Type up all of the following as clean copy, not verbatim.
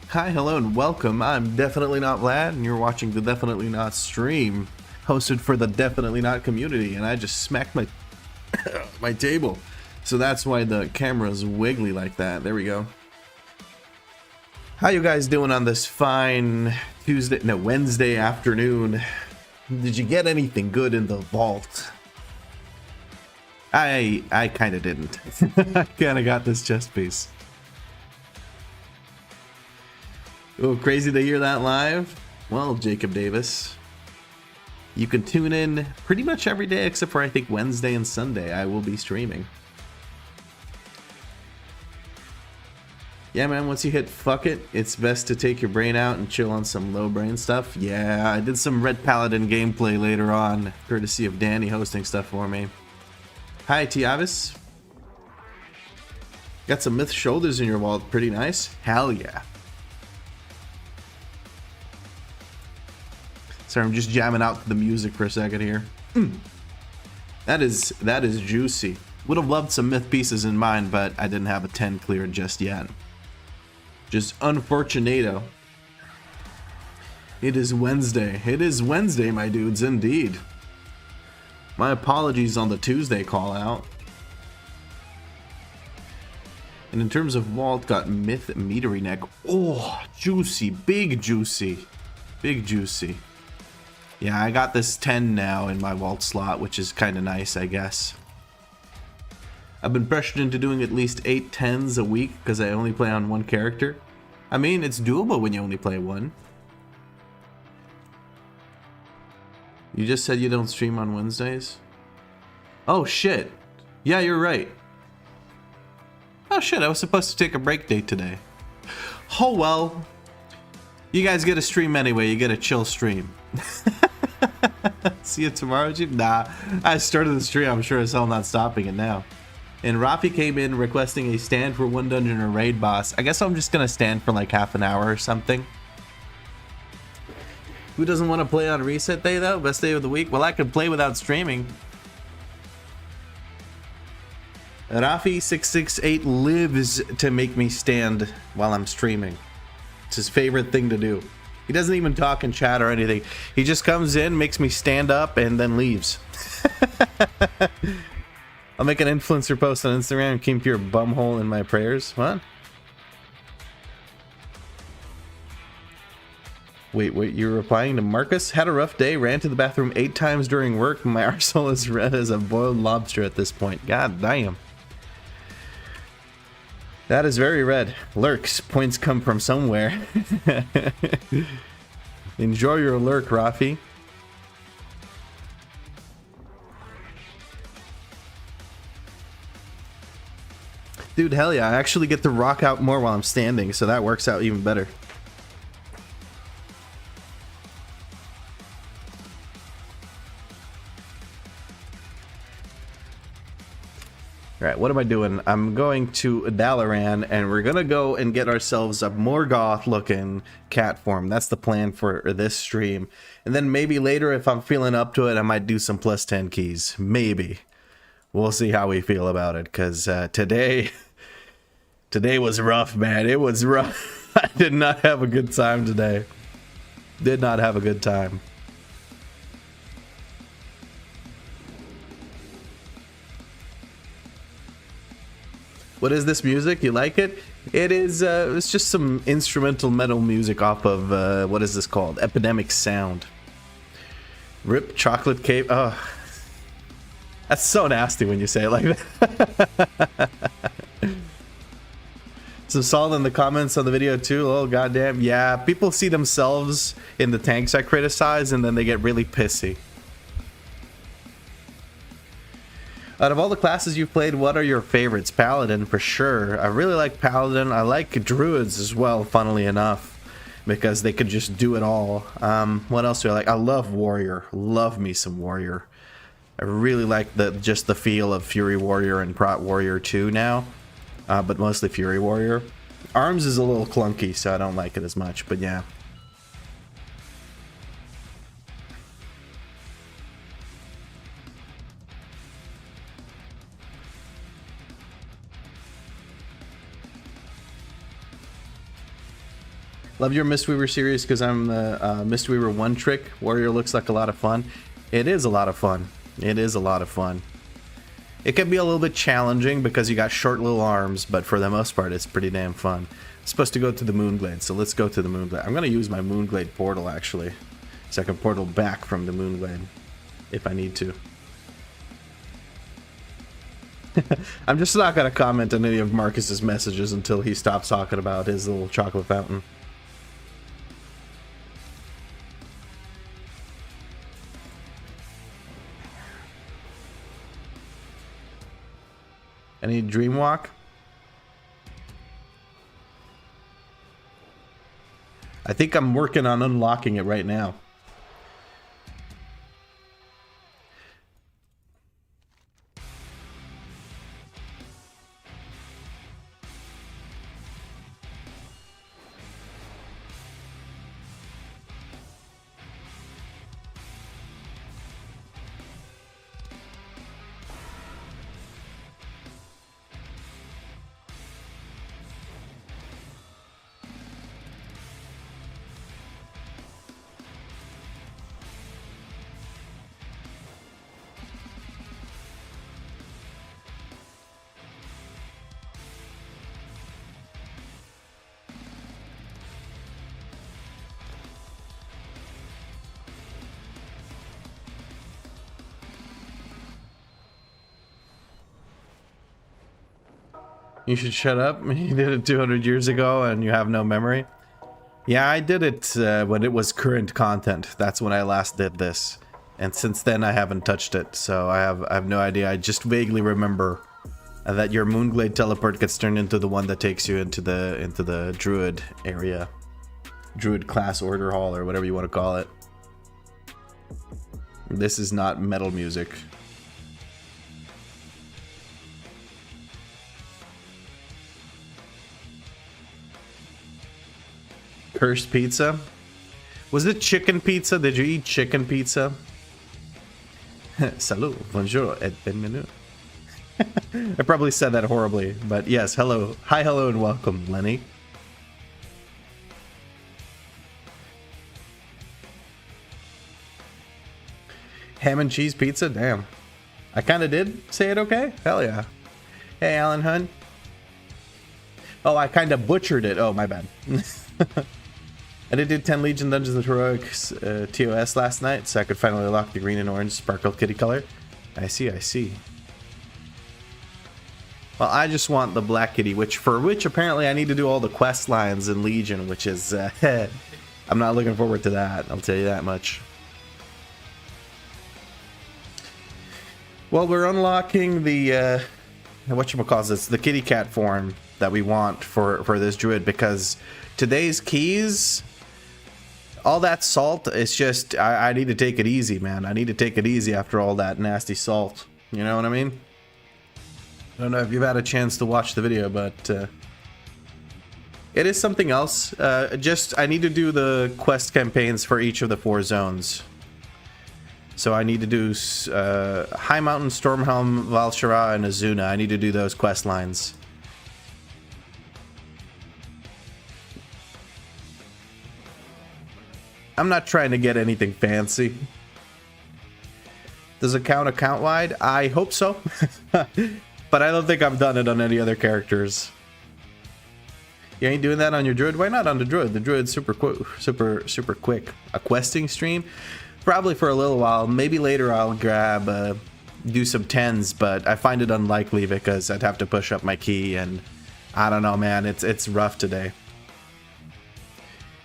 Hi, hello, and welcome. I'm Definitely Not Vlad, and you're watching the Definitely Not stream, hosted for the Definitely Not community, and I just smacked my my table. So that's why the camera's wiggly like that. There we go. How you guys doing on this fine Wednesday afternoon? Did you get anything good in the vault? I kind of didn't. I kind of got this chest piece. Oh, crazy to hear that live? Well, Jacob Davis, you can tune in pretty much every day except for I think Wednesday and Sunday. I will be streaming. Yeah, man, once you hit fuck it, it's best to take your brain out and chill on some low brain stuff. Yeah, I did some Red Paladin gameplay later on, courtesy of Danny hosting stuff for me. Hi, Tiavis. Got some myth shoulders in your wallet. Pretty nice. Hell yeah. Sorry, I'm just jamming out to the music for a second here. That is juicy. Would have loved some myth pieces in mind, but I didn't have a 10 cleared just yet. Just unfortunato. It is Wednesday. It is Wednesday, my dudes, indeed. My apologies on the Tuesday call out. And in terms of vault, got myth metery neck. Oh, juicy, big juicy, big juicy. Yeah, I got this 10 now in my vault slot, which is kind of nice, I guess. I've been pressured into doing at least 8 10s a week because I only play on one character. I mean, it's doable when you only play one. You just said you don't stream on Wednesdays? Oh, shit. Yeah, you're right. Oh, shit, I was supposed to take a break day today. Oh, well. You guys get a stream anyway. You get a chill stream. See you tomorrow, Jeep? Nah, I started the stream. I'm sure as hell not stopping it now. And Rafi came in requesting a stand for one dungeon or raid boss. I guess I'm just gonna stand for like half an hour or something. Who doesn't want to play on reset day though? Best day of the week? Well, I could play without streaming. Rafi668 lives to make me stand while I'm streaming. It's his favorite thing to do. He doesn't even talk in chat or anything. He just comes in, makes me stand up, and then leaves. I'll make an influencer post on Instagram and keep your bumhole in my prayers. What? Wait, you're replying to Marcus? Had a rough day, ran to the bathroom 8 times during work. My arsehole is red as a boiled lobster at this point. God damn. That is very red. Lurks. Points come from somewhere. Enjoy your lurk, Rafi. Dude, hell yeah. I actually get to rock out more while I'm standing, so that works out even better. Alright, what am I doing? I'm going to Dalaran, and we're gonna go and get ourselves a Morgoth looking cat form. That's the plan for this stream. And then maybe later, if I'm feeling up to it, I might do some plus 10 keys. Maybe. We'll see how we feel about it, because today was rough, man. It was rough. I did not have a good time today. Did not have a good time. What is this music? You like it? It is, it's just some instrumental metal music off of, what is this called? Epidemic Sound. Rip Chocolate Cake. Oh, that's so nasty when you say it like that. Some salt in the comments on the video too. Oh, goddamn. Yeah, people see themselves in the tanks I criticize and then they get really pissy. Out of all the classes you've played, what are your favorites? Paladin, for sure. I really like Paladin. I like Druids as well, funnily enough, because they could just do it all. What else do I like? I love Warrior. Love me some Warrior. I really like just the feel of Fury Warrior and Prot Warrior 2 now, but mostly Fury Warrior. Arms is a little clunky, so I don't like it as much, but yeah. Love your Mistweaver series because I'm the Mistweaver one trick. Warrior looks like a lot of fun. It is a lot of fun. It is a lot of fun. It can be a little bit challenging because you got short little arms, but for the most part, it's pretty damn fun. I'm supposed to go to the Moonglade, so let's go to the Moonglade. I'm going to use my Moonglade portal, actually, so I can portal back from the Moonglade if I need to. I'm just not going to comment on any of Marcus's messages until he stops talking about his little chocolate fountain. Any Dreamwalk? I think I'm working on unlocking it right now. You should shut up. You did it 200 years ago and you have no memory. Yeah, I did it when it was current content. That's when I last did this. And since then I haven't touched it, so I have no idea. I just vaguely remember that your Moonglade teleport gets turned into the one that takes you into the Druid area. Druid class order hall or whatever you want to call it. This is not metal music. Cursed pizza? Was it chicken pizza? Did you eat chicken pizza? Salut, bonjour, et bienvenue. I probably said that horribly, but yes, hello. Hi, hello, and welcome, Lenny. Ham and cheese pizza? Damn. I kind of did say it okay? Hell yeah. Hey, Alan Hunt. Oh, I kind of butchered it. Oh, my bad. I did do 10 Legion Dungeons and Heroics TOS last night, so I could finally lock the green and orange sparkle kitty color. I see, I see. Well, I just want the black kitty, which apparently I need to do all the quest lines in Legion, which is... I'm not looking forward to that, I'll tell you that much. Well, we're unlocking the... whatchamacallit, the kitty cat form that we want for this druid, because today's keys... all that salt, it's just, I need to take it easy, man. I need to take it easy after all that nasty salt. You know what I mean? I don't know if you've had a chance to watch the video, but it is something else. I need to do the quest campaigns for each of the 4 zones. So I need to do High Mountain, Stormhelm, Val'Sharah, and Azuna. I need to do those quest lines. I'm not trying to get anything fancy. Does it count account-wide? I hope so. But I don't think I've done it on any other characters. You ain't doing that on your Druid? Why not on the Druid? The Druid's super quick. A questing stream? Probably for a little while. Maybe later I'll grab, do some 10s, but I find it unlikely because I'd have to push up my key and I don't know, man. It's rough today.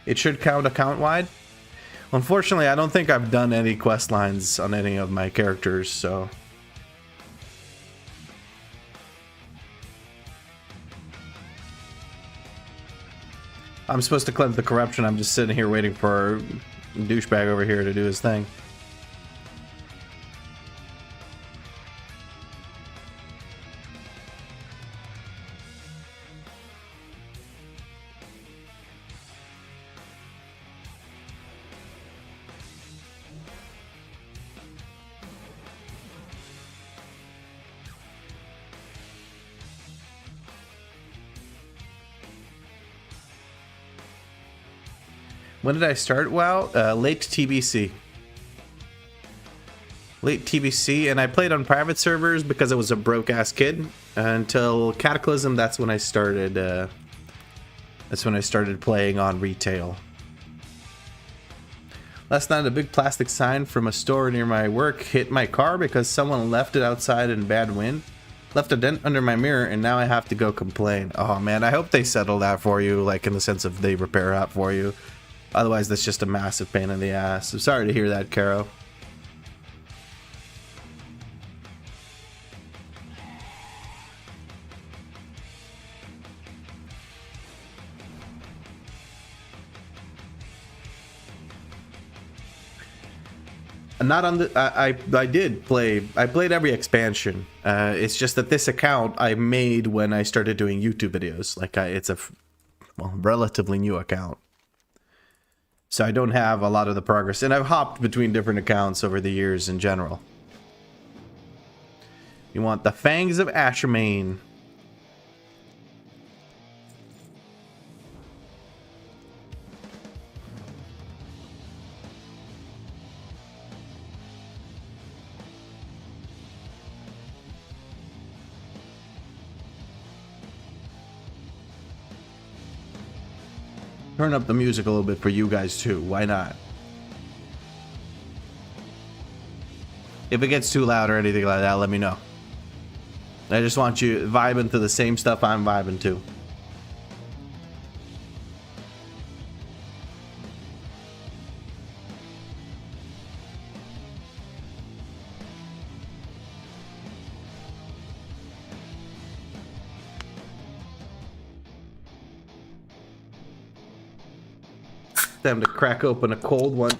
It should count account-wide. Unfortunately, I don't think I've done any quest lines on any of my characters, so... I'm supposed to cleanse the corruption. I'm just sitting here waiting for douchebag over here to do his thing. When did I start WoW? Late TBC. Late TBC, and I played on private servers because I was a broke-ass kid. Until Cataclysm, that's when I started. That's when I started playing on retail. Last night, a big plastic sign from a store near my work hit my car because someone left it outside in bad wind. Left a dent under my mirror, and now I have to go complain. Oh man, I hope they settle that for you, like in the sense of they repair that for you. Otherwise, that's just a massive pain in the ass. I'm sorry to hear that, Caro. Not on the. I did play. I played every expansion. It's just that this account I made when I started doing YouTube videos. Like it's a relatively new account, so I don't have a lot of the progress. And I've hopped between different accounts over the years in general. You want the Fangs of Ashermain. Turn up the music a little bit for you guys too. Why not? If it gets too loud or anything like that, let me know. I just want you vibing to the same stuff I'm vibing to. Time to crack open a cold one.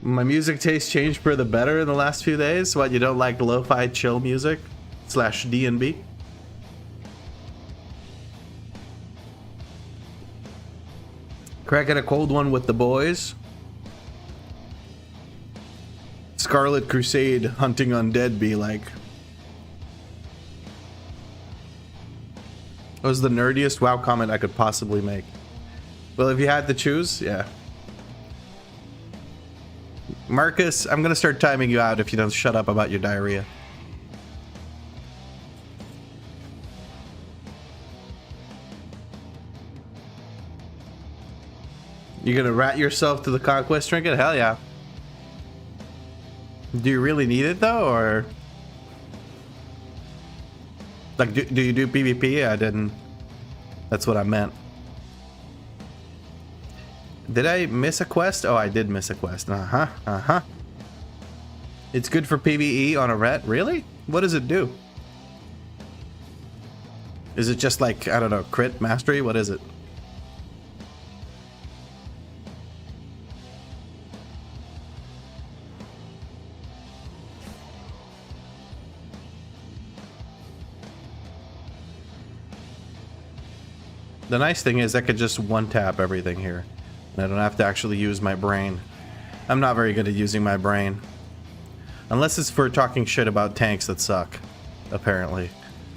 My music taste changed for the better in the last few days. What, you don't like lo-fi chill music / D&B? Cracking a cold one with the boys. Scarlet Crusade hunting undead be like. That was the nerdiest WoW comment I could possibly make. Well, if you had to choose, yeah. Marcus, I'm gonna start timing you out if you don't shut up about your diarrhea. You gonna rat yourself to the conquest trinket? Hell yeah. Do you really need it though, or? Like, do you do PvP? I didn't. That's what I meant. Did I miss a quest? Oh, I did miss a quest. Uh-huh. It's good for PvE on a ret? Really? What does it do? Is it just like, I don't know, crit mastery? What is it? The nice thing is I could just one-tap everything here. And I don't have to actually use my brain. I'm not very good at using my brain. Unless it's for talking shit about tanks that suck, apparently.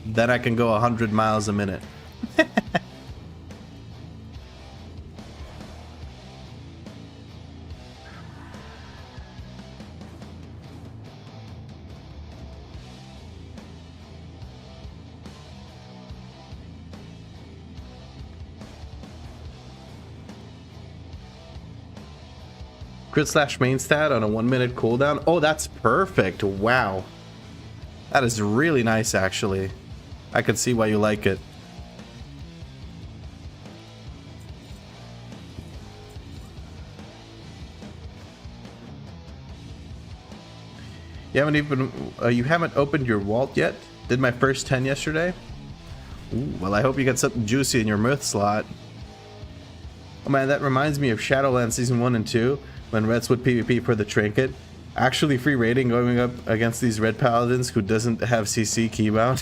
Then I can go 100 miles a minute. Crit / main stat on a 1-minute cooldown. Oh, that's perfect. Wow. That is really nice, actually. I can see why you like it. You haven't opened your vault yet? Did my first 10 yesterday? Ooh, well, I hope you got something juicy in your myth slot. Oh man, that reminds me of Shadowlands Season 1 and 2. When Reds would PvP for the trinket. Actually free rating going up against these red paladins who doesn't have CC keybound.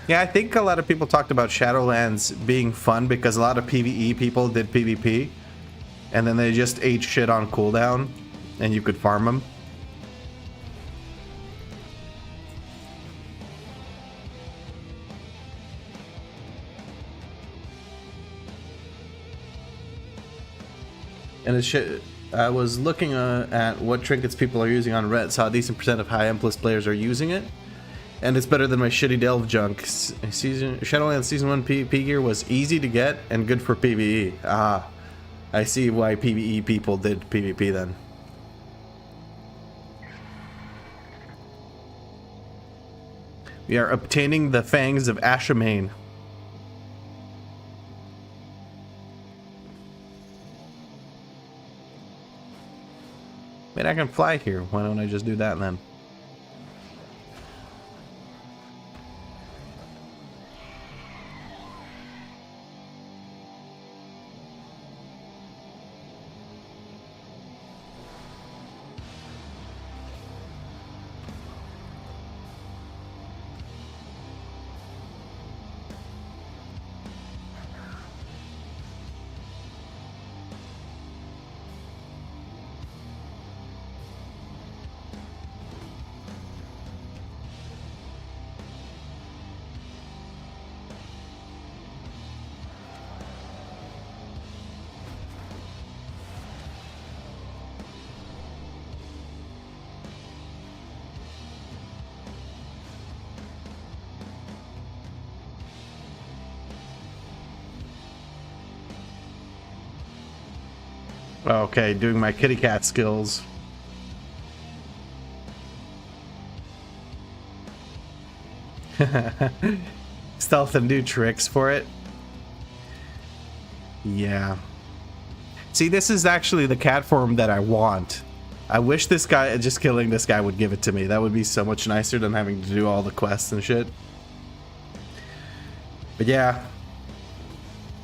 Yeah, I think a lot of people talked about Shadowlands being fun because a lot of PvE people did PvP. And then they just ate shit on cooldown and you could farm them. And I was looking at what trinkets people are using on Reddit, saw a decent percent of high M plus players are using it. And it's better than my shitty Delve junk. Shadowlands Season 1 PvP gear was easy to get and good for PvE. Ah, I see why PvE people did PvP then. We are obtaining the fangs of Ashamain. Man, I can fly here. Why don't I just do that then? Okay, doing my kitty cat skills. Stealth and do tricks for it. Yeah. See, this is actually the cat form that I want. I wish this guy, just killing this guy would give it to me. That would be so much nicer than having to do all the quests and shit. But yeah.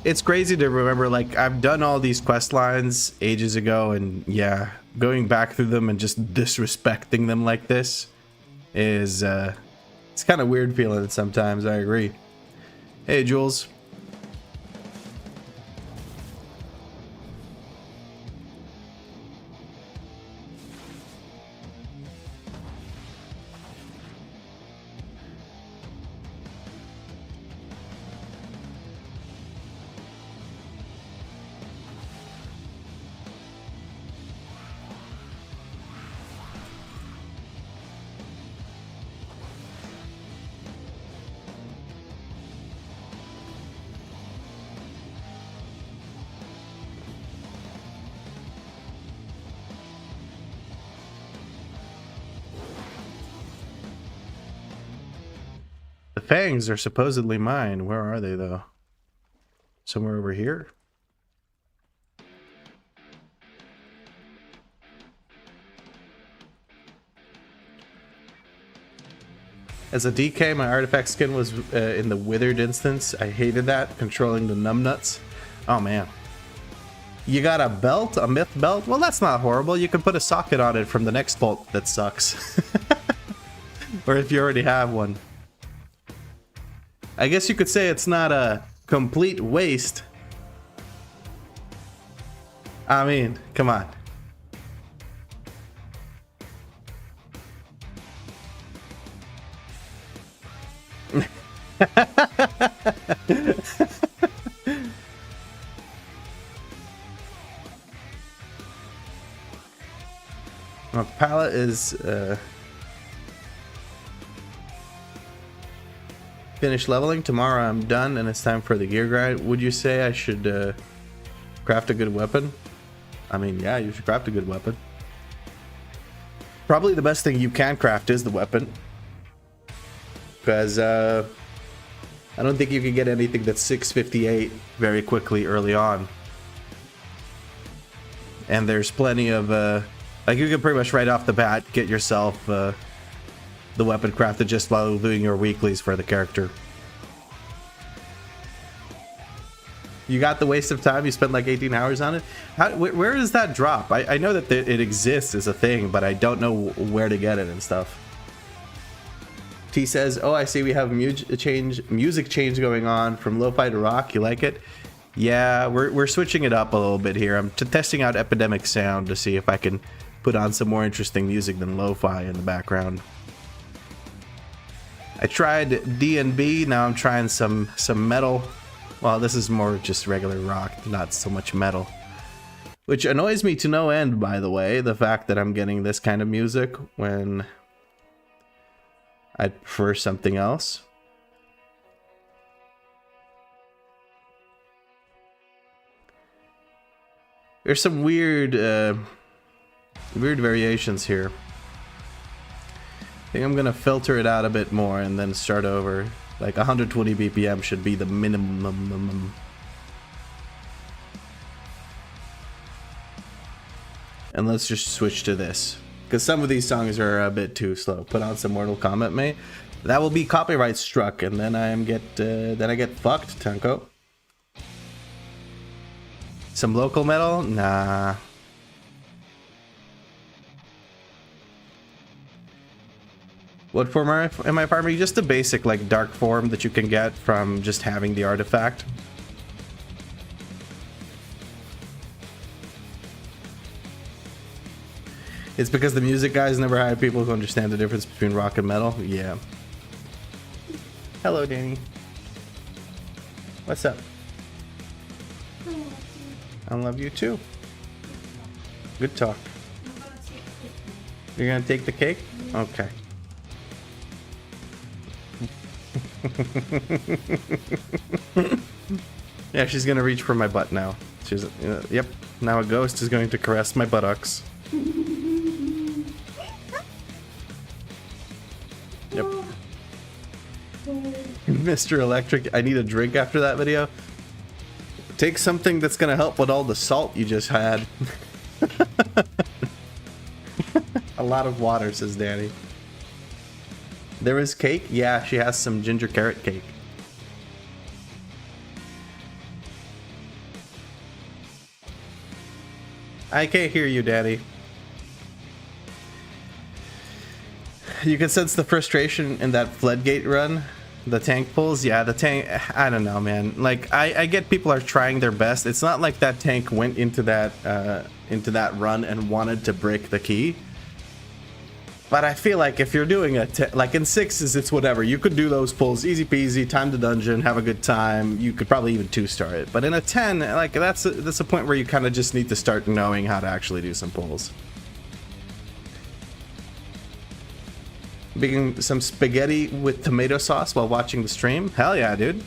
It's crazy to remember, like, I've done all these quest lines ages ago, and yeah, going back through them and just disrespecting them like this is, it's kind of weird feeling it sometimes, I agree. Hey, Jules. The fangs are supposedly mine. Where are they, though? Somewhere over here? As a DK, my artifact skin was in the withered instance. I hated that, controlling the numbnuts. Oh, man. You got a belt? A myth belt? Well, that's not horrible. You can put a socket on it from the next bolt that sucks. Or if you already have one. I guess you could say it's not a complete waste. I mean, come on. My palette is finished leveling. Tomorrow I'm done and it's time for the gear grind. Would you say I should craft a good weapon? I mean, yeah, you should craft a good weapon. Probably the best thing you can craft is the weapon. Because I don't think you can get anything that's 658 very quickly early on. And there's plenty of, like, you can pretty much right off the bat get yourself the weapon crafted just while doing your weeklies for the character. You got the waste of time? You spent like 18 hours on it? Where does that drop? I know that it exists as a thing, but I don't know where to get it and stuff. T says, oh, I see we have music change going on from lo-fi to rock. You like it? Yeah, we're switching it up a little bit here. I'm testing out Epidemic Sound to see if I can put on some more interesting music than lo-fi in the background. I tried D&B, now I'm trying some metal. Well, this is more just regular rock, not so much metal. Which annoys me to no end, by the way, the fact that I'm getting this kind of music when I'd prefer something else. There's some weird variations here. I think I'm gonna filter it out a bit more and then start over. Like 120 BPM should be the minimum. And let's just switch to this, because some of these songs are a bit too slow. Put on some Mortal Kombat, mate. That will be copyright struck, and then I get fucked, Tanko. Some local metal? Nah. What form am I farming? Just the basic, like, dark form that you can get from just having the artifact. It's because the music guys never hired people who understand the difference between rock and metal? Yeah. Hello, Danny. What's up? I love you too. Good talk. You're gonna take the cake? Okay. Yeah, she's gonna reach for my butt now. She's, yep. Now a ghost is going to caress my buttocks. Yep. Mr. Electric, I need a drink after that video. Take something that's gonna help with all the salt you just had. A lot of water, says Danny. There is cake? Yeah, she has some ginger carrot cake. I can't hear you, Daddy. You can sense the frustration in that floodgate run. The tank pulls, yeah, the tank, I don't know, man. Like, I get people are trying their best. It's not like that tank went into that run and wanted to break the key. But I feel like if you're doing like in 6s, it's whatever. You could do those pulls easy peasy, time the dungeon, have a good time. You could probably even 2-star it. But in a 10, like that's a point where you kind of just need to start knowing how to actually do some pulls. Making some spaghetti with tomato sauce while watching the stream? Hell yeah, dude.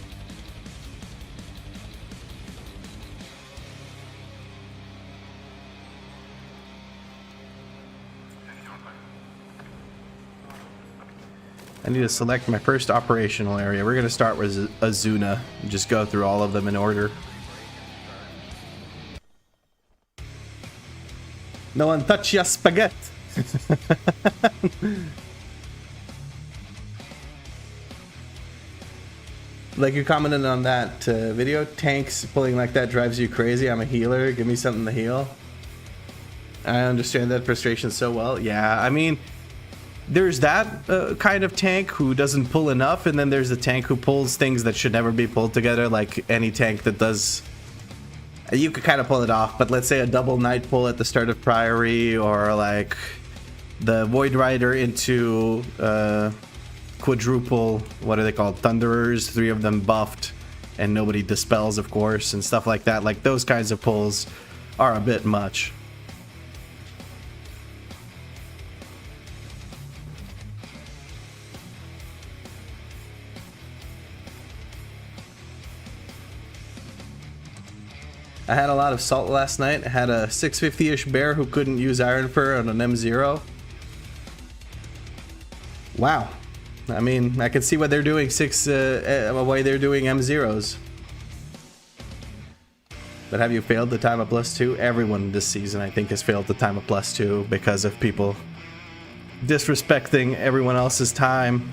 I need to select my first operational area. We're going to start with Azuna and just go through all of them in order. No one touch your spaghetti. Like you commented on that video, tanks pulling like that drives you crazy. I'm a healer. Give me something to heal. I understand that frustration so well. Yeah, I mean, there's that kind of tank who doesn't pull enough, and then there's the tank who pulls things that should never be pulled together, like any tank that does. You could kind of pull it off, but let's say a double night pull at the start of Priory, or like the Void Rider into quadruple, what are they called? Thunderers, 3 of them buffed, and nobody dispels, of course, and stuff like that. Like those kinds of pulls are a bit much. I had a lot of salt last night. I had a 650-ish bear who couldn't use Iron Fur on an M0. Wow. I mean, I can see why they're doing why they're doing M0s. But have you failed the time of +2? Everyone this season, I think, has failed the time of +2 because of people disrespecting everyone else's time.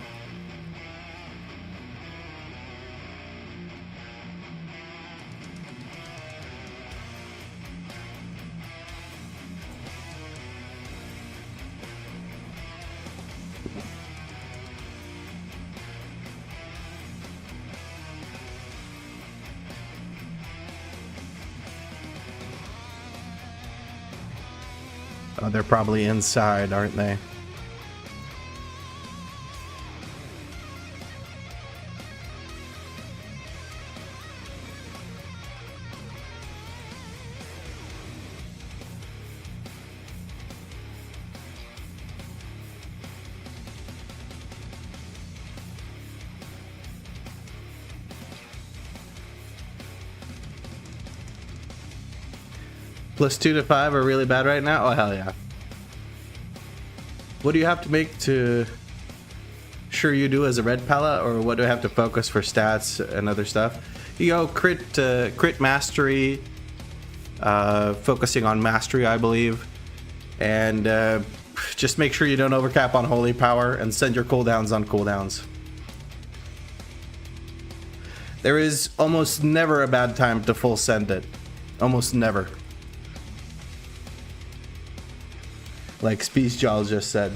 Oh, they're probably inside, aren't they? +2 to 5 are really bad right now? Oh, hell yeah. What do you have to make to sure you do as a red palette, or what do I have to focus for stats and other stuff? You go crit mastery, focusing on mastery, I believe, and just make sure you don't overcap on holy power and send your cooldowns on cooldowns. There is almost never a bad time to full send it. Almost never. Like Speech Jaws just said.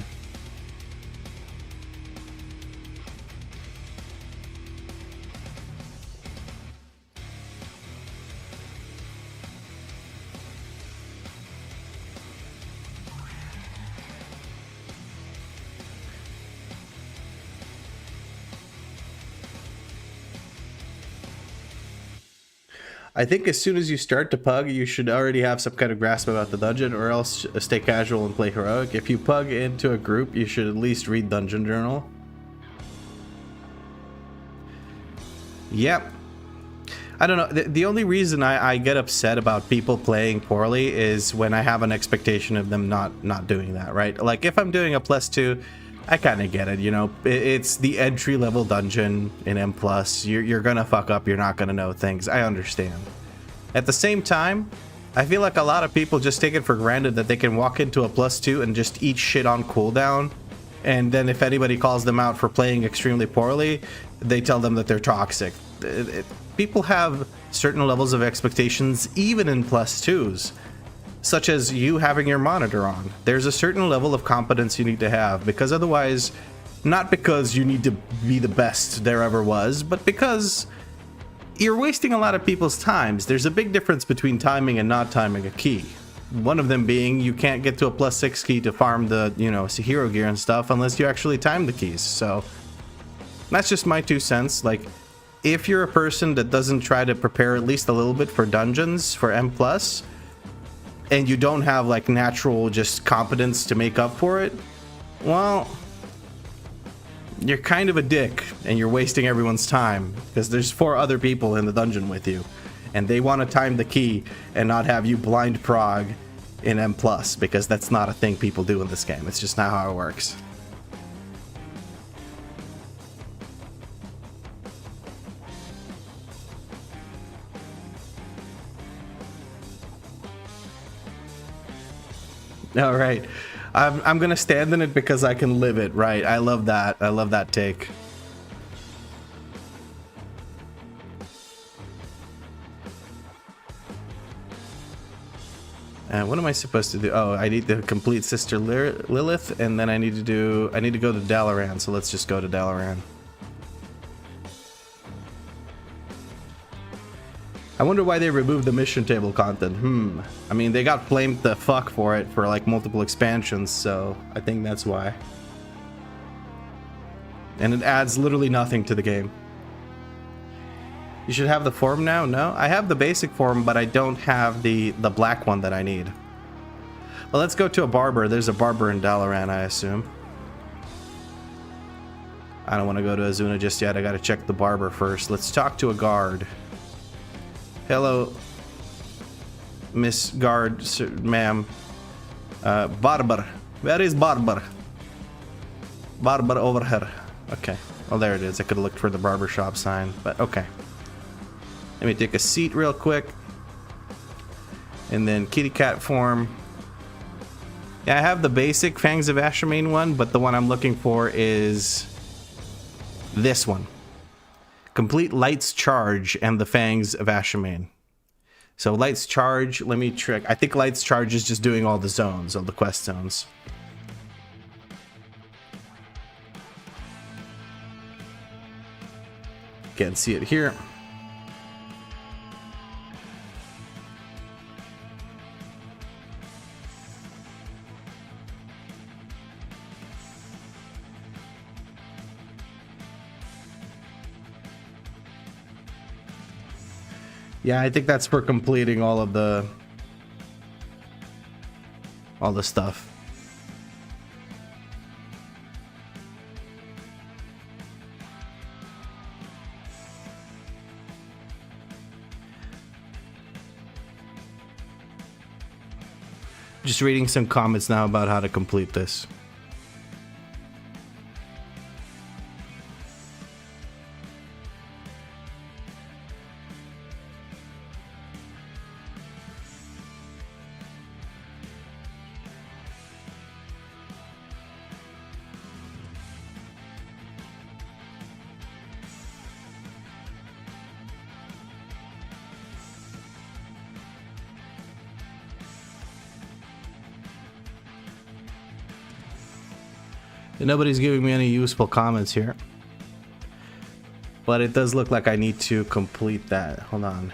I think as soon as you start to pug, you should already have some kind of grasp about the dungeon, or else stay casual and play heroic. If you pug into a group, you should at least read Dungeon Journal. Yep. I don't know. The only reason I get upset about people playing poorly is when I have an expectation of them not doing that, right? Like if I'm doing a +2, I kind of get it, you know. It's the entry level dungeon in M+. You're gonna fuck up. You're not gonna know things. I understand. At the same time, I feel like a lot of people just take it for granted that they can walk into a +2 and just eat shit on cooldown. And then if anybody calls them out for playing extremely poorly, they tell them that they're toxic. People have certain levels of expectations, even in +2s. Such as you having your monitor on. There's a certain level of competence you need to have, because otherwise, not because you need to be the best there ever was, but because you're wasting a lot of people's times. There's a big difference between timing and not timing a key. One of them being you can't get to a +6 key to farm the, you know, hero gear and stuff unless you actually time the keys. So that's just my 2 cents. Like, if you're a person that doesn't try to prepare at least a little bit for dungeons, for M+, and you don't have like natural just competence to make up for it, well, you're kind of a dick and you're wasting everyone's time, because there's 4 other people in the dungeon with you and they want to time the key and not have you blind prog in M+, because that's not a thing people do in this game. It's just not how it works. All right, I'm gonna stand in it because I can live it. Right, I love that. I love that take. What am I supposed to do? Oh, I need to complete Sister Lilith, and then I need to go to Dalaran. So let's just go to Dalaran. I wonder why they removed the mission table content. I mean, they got flamed the fuck for it for like multiple expansions, so I think that's why. And it adds literally nothing to the game. You should have the form now? No, I have the basic form, but I don't have the black one that I need. Well, let's go to a barber. There's a barber in Dalaran, I assume. I don't want to go to Azuna just yet. I gotta check the barber first. Let's talk to a guard. Hello, Miss Guard, ma'am. Barber. Where is Barber? Barber over here. Okay. Oh, there it is. I could have looked for the barber shop sign, but okay. Let me take a seat real quick. And then kitty cat form. Yeah, I have the basic Fangs of Ashamain one, but the one I'm looking for is this one. Complete Light's Charge and the Fangs of Ashamain. So Light's Charge, let me trick. I think Light's Charge is just doing all the zones, all the quest zones. Can't see it here. Yeah, I think that's for completing all the stuff. Just reading some comments now about how to complete this. Nobody's giving me any useful comments here. But it does look like I need to complete that. Hold on.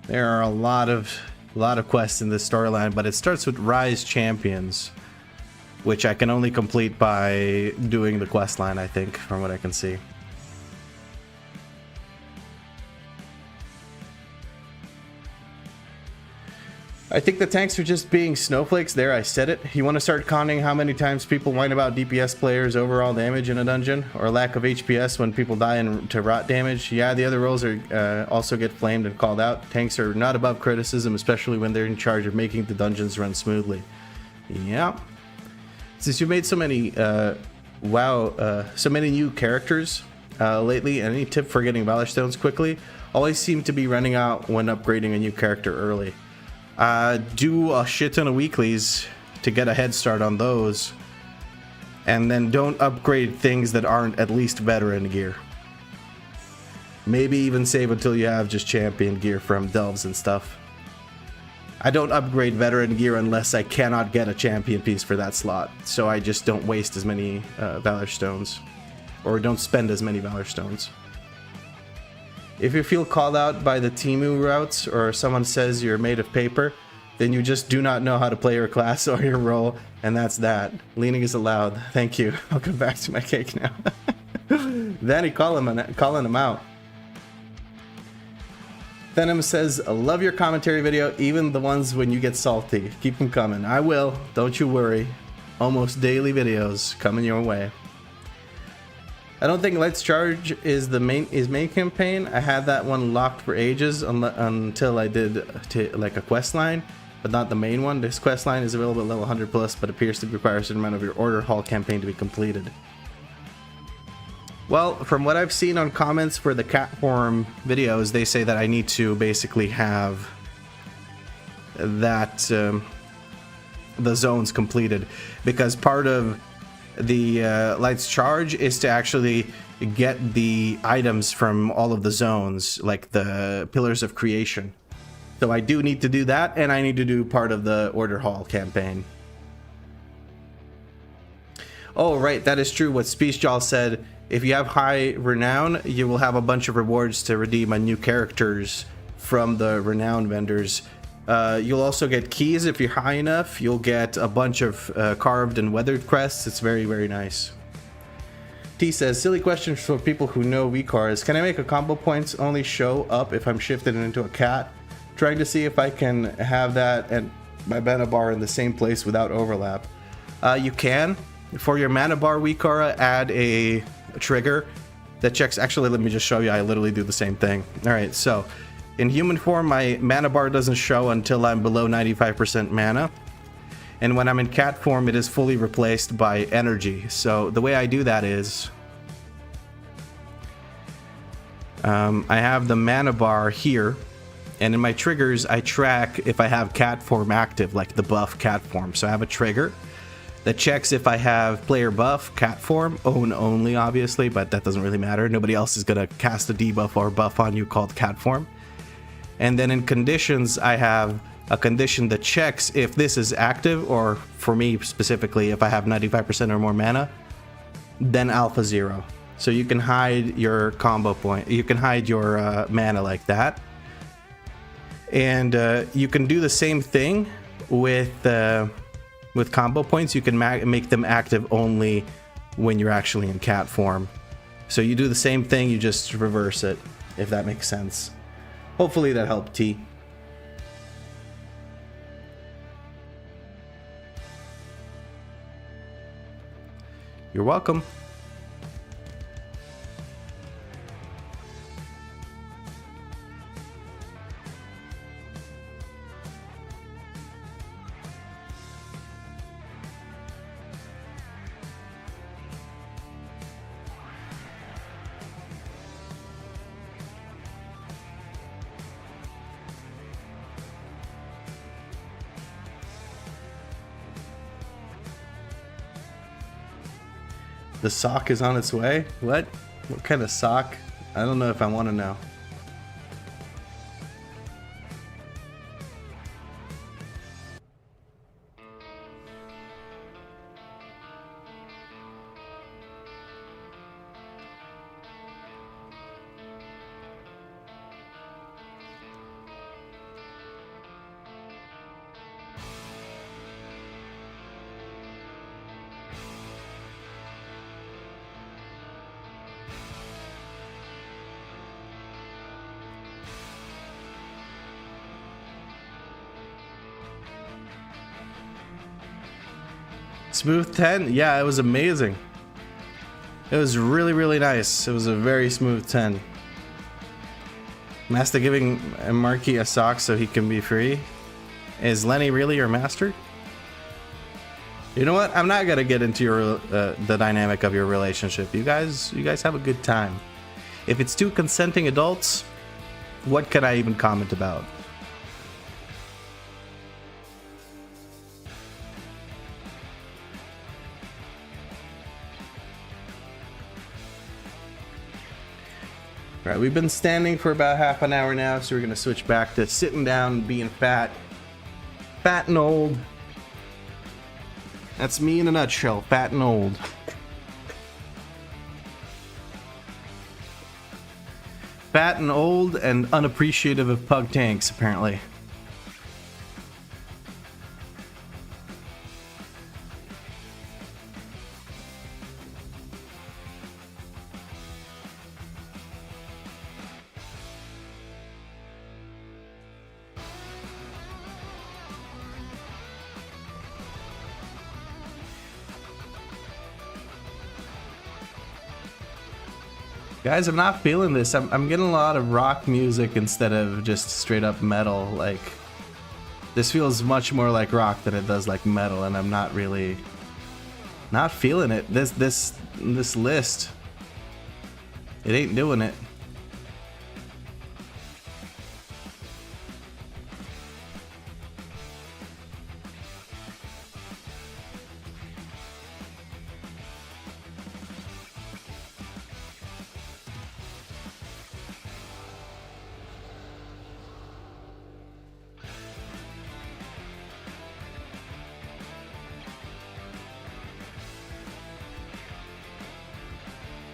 There are a lot of quests in this storyline, but it starts with Rise Champions, which I can only complete by doing the quest line, I think, from what I can see. I think the tanks are just being snowflakes. There, I said it. You want to start counting how many times people whine about DPS players' overall damage in a dungeon, or lack of HPS when people die to rot damage? Yeah, the other roles are also get flamed and called out. Tanks are not above criticism, especially when they're in charge of making the dungeons run smoothly. Yeah. Since you made so many, so many new characters lately, any tip for getting Valor Stones quickly? Always seem to be running out when upgrading a new character early. Do a shit ton of weeklies to get a head start on those, and then don't upgrade things that aren't at least veteran gear. Maybe even save until you have just champion gear from delves and stuff. I don't upgrade veteran gear unless I cannot get a champion piece for that slot, so I just don't waste as many Valor Stones, or don't spend as many Valor Stones. If you feel called out by the Timu routes, or someone says you're made of paper, then you just do not know how to play your class or your role, and that's that. Leaning is allowed. Thank you. I'll come back to my cake now. Danny, calling him out. Venom says, I love your commentary video, even the ones when you get salty. Keep them coming. I will. Don't you worry. Almost daily videos coming your way. I don't think Let's Charge is the main campaign. I had that one locked for ages until I did like a quest line, but not the main one. This quest line is available at level 100 plus, but appears to require a certain amount of your Order Hall campaign to be completed. Well, from what I've seen on comments for the cat form videos, they say that I need to basically have that the zones completed, because part of the Lights Charge is to actually get the items from all of the zones, like the Pillars of Creation. So I do need to do that, and I need to do part of the Order Hall campaign. Oh, right, that is true what Speechjaw said. If you have high renown, you will have a bunch of rewards to redeem on new characters from the renown vendors. You'll also get keys if you're high enough. You'll get a bunch of carved and weathered crests. It's very, very nice. T says, silly question for people who know WeakAuras. Can I make a combo points only show up if I'm shifted into a cat? Trying to see if I can have that and my mana bar in the same place without overlap. You can. For your mana bar, WeakAura, add a trigger that checks. Actually, let me just show you. I literally do the same thing. All right, so in human form, my mana bar doesn't show until I'm below 95% mana. And when I'm in cat form, it is fully replaced by energy. So the way I do that is I have the mana bar here, and in my triggers, I track if I have cat form active, like the buff cat form. So I have a trigger that checks if I have player buff, cat form, own only, obviously, but that doesn't really matter. Nobody else is going to cast a debuff or buff on you called cat form. And then in conditions, I have a condition that checks if this is active, or for me specifically, if I have 95% or more mana, then alpha 0. So you can hide your combo point, you can hide your mana like that. And you can do the same thing with combo points. You can make them active only when you're actually in cat form. So you do the same thing, you just reverse it, if that makes sense. Hopefully that helped, T. You're welcome. The sock is on its way? What? What kind of sock? I don't know if I want to know. Smooth 10? Yeah, it was amazing. It was really, really nice. It was a very smooth 10. Master giving Marky a sock so he can be free. Is Lenny really your master? You know what? I'm not gonna get into your the dynamic of your relationship. You guys have a good time. If it's two consenting adults, what can I even comment about? All right, we've been standing for about half an hour now, so we're gonna switch back to sitting down, being fat and old. That's me in a nutshell, fat and old. Fat and old and unappreciative of pug tanks, apparently. Guys, I'm not feeling this. I'm getting a lot of rock music instead of just straight up metal. Like, this feels much more like rock than it does like metal, and I'm not really not feeling it. This list, it ain't doing it.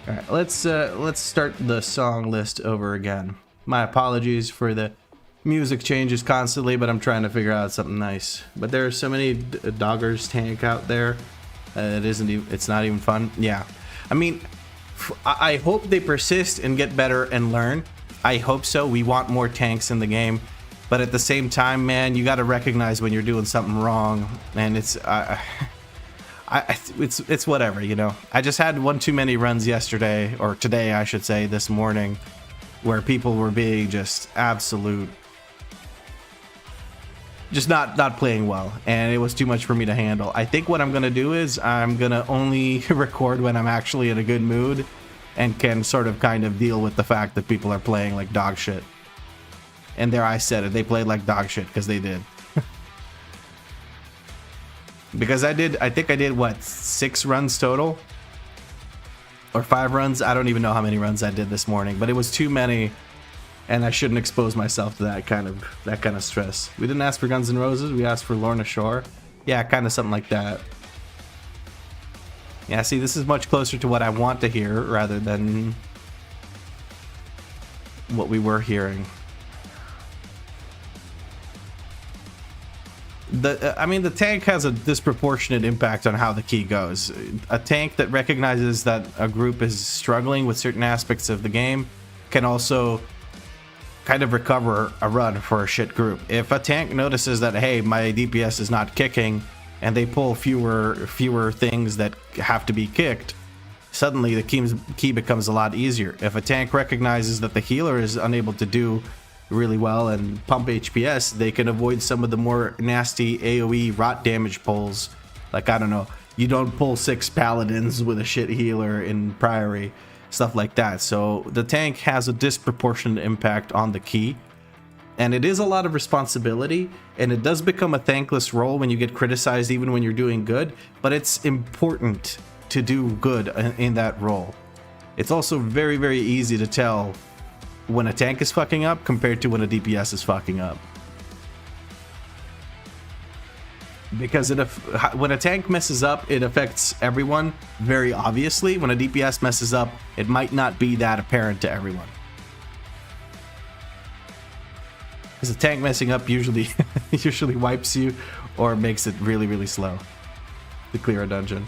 All right, let's start the song list over again. My apologies for the music changes constantly, but I'm trying to figure out something nice. But there are so many Doggers tank out there. It's not even fun. Yeah, I mean, I hope they persist and get better and learn. I hope so. We want more tanks in the game, but at the same time, man, you got to recognize when you're doing something wrong, and it's whatever, you know. I just had one too many runs yesterday, or today I should say, this morning, where people were being just absolute, just not playing well, and it was too much for me to handle. I think what I'm gonna do is I'm gonna only record when I'm actually in a good mood and can sort of kind of deal with the fact that people are playing like dog shit. And there, I said it, they played like dog shit, because they did. Because I think I did, what, 6 runs total? Or 5 runs? I don't even know how many runs I did this morning, but it was too many, and I shouldn't expose myself to that kind of stress. We didn't ask for Guns N' Roses, we asked for Lorna Shore. Yeah, kind of something like that. Yeah, see, this is much closer to what I want to hear, rather than what we were hearing. I mean, the tank has a disproportionate impact on how the key goes. A tank that recognizes that a group is struggling with certain aspects of the game can also kind of recover a run for a shit group. If a tank notices that, hey, my DPS is not kicking, and they pull fewer things that have to be kicked, suddenly the key becomes a lot easier. If a tank recognizes that the healer is unable to do really well and pump HPS, they can avoid some of the more nasty AoE rot damage pulls. Like, I don't know, you don't pull 6 paladins with a shit healer in Priory, stuff like that. So the tank has a disproportionate impact on the key, and it is a lot of responsibility, and it does become a thankless role when you get criticized even when you're doing good, but it's important to do good in that role. It's also very, very easy to tell when a tank is fucking up compared to when a DPS is fucking up. Because when a tank messes up, it affects everyone very obviously. When a DPS messes up, it might not be that apparent to everyone. Because a tank messing up usually usually wipes you or makes it really, really slow to clear a dungeon.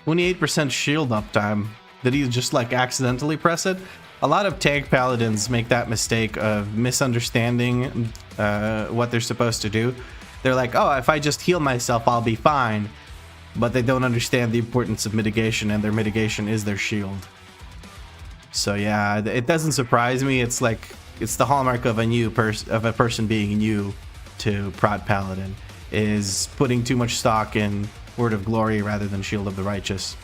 %28 shield uptime. Did he just like accidentally press it? A lot of tank paladins make that mistake of misunderstanding what they're supposed to do. They're like, oh, if I just heal myself, I'll be fine. But they don't understand the importance of mitigation, and their mitigation is their shield. So yeah, it doesn't surprise me. It's like, it's the hallmark of a person being new to prot paladin, is putting too much stock in Word of Glory rather than Shield of the Righteous.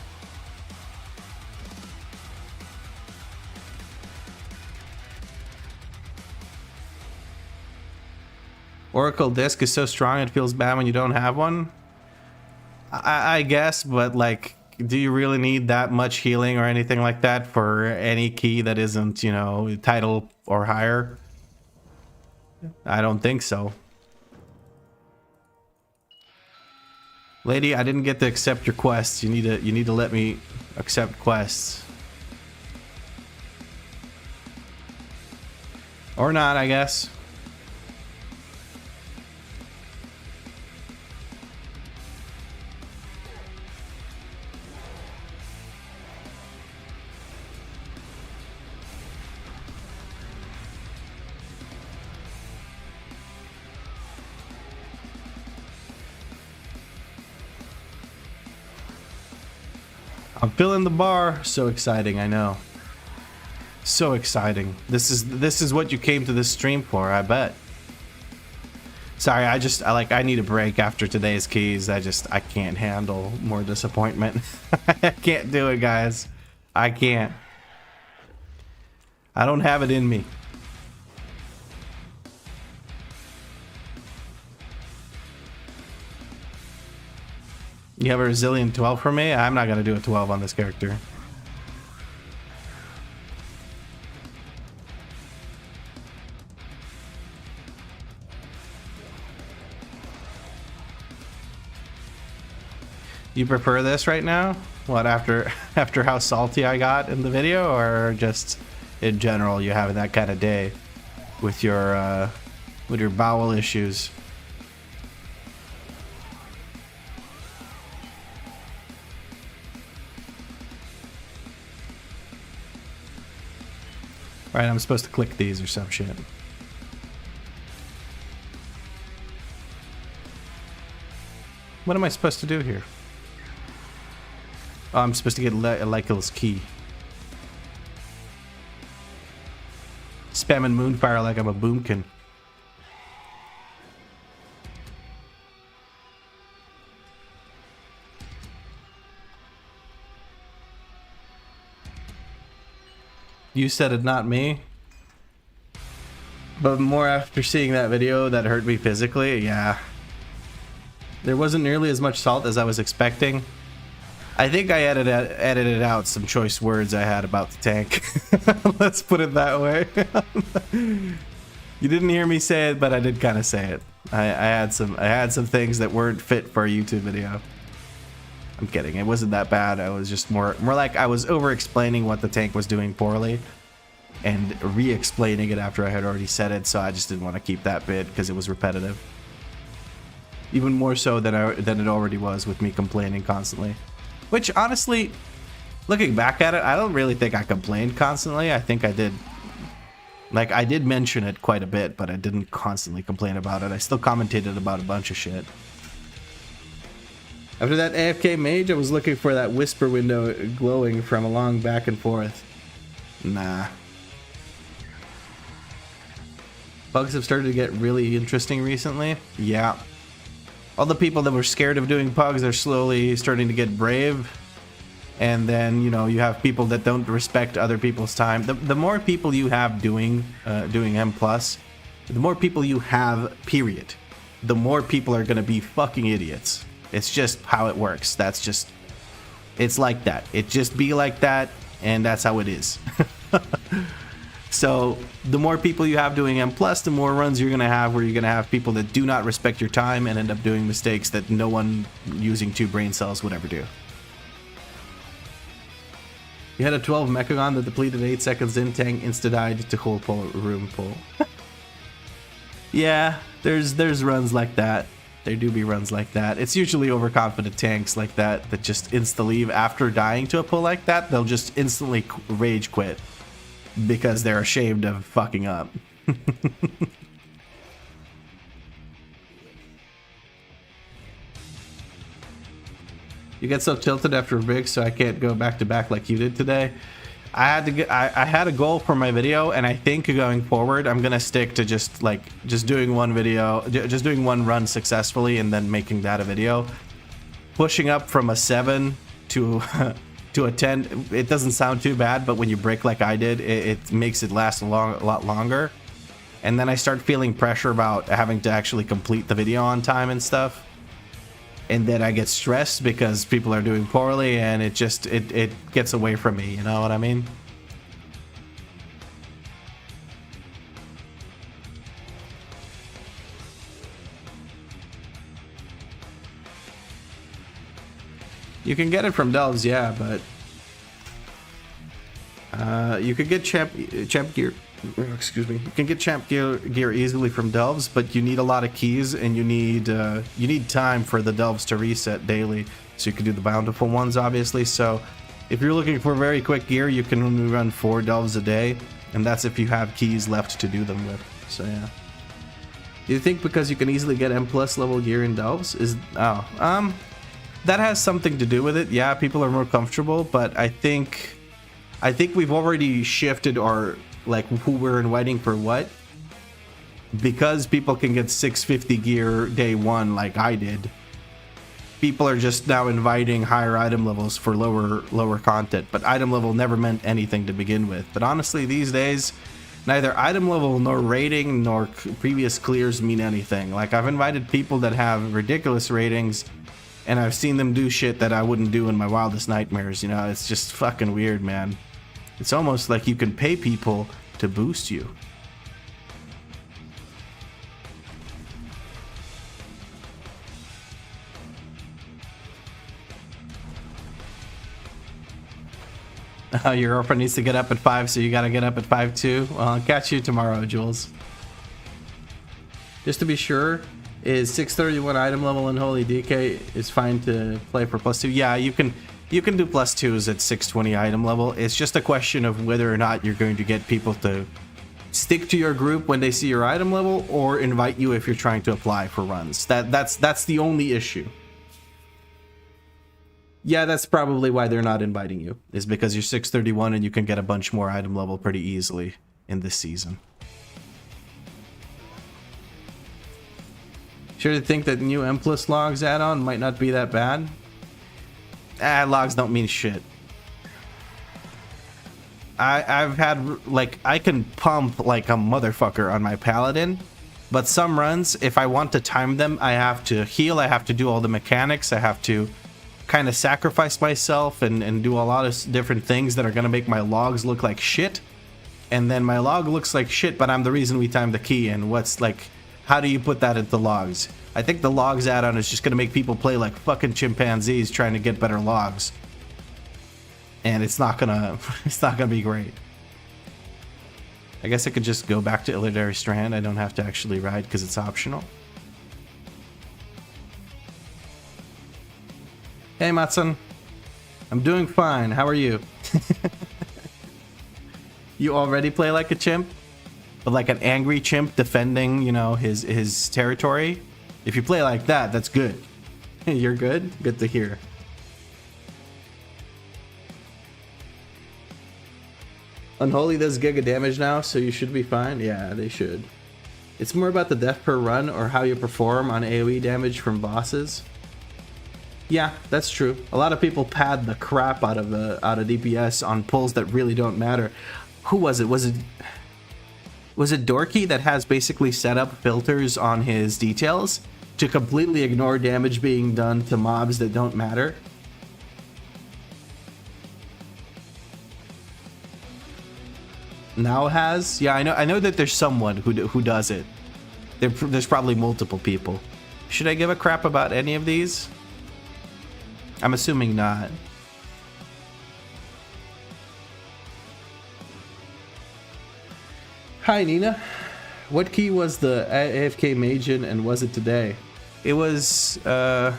Oracle Disc is so strong it feels bad when you don't have one. I guess, but like, do you really need that much healing or anything like that for any key that isn't, you know, title or higher? I don't think so. Lady, I didn't get to accept your quests. You need to let me accept quests. Or not, I guess. I'm filling the bar. So exciting, I know. So exciting. This is what you came to this stream for, I bet. Sorry, I need a break after today's keys. I can't handle more disappointment. I can't do it, guys. I can't. I don't have it in me. You have a resilient 12 for me? I'm not going to do a 12 on this character. You prefer this right now? What, after how salty I got in the video, or just in general you having that kind of day with your bowel issues? Right, I'm supposed to click these or some shit. What am I supposed to do here? Oh, I'm supposed to get Lycil's key. Spamming Moonfire like I'm a boomkin. You said it, not me. But more after seeing that video that hurt me physically, yeah. There wasn't nearly as much salt as I was expecting. I think I edited out some choice words I had about the tank. Let's put it that way. You didn't hear me say it, but I did kind of say it. I had some things that weren't fit for a YouTube video. I'm kidding. It wasn't that bad. I was just more like I was over-explaining what the tank was doing poorly and re-explaining it after I had already said it, so I just didn't want to keep that bit because it was repetitive. Even more so than it already was with me complaining constantly. Which, honestly, looking back at it, I don't really think I complained constantly. I think I did. Like, I did mention it quite a bit, but I didn't constantly complain about it. I still commentated about a bunch of shit. After that AFK mage, I was looking for that whisper window glowing from a long back and forth. Nah. Bugs have started to get really interesting recently. Yeah. All the people that were scared of doing pugs are slowly starting to get brave. And then, you know, you have people that don't respect other people's time. The more people you have doing M+, the more people you have, period, the more people are going to be fucking idiots. It's just how it works. That's just, it's like that. It just be like that, and that's how it is. So the more people you have doing M+, the more runs you're going to have where you're going to have people that do not respect your time and end up doing mistakes that no one using 2 brain cells would ever do. You had a 12 Mechagon that depleted 8 seconds in, tank insta-died to whole room pull. Yeah, there's runs like that. There do be runs like that. It's usually overconfident tanks like that that just insta-leave after dying to a pull like that. They'll just instantly rage quit because they're ashamed of fucking up. You get so tilted after a big, so I can't go back to back like you did today. I had a goal for my video, and I think going forward, I'm gonna stick to just doing one video, just doing one run successfully, and then making that a video. Pushing up from a 7 to to a 10, it doesn't sound too bad, but when you break like I did, it makes it last a lot longer. And then I start feeling pressure about having to actually complete the video on time and stuff. And then I get stressed because people are doing poorly, and it just it gets away from me, you know what I mean? You can get it from Delves, yeah, but you could get champ gear. Excuse me. You can get champ gear easily from Delves, but you need a lot of keys, and you need time for the Delves to reset daily, so you can do the bountiful ones, obviously. So if you're looking for very quick gear, you can only run 4 Delves a day, and that's if you have keys left to do them with. So yeah. Do you think because you can easily get M+ level gear in Delves is that has something to do with it? Yeah, people are more comfortable, but I think we've already shifted our who we're inviting for what, because people can get 650 gear day 1 like I did. People are just now inviting higher item levels for lower content, but item level never meant anything to begin with. But honestly, these days, neither item level nor rating nor previous clears mean anything. Like, I've invited people that have ridiculous ratings, and I've seen them do shit that I wouldn't do in my wildest nightmares. You know, it's just fucking weird, man. It's almost like you can pay people to boost you. Your girlfriend needs to get up at 5, so you gotta get up at 5 too. Well, I'll catch you tomorrow, Jules. Just to be sure, is 631 item level in Holy DK is fine to play for +2? Yeah, you can do +2s at 620 item level. It's just a question of whether or not you're going to get people to stick to your group when they see your item level, or invite you if you're trying to apply for runs. That's the only issue. Yeah, that's probably why they're not inviting you, is because you're 631 and you can get a bunch more item level pretty easily in this season. Sure to think that new M+ logs add-on might not be that bad? Logs don't mean shit. I've had, like, I can pump like a motherfucker on my paladin, but some runs, if I want to time them, I have to heal, I have to do all the mechanics, I have to kind of sacrifice myself and do a lot of different things that are going to make my logs look like shit. And then my log looks like shit, but I'm the reason we timed the key. And what's like, how do you put that into logs? I think the logs add-on is just going to make people play like fucking chimpanzees trying to get better logs. And it's not gonna be great. I guess I could just go back to Illidary Strand. I don't have to actually ride because it's optional. Hey Matson, I'm doing fine. How are you? You already play like a chimp? But like an angry chimp defending, you know, his territory? If you play like that, that's good. You're good? Good to hear. Unholy does giga damage now, so you should be fine. Yeah, they should. It's more about the death per run or how you perform on AoE damage from bosses. Yeah, that's true. A lot of people pad the crap out of DPS on pulls that really don't matter. Who was it? Was it Dorky that has basically set up filters on his details to completely ignore damage being done to mobs that don't matter? Now has? Yeah, I know that there's someone who does it. There's probably multiple people. Should I give a crap about any of these? I'm assuming not. Hi Nina. What key was the AFK mage in, and was it today? It was a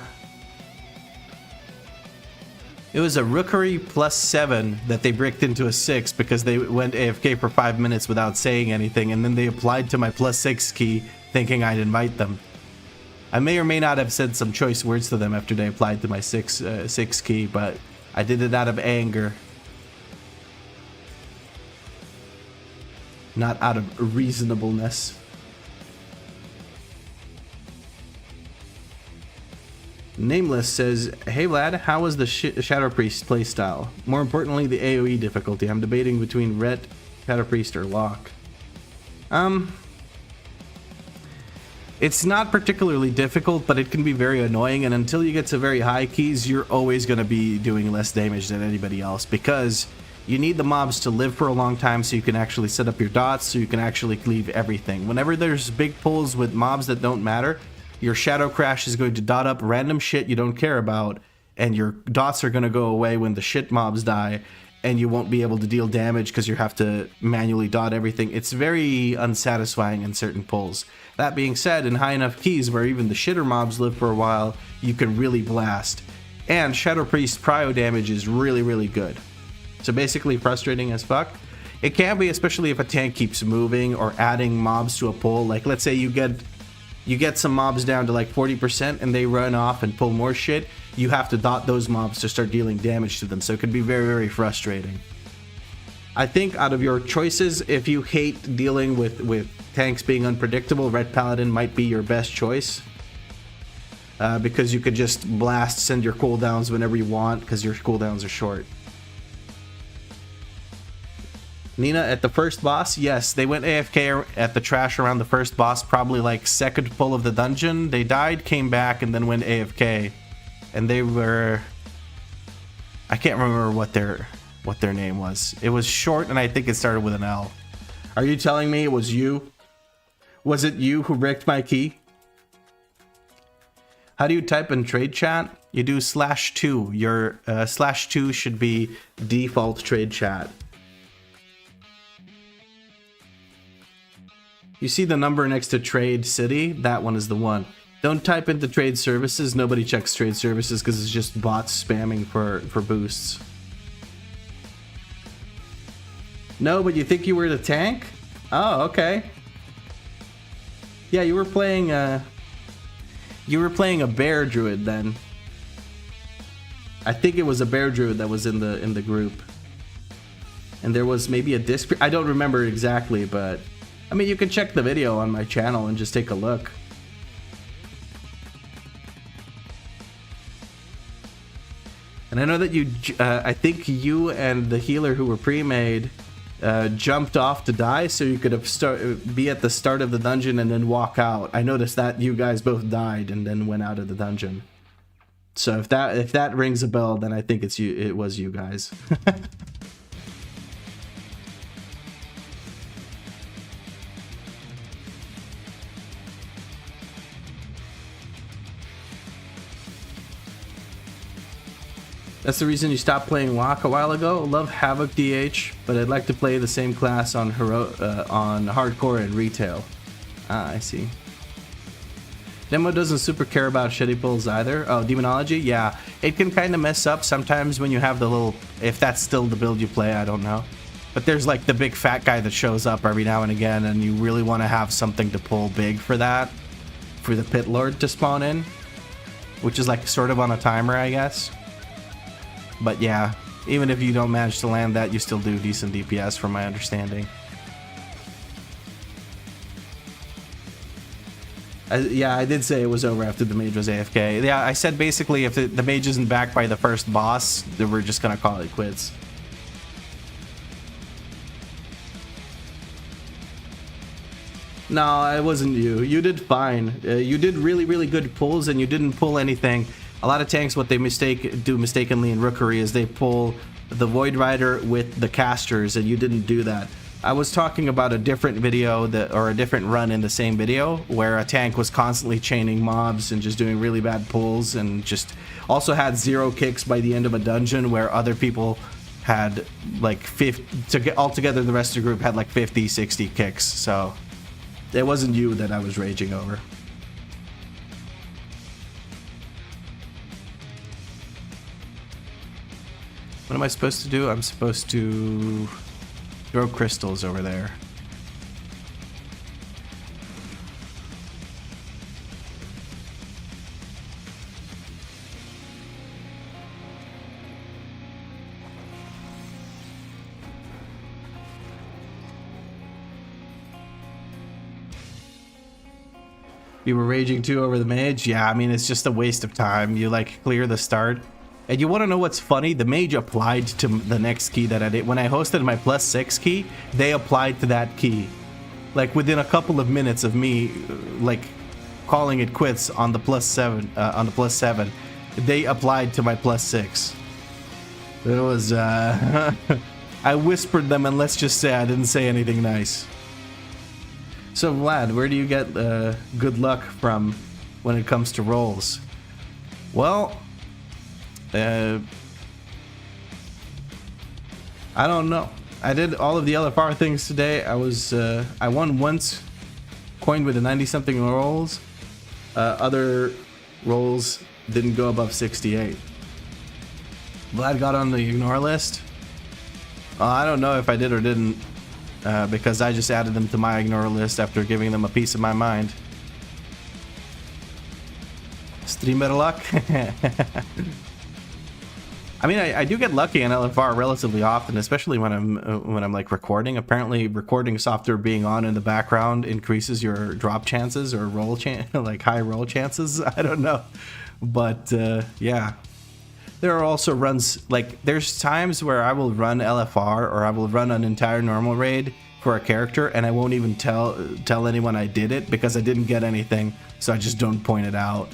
rookery +7 that they bricked into a 6 because they went AFK for 5 minutes without saying anything, and then they applied to my +6 key thinking I'd invite them. I may or may not have said some choice words to them after they applied to my 6 key, but I did it out of anger. Not out of reasonableness. Nameless says, hey Vlad, how was the Shadow Priest playstyle? More importantly, the AoE difficulty. I'm debating between Ret, Shadow Priest, or Lock. It's not particularly difficult, but it can be very annoying, and until you get to very high keys, you're always going to be doing less damage than anybody else, because you need the mobs to live for a long time so you can actually set up your dots, so you can actually cleave everything. Whenever there's big pulls with mobs that don't matter, your Shadow Crash is going to dot up random shit you don't care about, and your dots are going to go away when the shit mobs die, and you won't be able to deal damage because you have to manually dot everything. It's very unsatisfying in certain pulls. That being said, in high enough keys where even the shitter mobs live for a while, you can really blast. And Shadow Priest prio damage is really, really good. So basically frustrating as fuck. It can be, especially if a tank keeps moving or adding mobs to a pull. Like, let's say you get some mobs down to like 40% and they run off and pull more shit. You have to dot those mobs to start dealing damage to them. So it can be very, very frustrating. I think out of your choices, if you hate dealing with tanks being unpredictable, Red Paladin might be your best choice. Because you could just blast, send your cooldowns whenever you want, because your cooldowns are short. Nina, at the first boss, yes, they went AFK at the trash around the first boss, probably like second pull of the dungeon. They died, came back, and then went AFK. And they were... I can't remember what their name was. It was short, and I think it started with an L. Are you telling me it was you? Was it you who wrecked my key? How do you type in trade chat? You do /2. Your /2 should be default trade chat. You see the number next to trade city? That one is the one. Don't type into trade services. Nobody checks trade services because it's just bots spamming for boosts. No, but you think you were the tank? Oh, okay. Yeah, you were playing a bear druid then. I think it was a bear druid that was in the group. And there was maybe a disc. I don't remember exactly, but I mean, you can check the video on my channel and just take a look. And I know that you, I think you and the healer who were pre-made jumped off to die, so you could have be at the start of the dungeon and then walk out. I noticed that you guys both died and then went out of the dungeon. So if that rings a bell, then I think it's you. It was you guys. That's the reason you stopped playing Lock a while ago. Love Havoc DH, but I'd like to play the same class on hardcore and retail. Ah, I see. Demo doesn't super care about shitty pulls either. Oh, Demonology? Yeah. It can kind of mess up sometimes when you have the little... If that's still the build you play, I don't know. But there's like the big fat guy that shows up every now and again, and you really want to have something to pull big for that. For the Pit Lord to spawn in. Which is like sort of on a timer, I guess. But yeah, even if you don't manage to land that, you still do decent DPS from my understanding. Yeah, I did say it was over after the mage was AFK. Yeah, I said basically if the mage isn't back by the first boss, then we're just gonna call it quits. No, it wasn't you. You did fine. You did really, really good pulls, and you didn't pull anything. A lot of tanks, what they do mistakenly in Rookery is they pull the Void Rider with the casters, and you didn't do that. I was talking about a different video or a different run in the same video where a tank was constantly chaining mobs and just doing really bad pulls, and just also had 0 kicks by the end of a dungeon where other people had like 50, altogether the rest of the group had like 50, 60 kicks. So it wasn't you that I was raging over. What am I supposed to do? I'm supposed to throw crystals over there. You were raging too over the mage? Yeah, I mean, it's just a waste of time. You like clear the start. And you want to know what's funny? The mage applied to the next key that I did. When I hosted my +6 key, they applied to that key. Like within a couple of minutes of me like calling it quits on the +7, they applied to my +6. It was I whispered them, and let's just say I didn't say anything nice. So Vlad, where do you get good luck from when it comes to rolls? Well, I don't know. I did all of the LFR things today. I won once, coined with the 90-something rolls. Other rolls didn't go above 68. Vlad got on the ignore list. I don't know if I did or didn't, because I just added them to my ignore list after giving them a piece of my mind. Streamer luck. I mean, I do get lucky in LFR relatively often, especially when I'm like recording. Apparently, recording software being on in the background increases your drop chances or roll like high roll chances. I don't know, but yeah. There are also runs, like there's times where I will run LFR or I will run an entire normal raid for a character, and I won't even tell anyone I did it because I didn't get anything, so I just don't point it out.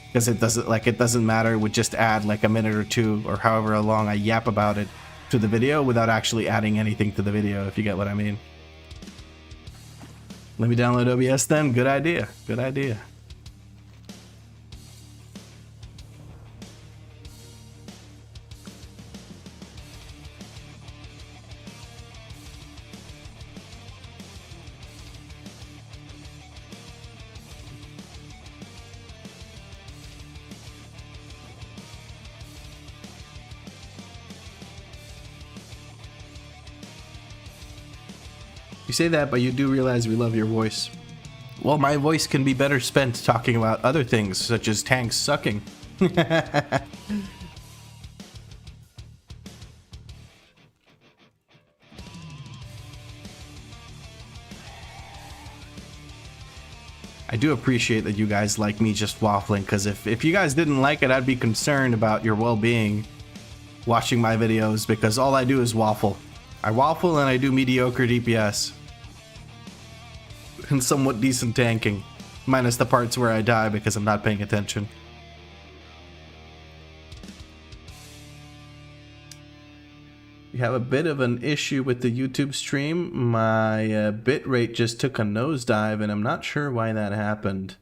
Because it doesn't matter, would just add like a minute or two or however long I yap about it to the video without actually adding anything to the video, if you get what I mean. Let me download OBS then. Good idea. Good idea. You say that, but you do realize we love your voice. Well, my voice can be better spent talking about other things, such as tanks sucking. I do appreciate that you guys like me just waffling, because if you guys didn't like it, I'd be concerned about your well-being watching my videos, because all I do is waffle. I waffle and I do mediocre DPS. And somewhat decent tanking. Minus the parts where I die because I'm not paying attention. We have a bit of an issue with the YouTube stream. My bitrate just took a nosedive and I'm not sure why that happened.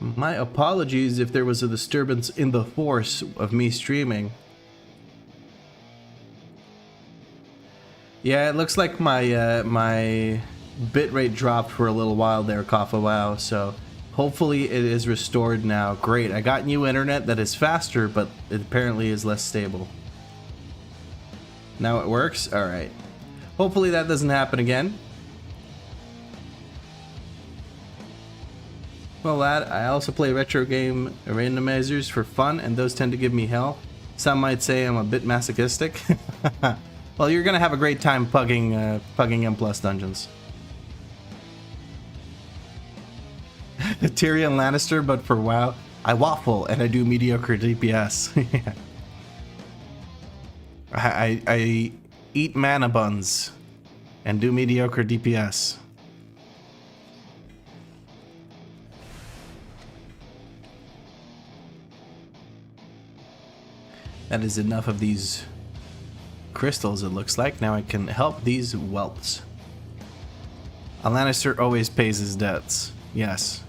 My apologies if there was a disturbance in the force of me streaming. Yeah, it looks like my my bitrate dropped for a little while there, Kafa Wow, so hopefully it is restored now. Great, I got new internet that is faster, but it apparently is less stable. Now it works? Alright. Hopefully that doesn't happen again. Well, lad, I also play retro game randomizers for fun, and those tend to give me hell. Some might say I'm a bit masochistic. Well, you're gonna have a great time pugging M+ dungeons. Tyrion Lannister, but for WoW, I waffle and I do mediocre DPS. I eat mana buns and do mediocre DPS. That is enough of these crystals, it looks like. Now I can help these whelps. A Lannister always pays his debts. Yes.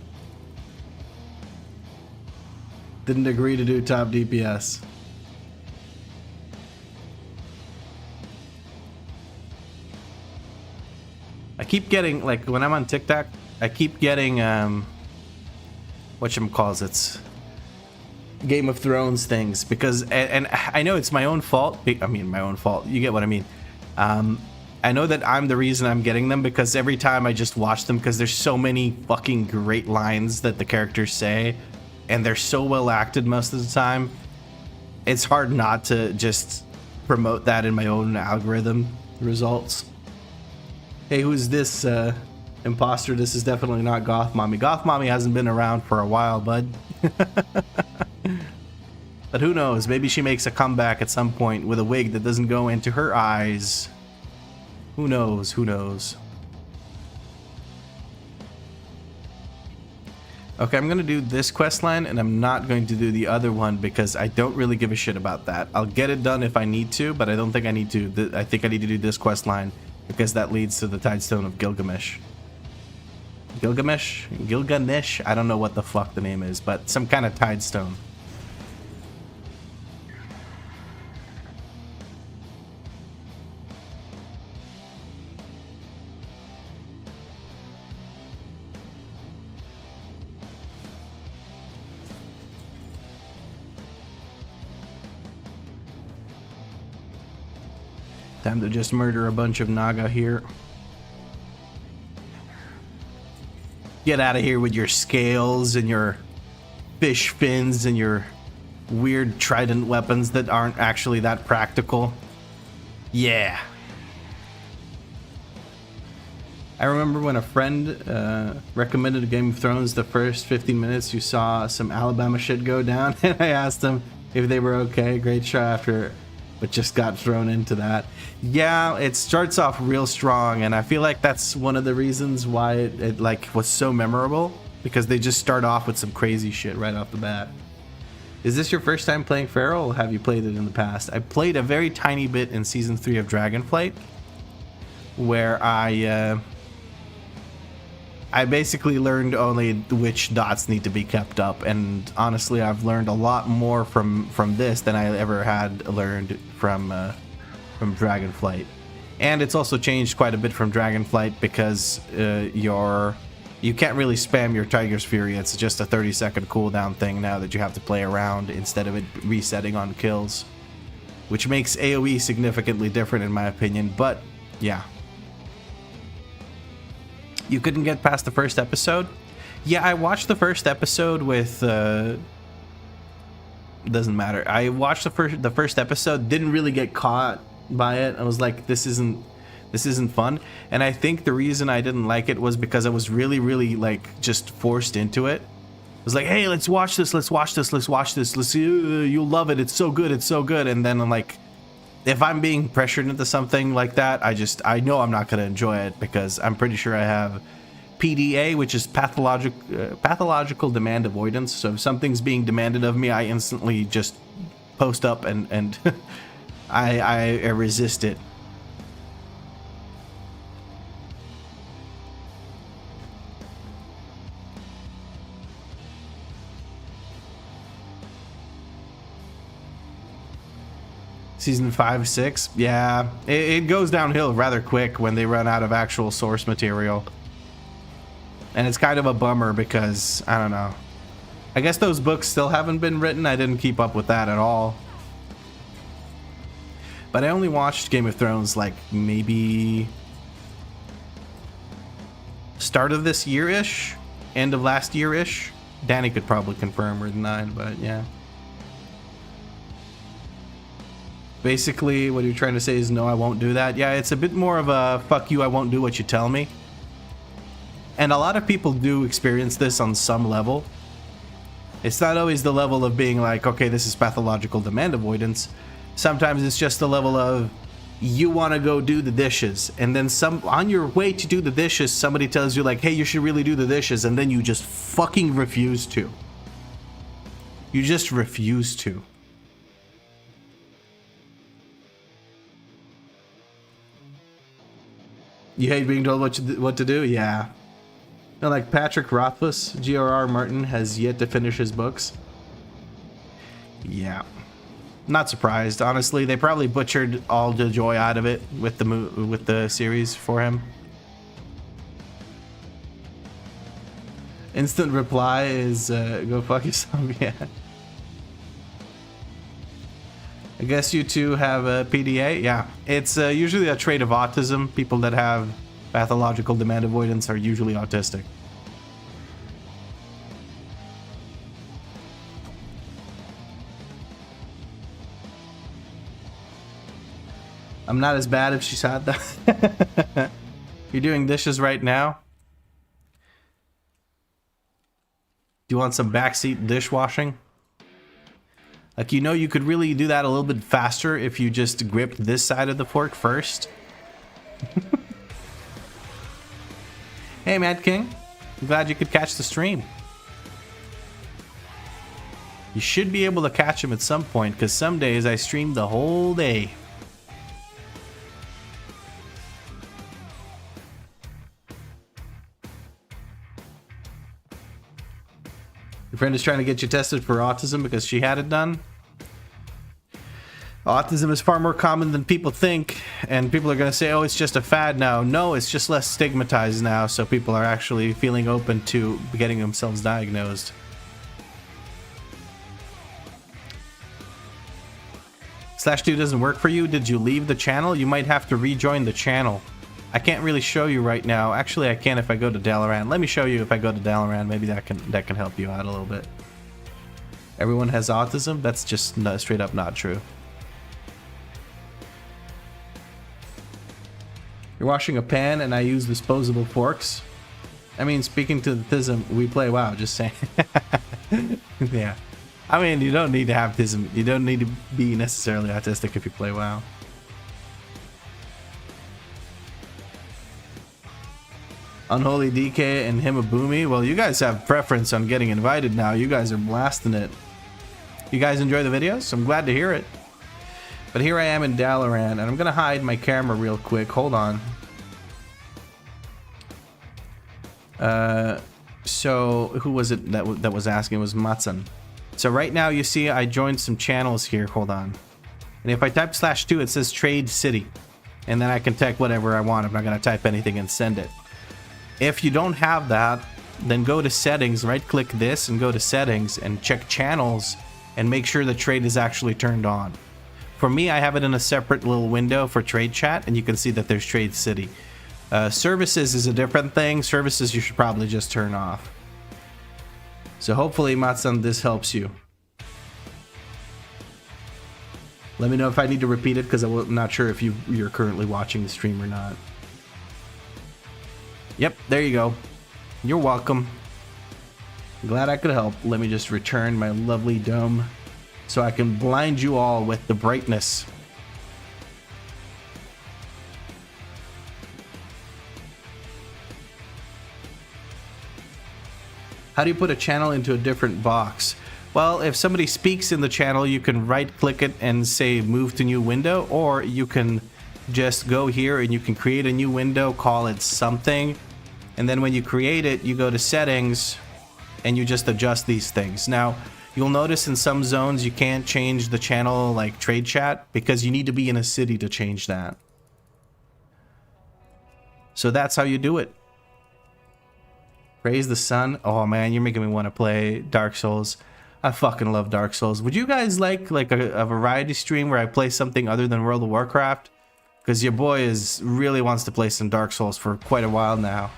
Didn't agree to do top DPS. I keep getting, like, when I'm on TikTok, I keep getting, whatchamacallits, Game of Thrones things, because, and I know it's my own fault. I mean, my own fault. You get what I mean. I know that I'm the reason I'm getting them, because every time I just watch them, because there's so many fucking great lines that the characters say, and they're so well acted most of the time, it's hard not to just promote that in my own algorithm results. Hey, who's this imposter? This is definitely not Goth Mommy. Goth Mommy hasn't been around for a while, bud. But who knows? Maybe she makes a comeback at some point with a wig that doesn't go into her eyes. Who knows? Who knows? Okay, I'm going to do this quest line, and I'm not going to do the other one because I don't really give a shit about that. I'll get it done if I need to, but I don't think I need to. I think I need to do this quest line because that leads to the Tidestone of Gilgamesh. Gilgamesh? Gilgamesh? I don't know what the fuck the name is, but some kind of Tidestone. Time to just murder a bunch of Naga here. Get out of here with your scales and your fish fins and your weird trident weapons that aren't actually that practical. Yeah. I remember when a friend recommended a Game of Thrones, the first 15 minutes you saw some Alabama shit go down, and I asked them if they were okay. Great show after, but just got thrown into that. Yeah, it starts off real strong, and I feel like that's one of the reasons why it like was so memorable, because they just start off with some crazy shit right off the bat. Is this your first time playing Feral, or have you played it in the past? I played a very tiny bit in Season 3 of Dragonflight, where I basically learned only which dots need to be kept up, and honestly I've learned a lot more from this than I ever had learned from Dragonflight. And it's also changed quite a bit from Dragonflight because you can't really spam your Tiger's Fury. It's just a 30-second cooldown thing now that you have to play around instead of it resetting on kills, which makes AoE significantly different in my opinion. But yeah. You couldn't get past the first episode? Yeah, I watched the first episode with doesn't matter. I watched the first episode, didn't really get caught by it. I was like, this isn't fun. And I think the reason I didn't like it was because I was really like just forced into it. It was like, hey, let's watch this, you'll love it, it's so good. And then I'm like, if I'm being pressured into something like that, I know I'm not going to enjoy it, because I'm pretty sure I have PDA, which is pathological demand avoidance. So if something's being demanded of me, I instantly just post up and I resist it. Season 5, 6, yeah, it goes downhill rather quick when they run out of actual source material. And it's kind of a bummer because, I don't know. I guess those books still haven't been written. I didn't keep up with that at all. But I only watched Game of Thrones like maybe start of this year-ish, end of last year-ish. Danny could probably confirm or deny, but yeah. Basically, what you're trying to say is, no, I won't do that. Yeah, it's a bit more of a, fuck you, I won't do what you tell me. And a lot of people do experience this on some level. It's not always the level of being like, okay, this is pathological demand avoidance. Sometimes it's just the level of, you want to go do the dishes, and then on your way to do the dishes, somebody tells you like, hey, you should really do the dishes, and then you just fucking refuse to. You just refuse to. You hate being told what to do? Yeah. No, like Patrick Rothfuss, G.R.R. Martin has yet to finish his books. Yeah. Not surprised, honestly. They probably butchered all the joy out of it with the series for him. Instant reply is go fuck yourself. Yeah. I guess you two have a PDA. Yeah, it's usually a trait of autism. People that have pathological demand avoidance are usually autistic. I'm not as bad if she said that. You're doing dishes right now? Do you want some backseat dishwashing? Like, you know, you could really do that a little bit faster if you just gripped this side of the fork first. Hey, Mad King. I'm glad you could catch the stream. You should be able to catch him at some point, because some days I stream the whole day. Your friend is trying to get you tested for autism because she had it done. Autism is far more common than people think, and people are going to say, oh, it's just a fad now. No, it's just less stigmatized now, so people are actually feeling open to getting themselves diagnosed. /2 doesn't work for you? Did you leave the channel? You might have to rejoin the channel. I can't really show you right now. Actually, I can if I go to Dalaran. Let me show you if I go to Dalaran. Maybe that can help you out a little bit. Everyone has autism? That's just straight up not true. You're washing a pan and I use disposable forks. I mean, speaking to the TISM, we play WoW, just saying. Yeah. I mean, you don't need to have TISM. You don't need to be necessarily autistic if you play WoW. Unholy DK and Himabumi. Well, you guys have preference on getting invited now. You guys are blasting it. You guys enjoy the videos? I'm glad to hear it. But here I am in Dalaran, and I'm going to hide my camera real quick. Hold on. So, who was it that was asking? It was Matsun. So right now, you see I joined some channels here. Hold on. And if I type /2, it says Trade City. And then I can type whatever I want. I'm not going to type anything and send it. If you don't have that, then go to settings, right click this and go to settings and check channels and make sure the trade is actually turned on. For me, I have it in a separate little window for trade chat, and you can see that there's Trade City. Services is a different thing. Services you should probably just turn off. So hopefully, Matsun, this helps you. Let me know if I need to repeat it, because I'm not sure if you're currently watching the stream or not. Yep, there you go. You're welcome. Glad I could help. Let me just return my lovely dome so I can blind you all with the brightness. How do you put a channel into a different box? Well, if somebody speaks in the channel, you can right-click it and say move to new window, or you can just go here and you can create a new window, call it something. And then when you create it, you go to settings and you just adjust these things. Now, you'll notice in some zones you can't change the channel like trade chat because you need to be in a city to change that. So that's how you do it. Praise the sun. Oh man, you're making me want to play Dark Souls. I fucking love Dark Souls. Would you guys like a variety stream where I play something other than World of Warcraft? Because your boy really wants to play some Dark Souls for quite a while now.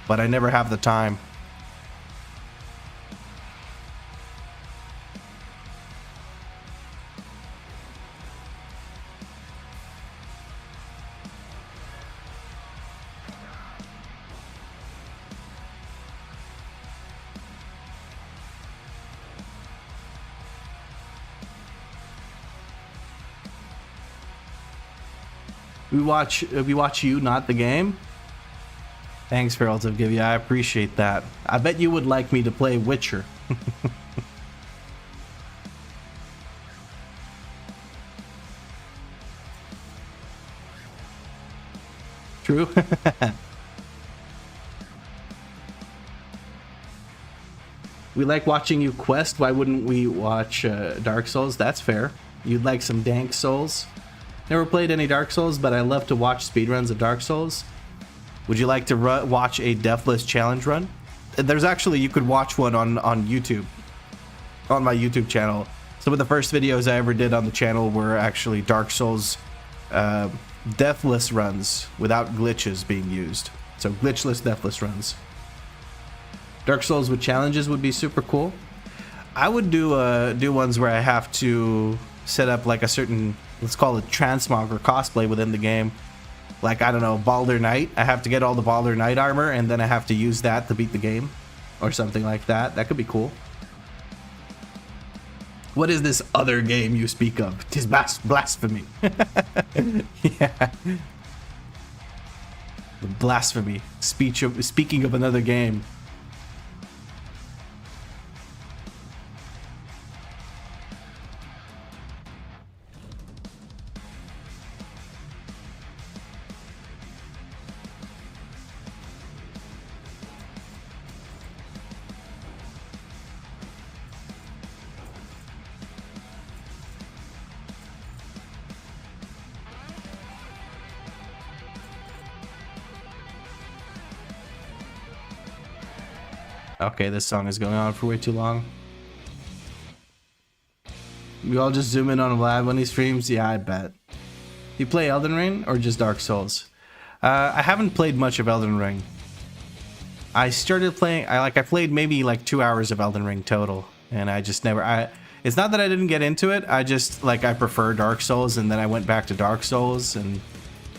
But I never have the time. We watch you, not the game. Thanks, Feral to give you. I appreciate that. I bet you would like me to play Witcher. True. We like watching you quest. Why wouldn't we watch Dark Souls? That's fair. You'd like some dank Souls. Never played any Dark Souls, but I love to watch speedruns of Dark Souls. Would you like to watch a Deathless challenge run? There's actually, you could watch one on YouTube, on my YouTube channel. Some of the first videos I ever did on the channel were actually Dark Souls Deathless runs without glitches being used. So glitchless Deathless runs. Dark Souls with challenges would be super cool. I would do ones where I have to set up like a certain, let's call it transmog or cosplay within the game. Like, I don't know, Baldur Knight. I have to get all the Baldur Knight armor, and then I have to use that to beat the game. Or something like that. That could be cool. What is this other game you speak of? 'Tis blasphemy. Yeah. The blasphemy. Speaking of another game. Okay, this song is going on for way too long. We all just zoom in on Vlad when he streams? Yeah, I bet. You play Elden Ring or just Dark Souls? I haven't played much of Elden Ring. I started playing, I played maybe like 2 hours of Elden Ring total. And I just never, it's not that I didn't get into it. I just, like, I prefer Dark Souls, and then I went back to Dark Souls and,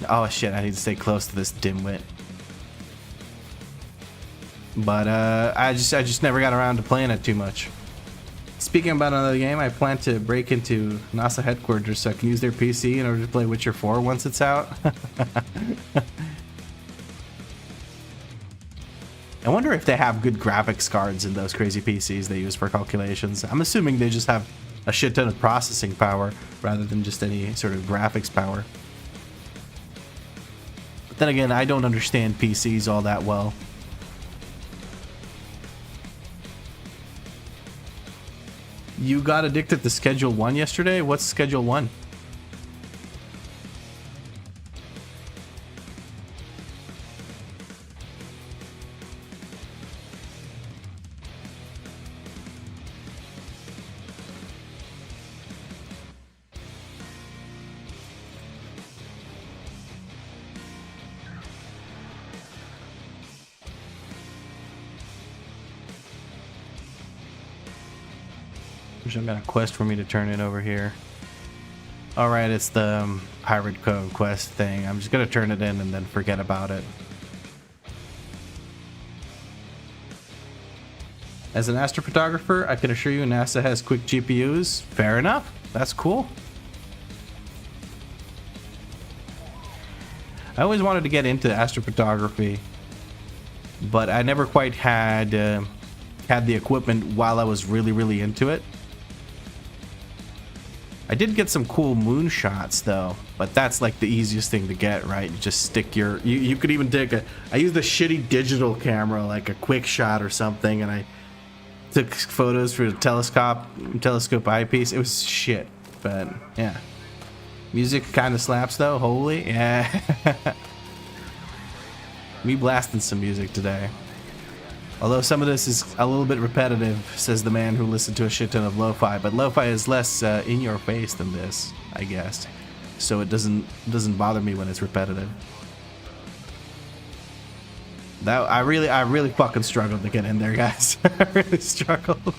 oh shit, I need to stay close to this dimwit. But I just never got around to playing it too much. Speaking about another game, I plan to break into NASA headquarters so I can use their PC in order to play Witcher 4 once it's out. I wonder if they have good graphics cards in those crazy PCs they use for calculations. I'm assuming they just have a shit ton of processing power rather than just any sort of graphics power. But then again, I don't understand PCs all that well. You got addicted to Schedule 1 yesterday? What's Schedule 1? I've got a quest for me to turn in over here. Alright, it's the Pirate Code quest thing. I'm just gonna turn it in and then forget about it. As an astrophotographer, I can assure you NASA has quick GPUs. Fair enough. That's cool. I always wanted to get into astrophotography, but I never quite had the equipment while I was really into it. I did get some cool moon shots though, but that's like the easiest thing to get, right? You just stick your, you could even take I used a shitty digital camera, like a quick shot or something, and I took photos for the telescope eyepiece. It was shit, but yeah. Music kind of slaps though, holy, yeah. Me blasting some music today. Although some of this is a little bit repetitive, says the man who listened to a shit ton of lo-fi, but lo-fi is less in your face than this, I guess. So it doesn't bother me when it's repetitive. That I really fucking struggled to get in there, guys. I really struggled.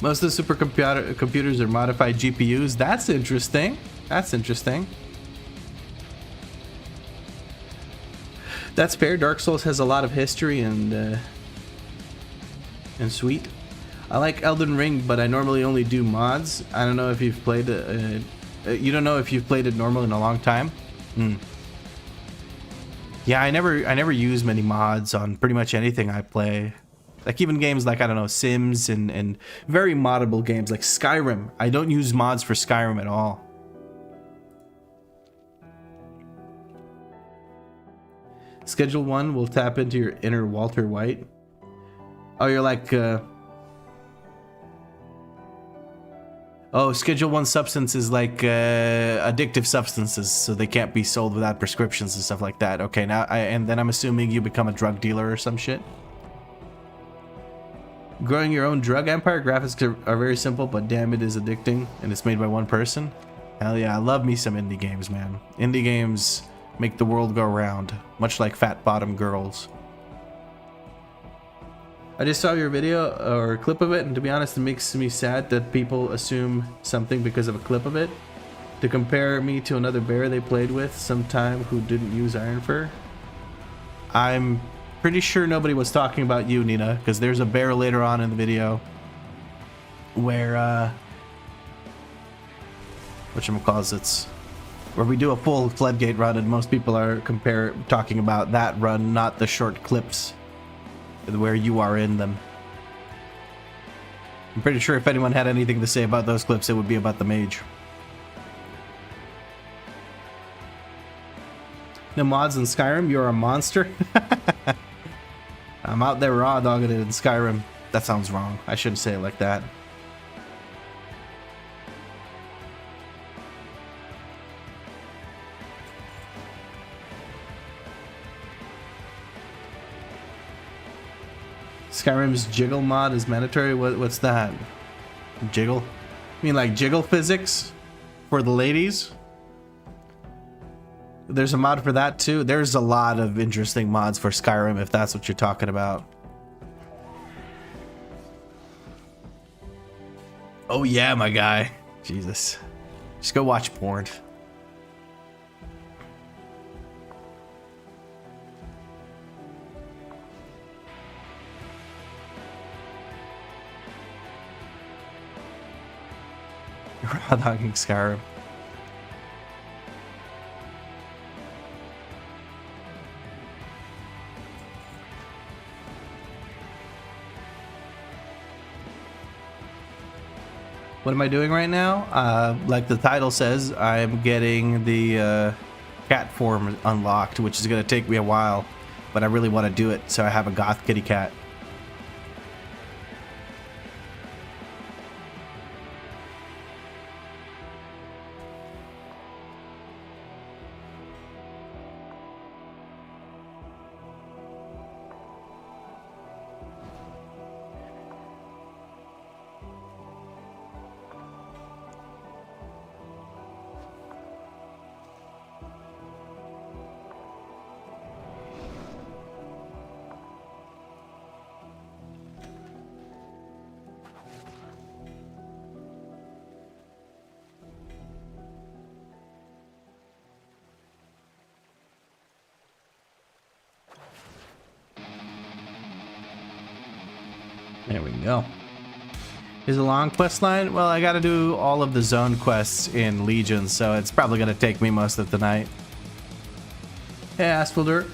Most of the supercomputers are modified GPUs. That's interesting. That's interesting. That's fair. Dark Souls has a lot of history and sweet. I like Elden Ring, but I normally only do mods. I don't know if you've played it. You don't know if you've played it normal in a long time. Yeah, I never use many mods on pretty much anything I play. Like even games like, I don't know, Sims and very moddable games like Skyrim. I don't use mods for Skyrim at all. Schedule 1 will tap into your inner Walter White. Oh, you're like... Oh, Schedule 1 substance is like addictive substances, so they can't be sold without prescriptions and stuff like that. Okay, now and then I'm assuming you become a drug dealer or some shit. Growing your own drug empire. Graphics are very simple, but damn, it is addicting, and it's made by one person. Hell yeah, I love me some indie games, man. Indie games make the world go round, much like fat bottom girls. I just saw your video or clip of it, and to be honest, it makes me sad that people assume something because of a clip of it. To compare me to another bear they played with sometime who didn't use Iron Fur. I'm pretty sure nobody was talking about you, Nina, because there's a bear later on in the video where, whatchamacallits, where we do a full Floodgate run, and most people are talking about that run, not the short clips where you are in them. I'm pretty sure if anyone had anything to say about those clips, it would be about the mage. No mods in Skyrim? You're a monster? I'm out there raw dogging it in Skyrim. That sounds wrong. I shouldn't say it like that. Skyrim's jiggle mod is mandatory. What's that? Jiggle? You mean like jiggle physics for the ladies? There's a mod for that too. There's a lot of interesting mods for Skyrim if that's what you're talking about. Oh yeah, my guy. Jesus. Just go watch porn. Raw dogging Skyrim. What am I doing right now? Like the title says, I'm getting the cat form unlocked, which is going to take me a while, but I really want to do it, so I have a goth kitty cat. There we go. Is a long quest line? Well, I gotta do all of the zone quests in Legion, so it's probably gonna take me most of the night. Hey, Asphalder.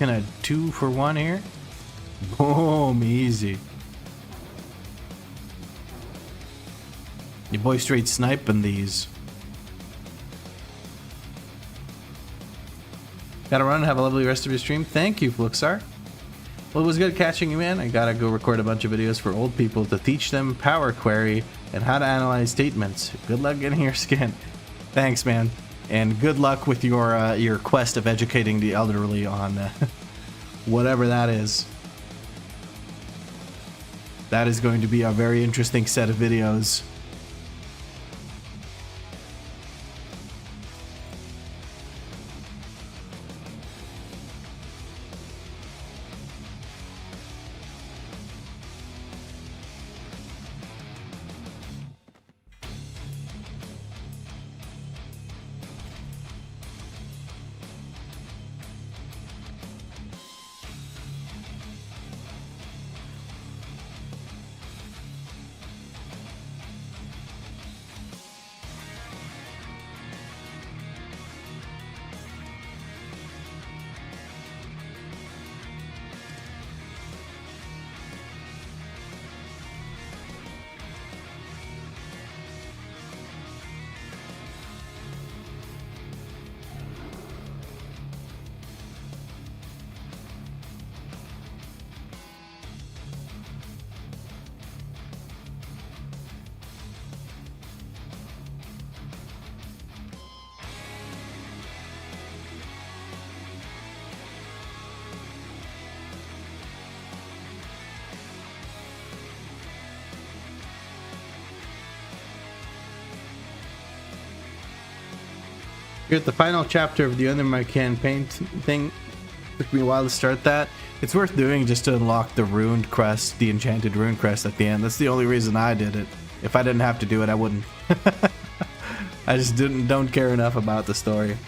Gonna 2 for 1 here. Boom, easy. Your boy straight sniping these. Gotta run. Have a lovely rest of your stream. Thank you, Fluxar. Well, it was good catching you, man. I gotta go record a bunch of videos for old people to teach them Power Query and how to analyze statements. Good luck getting your skin. Thanks, man. And good luck with your quest of educating the elderly on whatever that is. That is going to be a very interesting set of videos. You're at the final chapter of the Under My Campaign thing. Took me a while to start that. It's worth doing just to unlock the ruined crest, the enchanted rune crest at the end. That's the only reason I did it. If I didn't have to do it, I wouldn't. I just don't care enough about the story.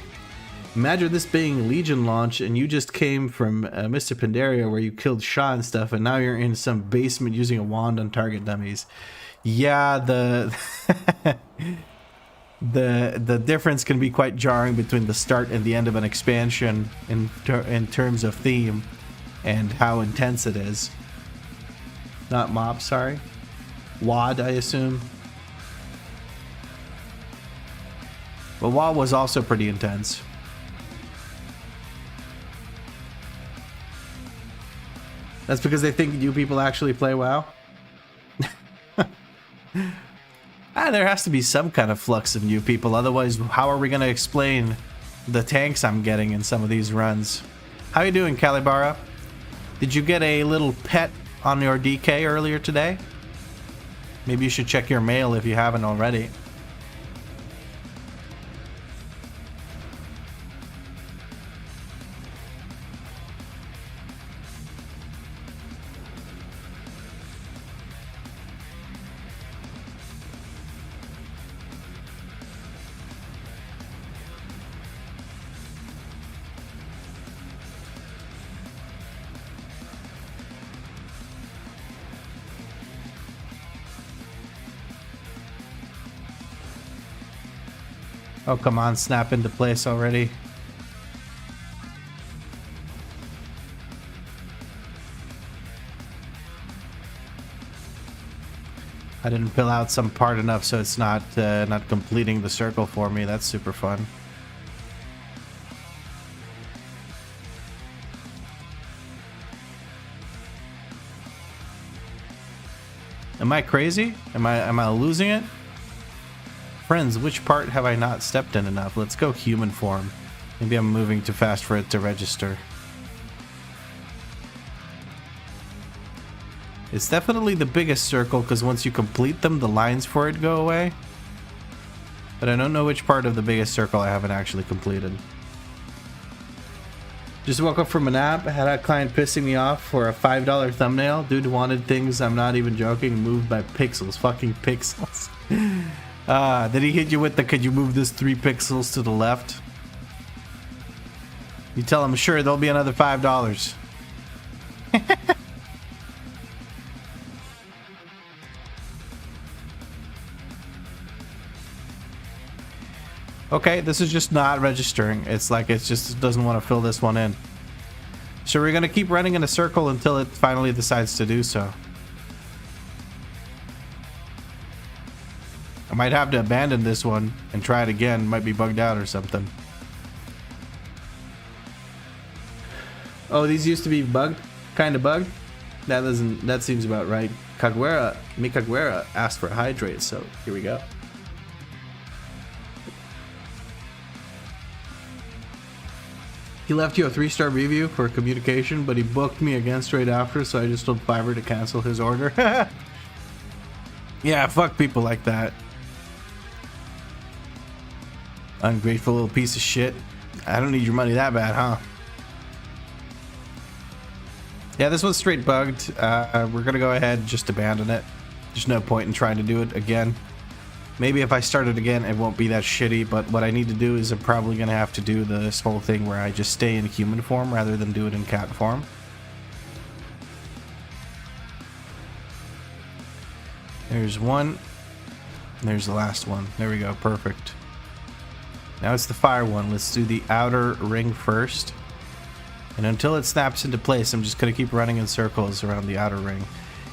Imagine this being Legion launch and you just came from Mr. Pandaria where you killed Shaw and stuff, and now you're in some basement using a wand on target dummies. Yeah, the difference can be quite jarring between the start and the end of an expansion in terms of theme and how intense it is. Not mob, sorry. WAD, I assume. But WAD was also pretty intense. That's because they think you people actually play WoW? There has to be some kind of flux of new people, otherwise how are we going to explain the tanks I'm getting in some of these runs? How you doing, Calibara? Did you get a little pet on your DK earlier today? Maybe you should check your mail if you haven't already. Oh, come on, snap into place already. I didn't fill out some part enough so it's not completing the circle for me. That's super fun. Am I crazy? Am I losing it? Friends, which part have I not stepped in enough? Let's go human form. Maybe I'm moving too fast for it to register. It's definitely the biggest circle because once you complete them, the lines for it go away. But I don't know which part of the biggest circle I haven't actually completed. Just woke up from a nap. I had a client pissing me off for a $5 thumbnail. Dude wanted things, I'm not even joking, moved by pixels. Fucking pixels. Did he hit you with the, could you move this 3 pixels to the left? You tell him, sure, there'll be another $5. Okay, this is just not registering. It's like it just doesn't want to fill this one in. So we're going to keep running in a circle until it finally decides to do so. I might have to abandon this one and try it again. Might be bugged out or something. Oh, these used to be bugged? Kind of bugged? That seems about right. Mikaguera asked for hydrate, so here we go. He left you a 3-star review for communication, but he booked me again straight after, so I just told Fiverr to cancel his order. Yeah, fuck people like that. Ungrateful little piece of shit. I don't need your money that bad, huh? Yeah, this one's straight bugged. We're gonna go ahead and just abandon it. There's no point in trying to do it again. Maybe if I start it again, it won't be that shitty, but what I need to do is I'm probably gonna have to do this whole thing where I just stay in human form rather than do it in cat form. There's one. There's the last one. There we go, perfect. Now it's the fire one. Let's do the outer ring first. And until it snaps into place, I'm just going to keep running in circles around the outer ring.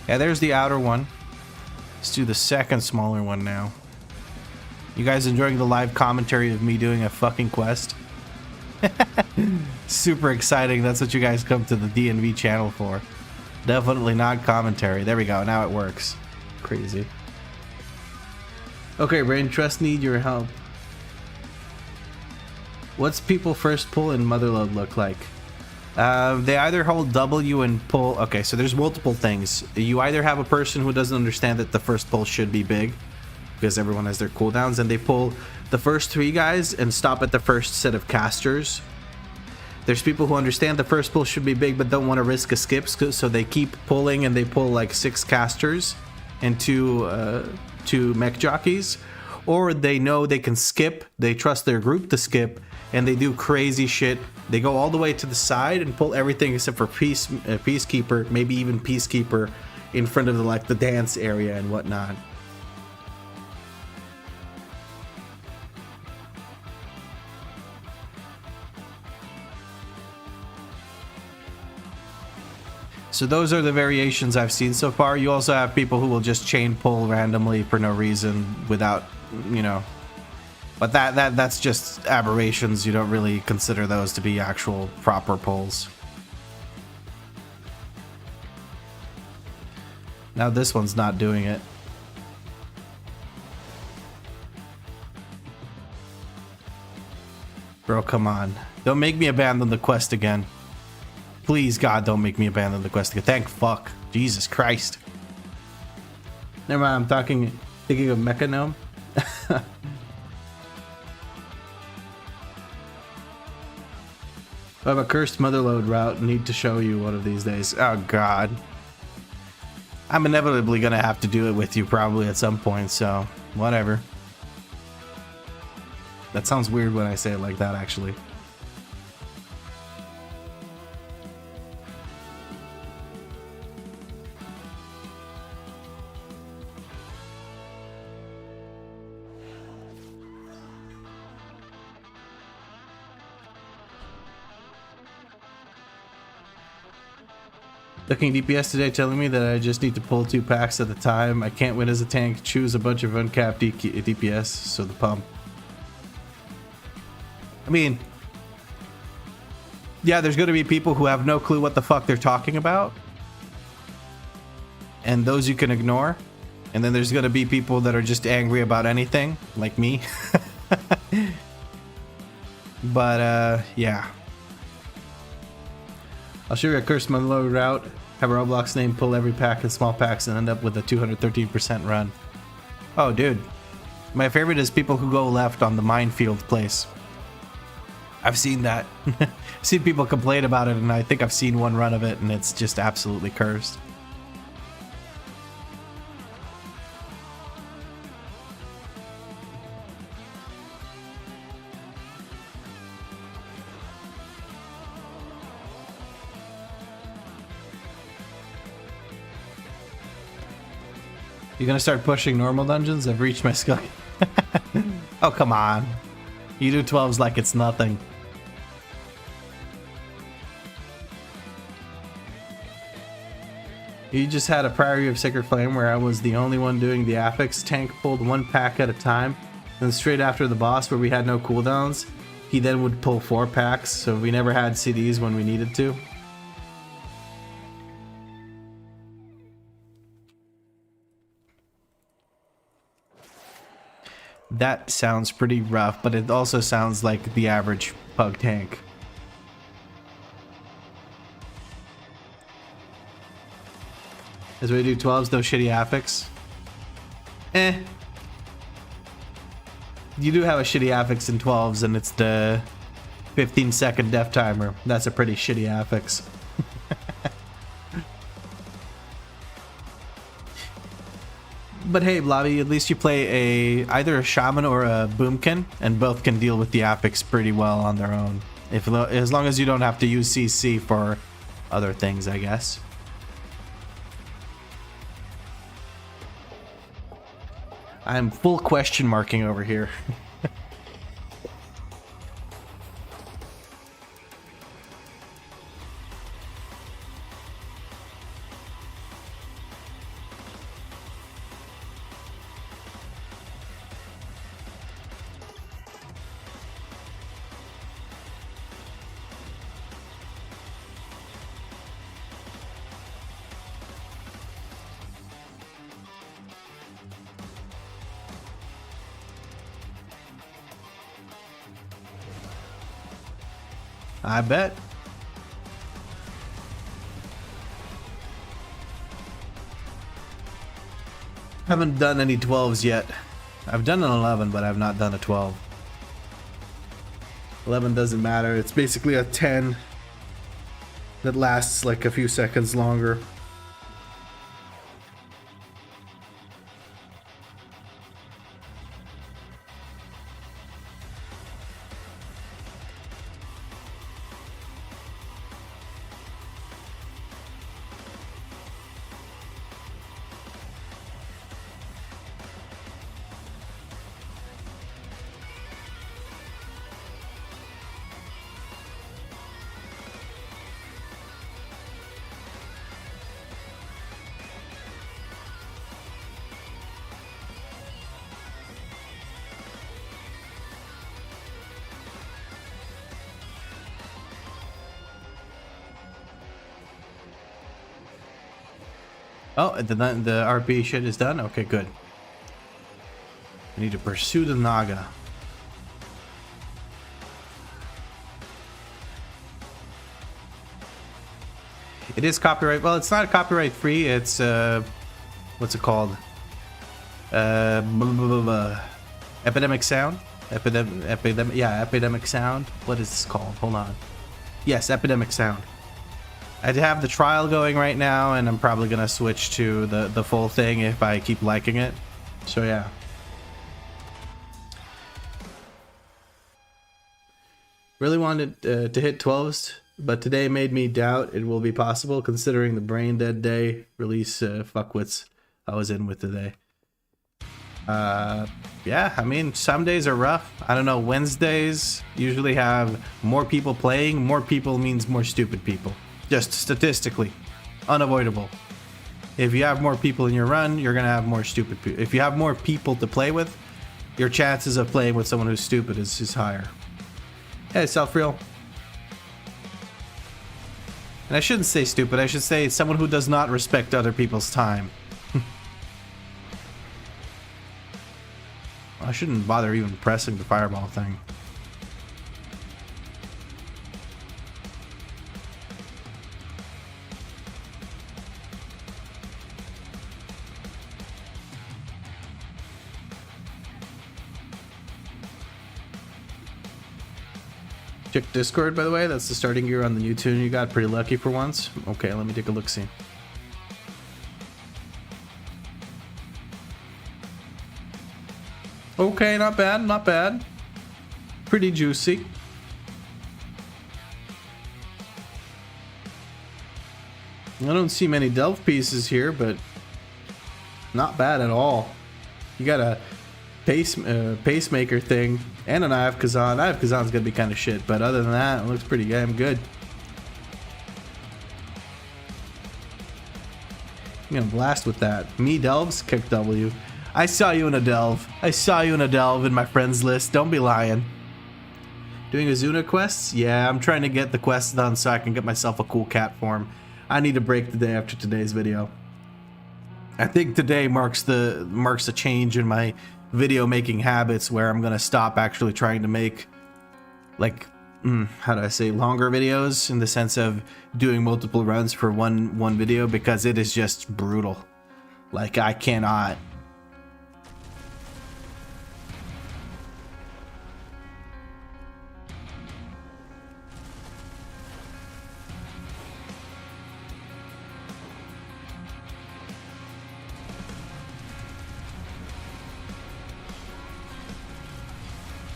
Yeah, there's the outer one. Let's do the second smaller one now. You guys enjoying the live commentary of me doing a fucking quest? Super exciting. That's what you guys come to the DNV channel for. Definitely not commentary. There we go. Now it works. Crazy. Okay, Brain Trust, need your help. What's people first pull in Motherload look like? They either hold W and pull. Okay, so there's multiple things. You either have a person who doesn't understand that the first pull should be big because everyone has their cooldowns, and they pull the first 3 guys and stop at the first set of casters. There's people who understand the first pull should be big but don't want to risk a skip, so they keep pulling and they pull like 6 casters and 2 mech jockeys, or they know they can skip, they trust their group to skip, and they do crazy shit. They go all the way to the side and pull everything except for Peacekeeper, maybe even Peacekeeper in front of the dance area and whatnot. So those are the variations I've seen so far. You also have people who will just chain pull randomly for no reason without, you know. But that's just aberrations. You don't really consider those to be actual proper pulls. Now this one's not doing it. Bro, come on. Don't make me abandon the quest again. Please, God, don't make me abandon the quest again. Thank fuck. Jesus Christ. Never mind, I'm thinking of Mecha Gnome. I have a cursed Motherload route. Need to show you one of these days. Oh, God. I'm inevitably going to have to do it with you probably at some point, so whatever. That sounds weird when I say it like that, actually. Looking DPS today telling me that I just need to pull 2 packs at a time. I can't win as a tank. Choose a bunch of uncapped DPS, so the pump. I mean, yeah, there's going to be people who have no clue what the fuck they're talking about. And those you can ignore. And then there's going to be people that are just angry about anything, like me. But, yeah. I'll show you a cursed Motherload route. Have a Roblox name, pull every pack in small packs, and end up with a 213% run. Oh, dude. My favorite is people who go left on the minefield place. I've seen that. I've seen people complain about it, and I think I've seen one run of it, and it's just absolutely cursed. You gonna start pushing normal dungeons? I've reached my skill. Oh, come on. You do 12s like it's nothing. You just had a prior year of Sacred Flame where I was the only one doing the affix. Tank pulled 1 pack at a time. Then straight after the boss where we had no cooldowns, he then would pull 4 packs. So we never had CDs when we needed to. That sounds pretty rough, but it also sounds like the average PUG tank. As we do 12s, no shitty affix. You do have a shitty affix in 12s, and it's the 15-second def timer. That's a pretty shitty affix. But hey, Blobby, at least you play either a shaman or a boomkin, and both can deal with the affix pretty well on their own. As long as you don't have to use CC for other things, I guess. I'm full question marking over here. I bet. Haven't done any 12s yet. I've done an 11, but I've not done a 12. 11 doesn't matter. It's basically a 10 that lasts like a few seconds longer. Oh, the RP shit is done? Okay, good. I need to pursue the Naga. It is copyright. Well, it's not copyright free. It's what's it called? Epidemic sound. Epidemic sound. What is this called? Hold on. Yes, epidemic sound. I have the trial going right now, and I'm probably gonna switch to the full thing if I keep liking it. So yeah. Really wanted to hit 12s, but today made me doubt it will be possible considering the brain dead day release fuckwits I was in with today. Yeah, I mean, some days are rough. I don't know, Wednesdays usually have more people playing. More people means more stupid people. Just statistically, unavoidable. If you have more people in your run, you're gonna have more stupid people. If you have more people to play with, your chances of playing with someone who's stupid is higher. Hey, self-real. And I shouldn't say stupid, I should say someone who does not respect other people's time. I shouldn't bother even pressing the fireball thing. Check Discord, by the way. That's the starting gear on the new tune you got. Pretty lucky for once. Okay, let me take a look-see. Okay, not bad, not bad. Pretty juicy. I don't see many delve pieces here, but not bad at all. You got a pacemaker thing and an Eye of Kazan. Eye of Kazan's gonna be kind of shit, but other than that, it looks pretty damn good. I'm gonna blast with that. Me delves, kick W. I saw you in a delve. I saw you in a delve in my friends list. Don't be lying. Doing Azuna quests? Yeah, I'm trying to get the quests done so I can get myself a cool cat form. I need a break the day after today's video. I think today marks a change in my video making habits where I'm gonna stop actually trying to make like how do I say, longer videos, in the sense of doing multiple runs for one video, because it is just brutal. Like, I cannot.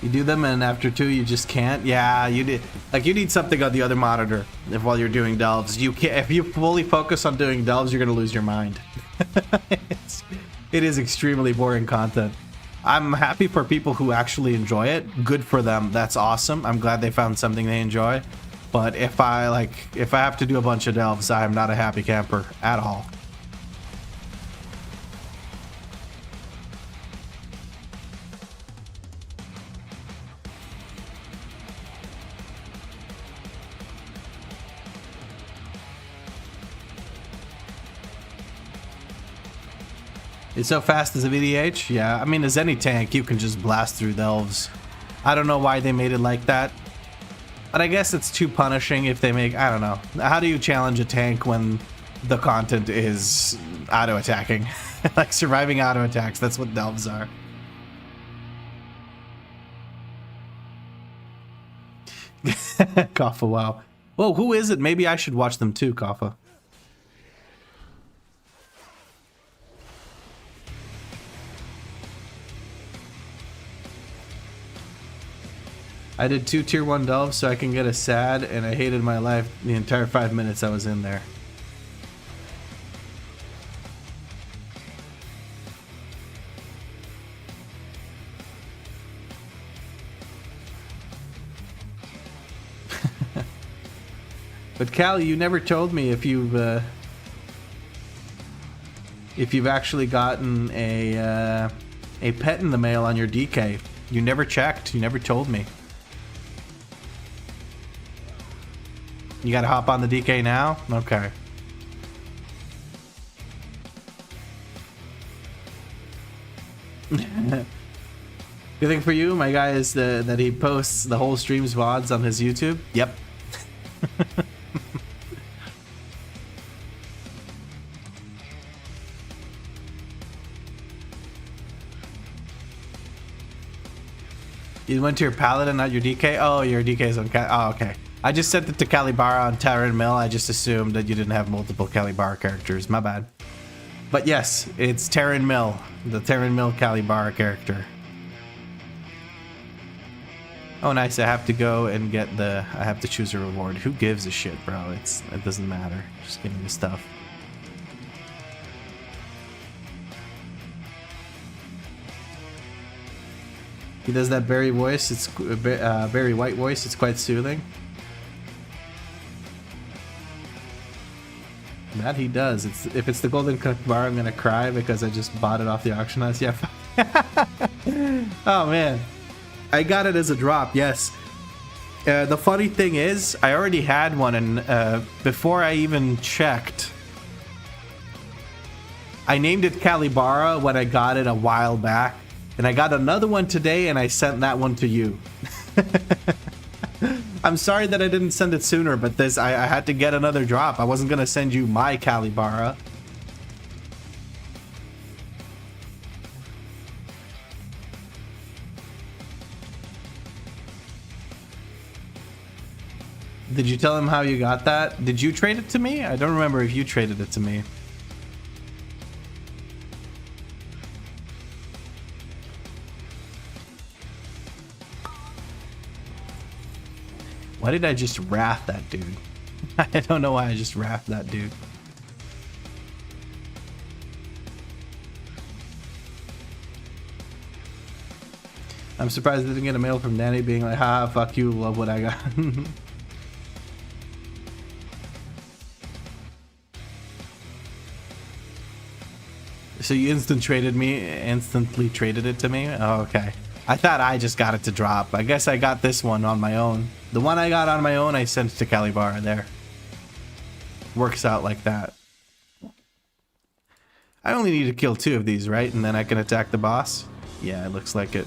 You do them, and after 2 you just can't. Yeah, you did. Like, you need something on the other monitor while you're doing delves. You can't. If you fully focus on doing delves, you're gonna lose your mind. It is extremely boring content. I'm happy for people who actually enjoy it. Good for them. That's awesome. I'm glad they found something they enjoy. But if I have to do a bunch of delves, I'm not a happy camper at all. It's so fast as a VDH? Yeah, I mean, as any tank, you can just blast through delves. I don't know why they made it like that. But I guess it's too punishing if they make... I don't know. How do you challenge a tank when the content is auto-attacking? Like, surviving auto-attacks, that's what delves are. Kaffa, wow. Whoa, who is it? Maybe I should watch them too, Kaffa. I did 2 tier 1 delves so I can get a sad, and I hated my life the entire 5 minutes I was in there. But Callie, you never told me if you've actually gotten a pet in the mail on your DK. You never checked. You never told me. You gotta hop on the DK now? Okay. Good thing for you, my guy, is that he posts the whole stream's VODs on his YouTube. Yep. You went to your Paladin, not your DK? Oh, your DK is on oh, okay. I just sent it to Calibara on Terran Mill. I just assumed that you didn't have multiple Calibara characters. My bad. But yes, it's Terran Mill. The Terran Mill Calibara character. Oh, nice. I have to go and get the... I have to choose a reward. Who gives a shit, bro? It doesn't matter. Just give me the stuff. He does that Barry voice. It's Barry White voice. It's quite soothing. That he does. If it's the golden bar, I'm gonna cry because I just bought it off the auction house. Yeah. Oh man, I got it as a drop. Yes. The funny thing is, I already had one, and before I even checked, I named it Calibara when I got it a while back, and I got another one today, and I sent that one to you. I'm sorry that I didn't send it sooner, but I had to get another drop. I wasn't gonna send you my Calibara. Did you tell him how you got that? Did you trade it to me? I don't remember if you traded it to me. Why did I just wrath that dude? I don't know why I just wrathed that dude. I'm surprised I didn't get a mail from Danny being like, haha, fuck you, love what I got. So you instantly traded it to me? Oh, okay. I thought I just got it to drop. I guess I got this one on my own. The one I got on my own, I sent to Calibara there. Works out like that. I only need to kill 2 of these, right? And then I can attack the boss? Yeah, it looks like it.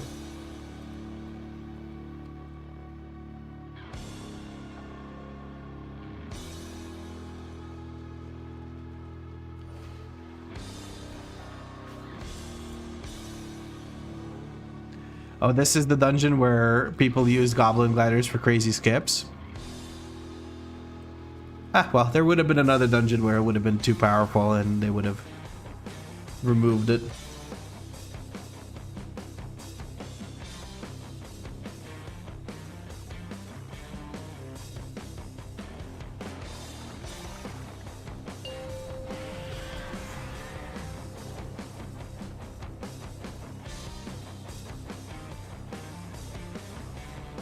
Oh, this is the dungeon where people use goblin gliders for crazy skips. Ah, well, there would have been another dungeon where it would have been too powerful and they would have removed it.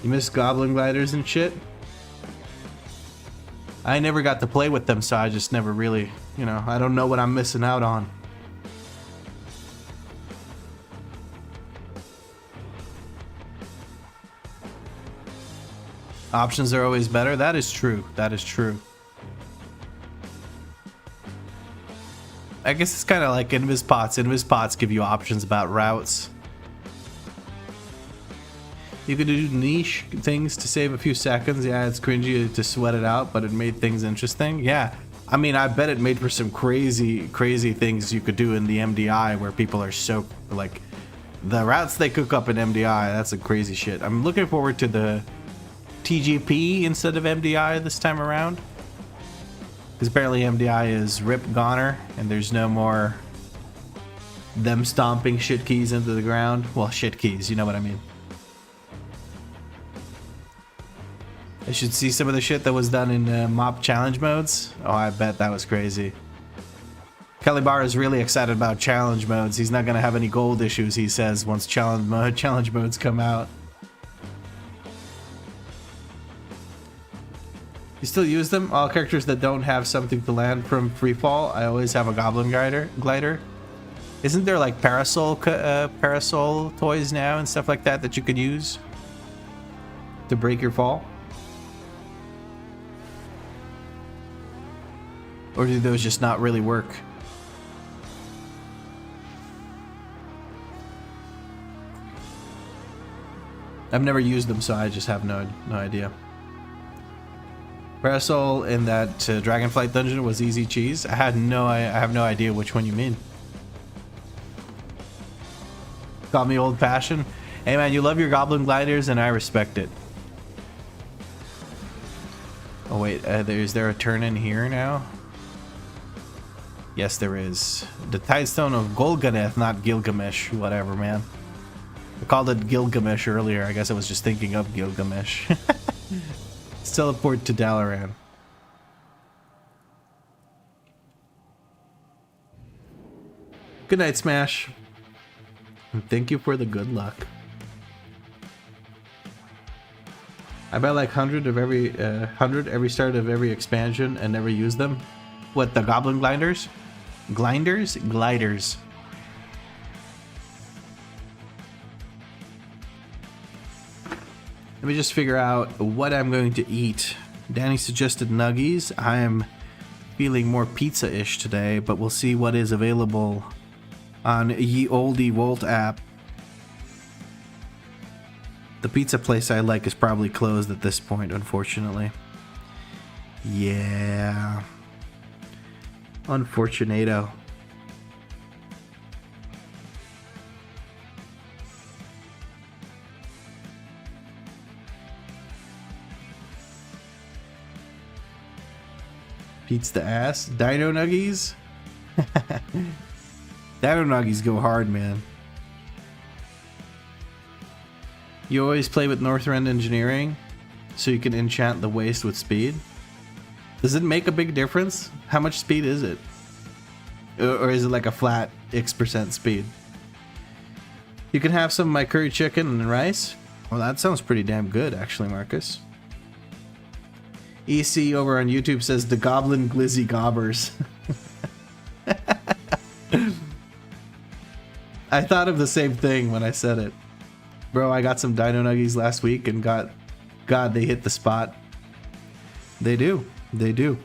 You miss goblin gliders and shit? I never got to play with them, so I just never really, you know, I don't know what I'm missing out on. Options are always better. That is true. That is true. I guess it's kind of like invis pots. Invis pots give you options about routes. You could do niche things to save a few seconds. Yeah, it's cringy to sweat it out, but it made things interesting. Yeah, I mean, I bet it made for some crazy things you could do in the MDI where people are so, like, the routes they cook up in MDI, that's some crazy shit. I'm looking forward to the TGP instead of MDI this time around. Because apparently MDI is rip goner, and there's no more them stomping shit keys into the ground. Well, shit keys, you know what I mean. I should see some of the shit that was done in mop challenge modes. Oh, I bet that was crazy. Kelly Barr is really excited about challenge modes. He's not going to have any gold issues, he says, once challenge modes come out. You still use them? All characters that don't have something to land from freefall, I always have a goblin glider. Isn't there like parasol toys now and stuff like that that you could use to break your fall? Or do those just not really work? I've never used them, so I just have no idea. Parasol in that Dragonflight dungeon was easy cheese. I have no idea which one you mean. Call me old fashioned. Hey man, you love your goblin gliders and I respect it. Oh wait, is there a turn in here now? Yes, there is. The Tidestone of Golganeth, not Gilgamesh. Whatever, man. I called it Gilgamesh earlier. I guess I was just thinking of Gilgamesh. Let's teleport to Dalaran. Good night, Smash. And thank you for the good luck. I buy like 100 every start of every expansion and never use them. What, the goblin gliders? Gliders? Gliders. Let me just figure out what I'm going to eat. Danny suggested nuggies. I am feeling more pizza-ish today, but we'll see what is available on Ye Olde Volt app. The pizza place I like is probably closed at this point, unfortunately. Yeah. Unfortunato. Pizza ass. Dino nuggies? Dino nuggies go hard, man. You always play with Northrend Engineering so you can enchant the waste with speed. Does it make a big difference? How much speed is it? Or is it like a flat X% speed? You can have some of my curry chicken and rice. Well, that sounds pretty damn good, actually, Marcus. EC over on YouTube says the Goblin Glizzy Gobbers. I thought of the same thing when I said it. Bro, I got some Dino Nuggies last week and God, they hit the spot. They do. They do.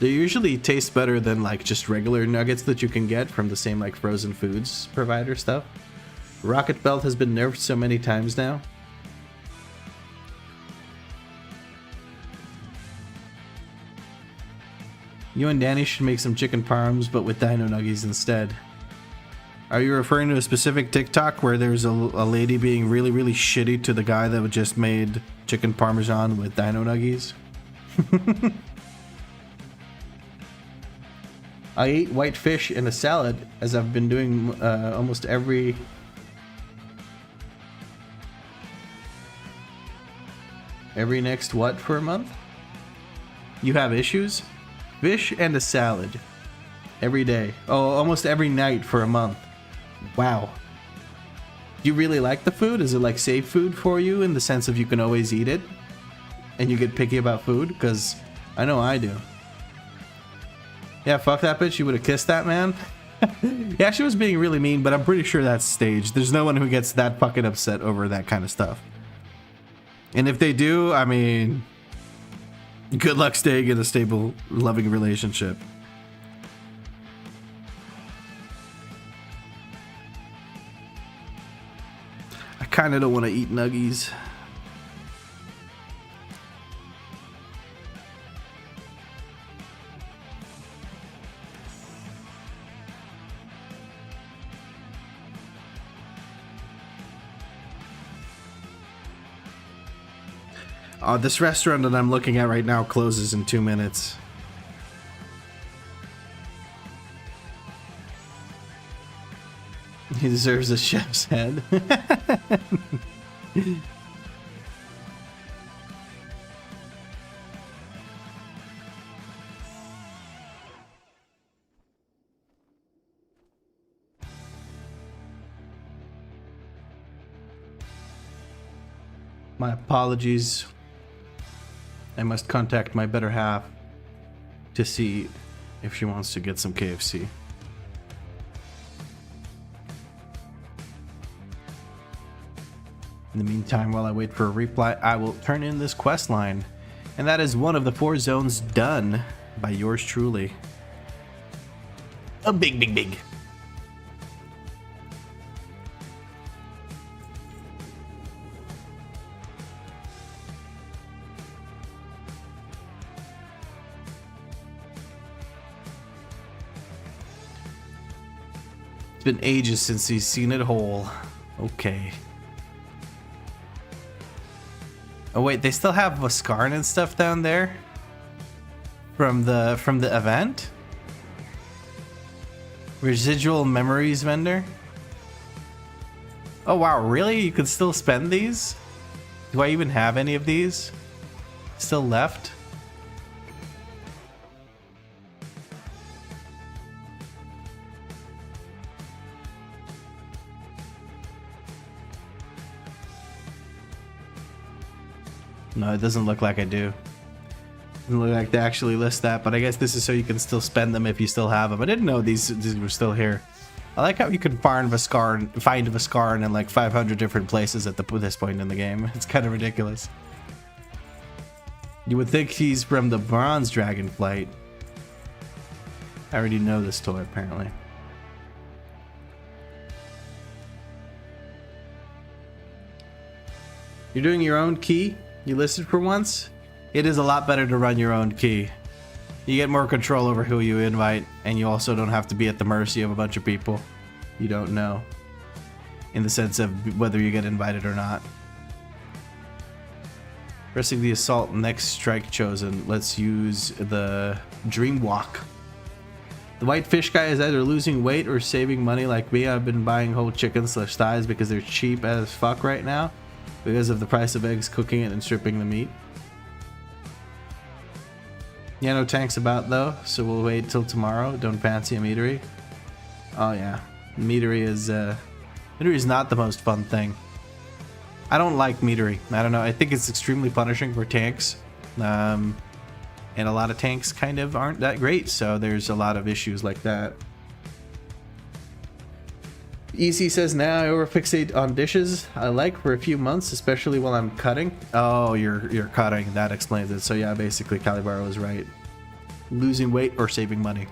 They usually taste better than like just regular nuggets that you can get from the same like frozen foods provider stuff. Rocket Belt has been nerfed so many times now. You and Danny should make some chicken parms, but with dino nuggies instead. Are you referring to a specific TikTok where there's a lady being really, really shitty to the guy that just made chicken parmesan with dino nuggies? I ate white fish in a salad, as I've been doing almost every next what for a month? You have issues? Fish and a salad every day. Oh, almost every night for a month. Wow. Do you really like the food? Is it like safe food for you in the sense of you can always eat it and you get picky about food? Because I know I do. Yeah, fuck that bitch. You would have kissed that man. Yeah, she was being really mean, but I'm pretty sure that's staged. There's no one who gets that fucking upset over that kind of stuff. And if they do, I mean, good luck staying in a stable, loving relationship. I kind of don't want to eat nuggies. This restaurant that I'm looking at right now closes in 2 minutes. He deserves a chef's head. My apologies. I must contact my better half to see if she wants to get some KFC. In the meantime, while I wait for a reply, I will turn in this quest line. And that is one of the 4 zones done by yours truly. A big, big, big. It's been ages since he's seen it whole. Okay. Oh wait, they still have Vascarn and stuff down there from the event? Residual memories vendor? Oh wow, really? You can still spend these? Do I even have any of these still left? No, it doesn't look like I do. Doesn't look like they actually list that, but I guess this is so you can still spend them if you still have them. I didn't know these were still here. I like how you can find Vascarn in like 500 different places at this point in the game. It's kind of ridiculous. You would think he's from the Bronze Dragon Flight. I already know this toy, apparently. You're doing your own key? You listed for once? It is a lot better to run your own key. You get more control over who you invite, and you also don't have to be at the mercy of a bunch of people you don't know, in the sense of whether you get invited or not. Pressing the assault next strike chosen. Let's use the Dream Walk. The white fish guy is either losing weight or saving money like me. I've been buying whole chicken/thighs because they're cheap as fuck right now, because of the price of eggs, cooking it, and stripping the meat. Yeah, no tanks about though, so we'll wait till tomorrow. Don't fancy a meatery. Oh yeah, meatery is not the most fun thing. I don't like meatery. I don't know. I think it's extremely punishing for tanks, and a lot of tanks kind of aren't that great. So there's a lot of issues like that. EC says, now I overfixate on dishes I like for a few months, especially while I'm cutting. Oh, you're cutting. That explains it. So yeah, basically Calibaro was right. losing weight or saving money.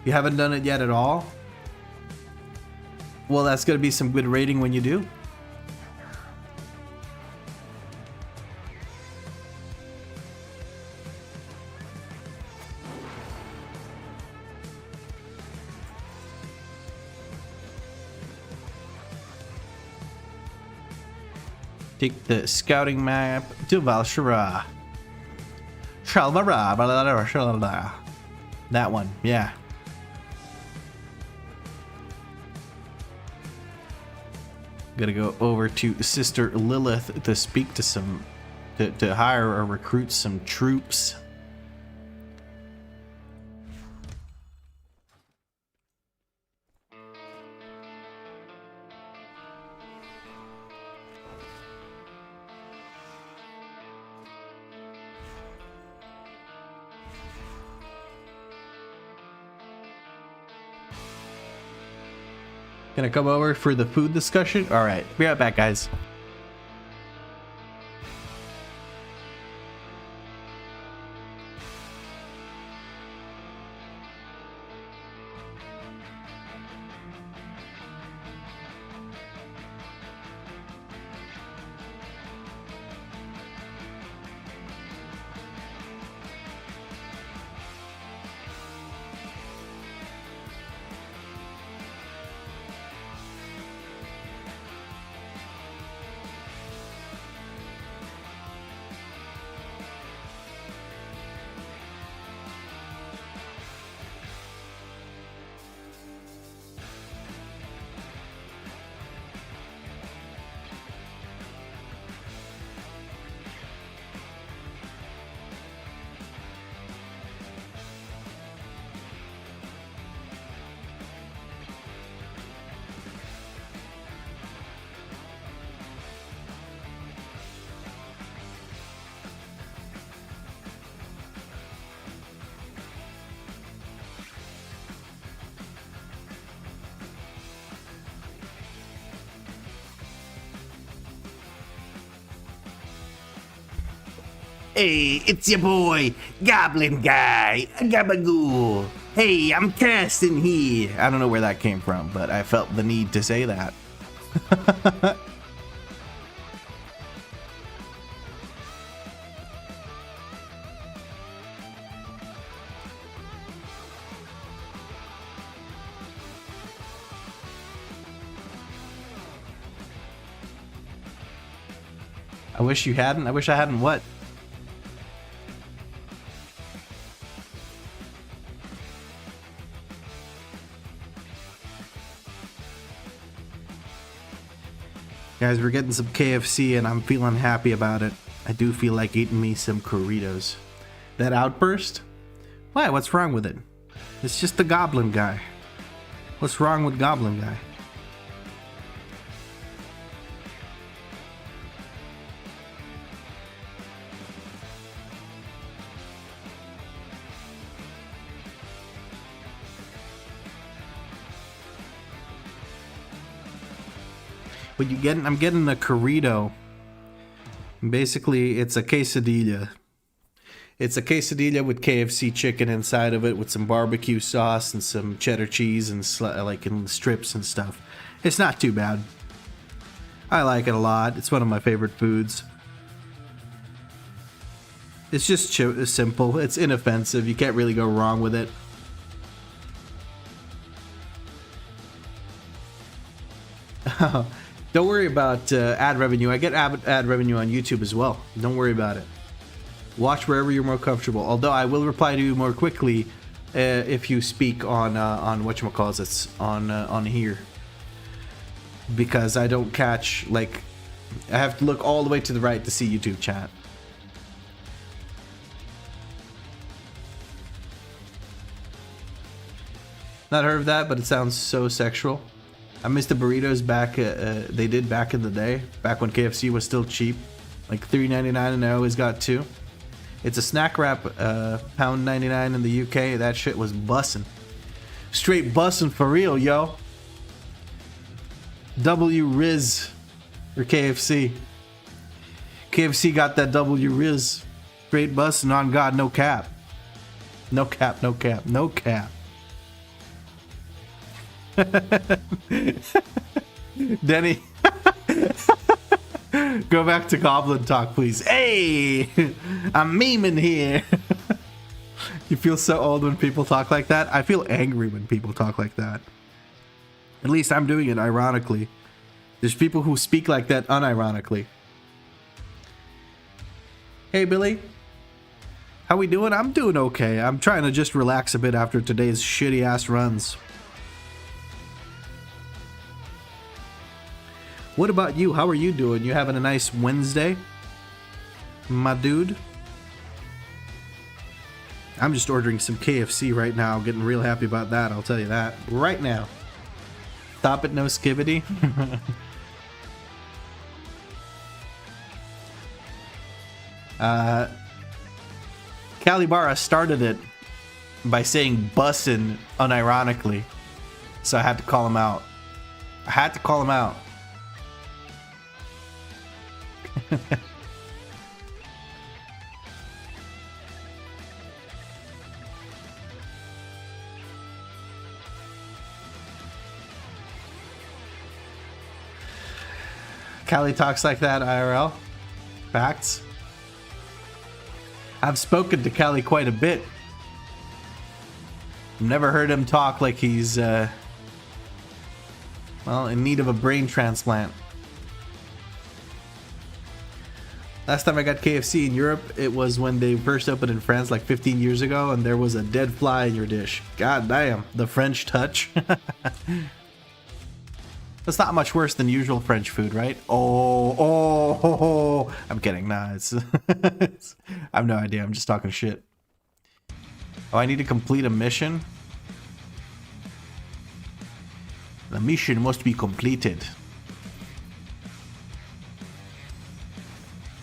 You haven't done it yet at all? Well, that's going to be some good rating when you do. Take the scouting map to Valshara. That one, yeah. Gotta go over to Sister Lilith to speak to some, to hire or recruit some troops. Gonna come over for the food discussion? Alright, be right back, guys. Hey, it's your boy, Goblin Guy, Gabagoo. Hey, I'm casting here. I don't know where that came from, but I felt the need to say that. I wish you hadn't. I wish I hadn't what? Guys, we're getting some KFC and I'm feeling happy about it. I do feel like eating me some Corritos. That outburst? Why? What's wrong with it? It's just the Goblin Guy. What's wrong with Goblin Guy? What you getting? I'm getting a Corrito. Basically, it's a quesadilla. It's a quesadilla with KFC chicken inside of it, with some barbecue sauce and some cheddar cheese and like in strips and stuff. It's not too bad. I like it a lot. It's one of my favorite foods. It's just simple. It's inoffensive. You can't really go wrong with it. Don't worry about ad revenue. I get ad revenue on YouTube as well. Don't worry about it. Watch wherever you're more comfortable. Although I will reply to you more quickly if you speak on whatchamacallits on here, because I don't catch, like, I have to look all the way to the right to see YouTube chat. Not heard of that, but it sounds so sexual. I miss the burritos back. They did back in the day, back when KFC was still cheap, like $3.99, and I always got two. It's a snack wrap, £1.99 in the UK. That shit was bussin', straight bussin' for real, yo. W Riz or KFC. KFC got that W Riz. Straight busting on God, no cap. No cap, no cap, no cap. Denny. Go back to Goblin talk, please. Hey! I'm memeing here. You feel so old when people talk like that? I feel angry when people talk like that. At least I'm doing it ironically. There's people who speak like that unironically. Hey, Billy. How we doing? I'm doing okay. I'm trying to just relax a bit after today's shitty ass runs. What about you? How are you doing? You having a nice Wednesday, my dude? I'm just ordering some KFC right now. Getting real happy about that, I'll tell you that. Right now. Stop it, no skibbity. Calibara started it by saying bussin' unironically. So I had to call him out. I had to call him out. Callie talks like that IRL. Facts. I've spoken to Callie quite a bit. Never heard him talk like he's, well, in need of a brain transplant. Last time I got KFC in Europe, it was when they first opened in France like 15 years ago, and there was a dead fly in your dish. God damn, the French touch. That's not much worse than usual French food, right? Oh. I'm kidding. Nah, it's... I have no idea. I'm just talking shit. Oh, I need to complete a mission? The mission must be completed.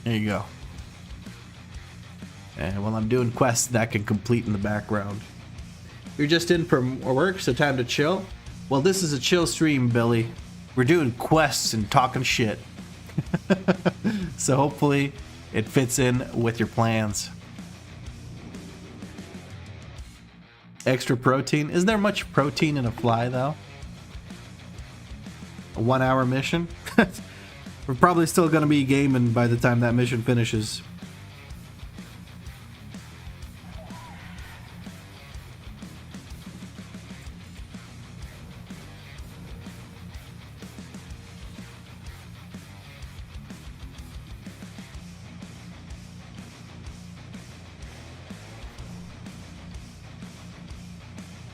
There you go. And while I'm doing quests, that can complete in the background. You're just in from work, so time to chill? Well, this is a chill stream, Billy. We're doing quests and talking shit. So hopefully it fits in with your plans. Extra protein. Is there much protein in a fly, though? A 1 hour mission? We're probably still going to be gaming by the time that mission finishes.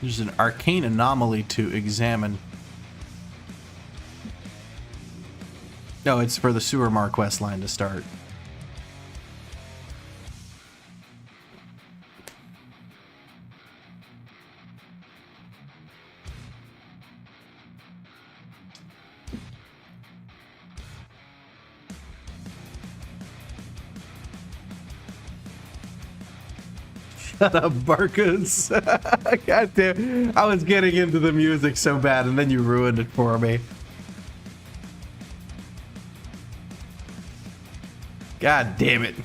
There's an arcane anomaly to examine. No, it's for the Sewermar quest line to start. Shut up, Barkus. God damn. I was getting into the music so bad and then you ruined it for me. God damn it.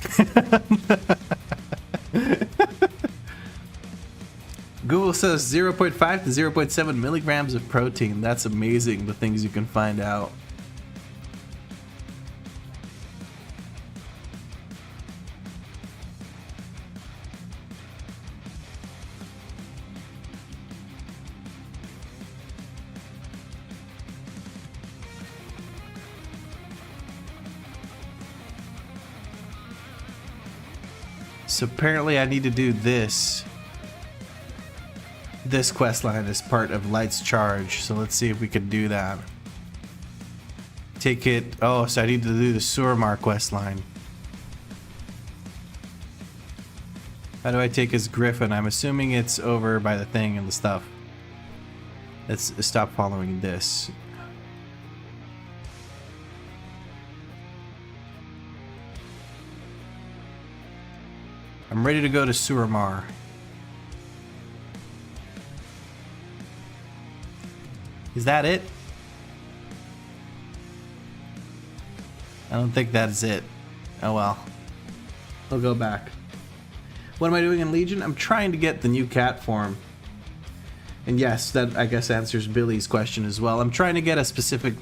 Google says 0.5 to 0.7 milligrams of protein. That's amazing, the things you can find out. So apparently I need to do this quest line as part of Light's charge. So let's see if we can do that. Take it. Oh, so I need to do the Sewermar quest line. How do I take his griffin? I'm assuming it's over by the thing and the stuff. Let's stop following this. I'm ready to go to Sewermar. Is that it? I don't think that's it. Oh well. We'll go back. What am I doing in Legion? I'm trying to get the new cat form. And yes, that I guess answers Billy's question as well. I'm trying to get a specific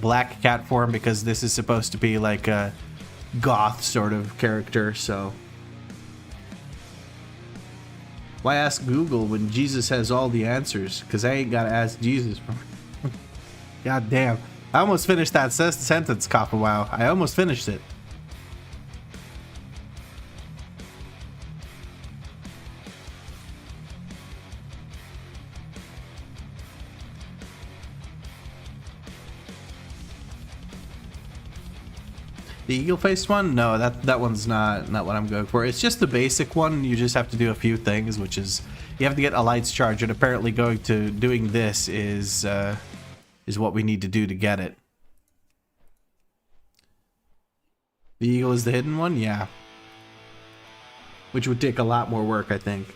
black cat form because this is supposed to be like a goth sort of character, so. Why ask Google when Jesus has all the answers? Because I ain't got to ask Jesus. God damn. I almost finished that sentence, Copper Wow. I almost finished it. The eagle-faced one? No, that one's not what I'm going for. It's just the basic one. You just have to do a few things, which is you have to get a lights charge, and apparently doing this is what we need to do to get it. The eagle is the hidden one? Yeah. Which would take a lot more work, I think.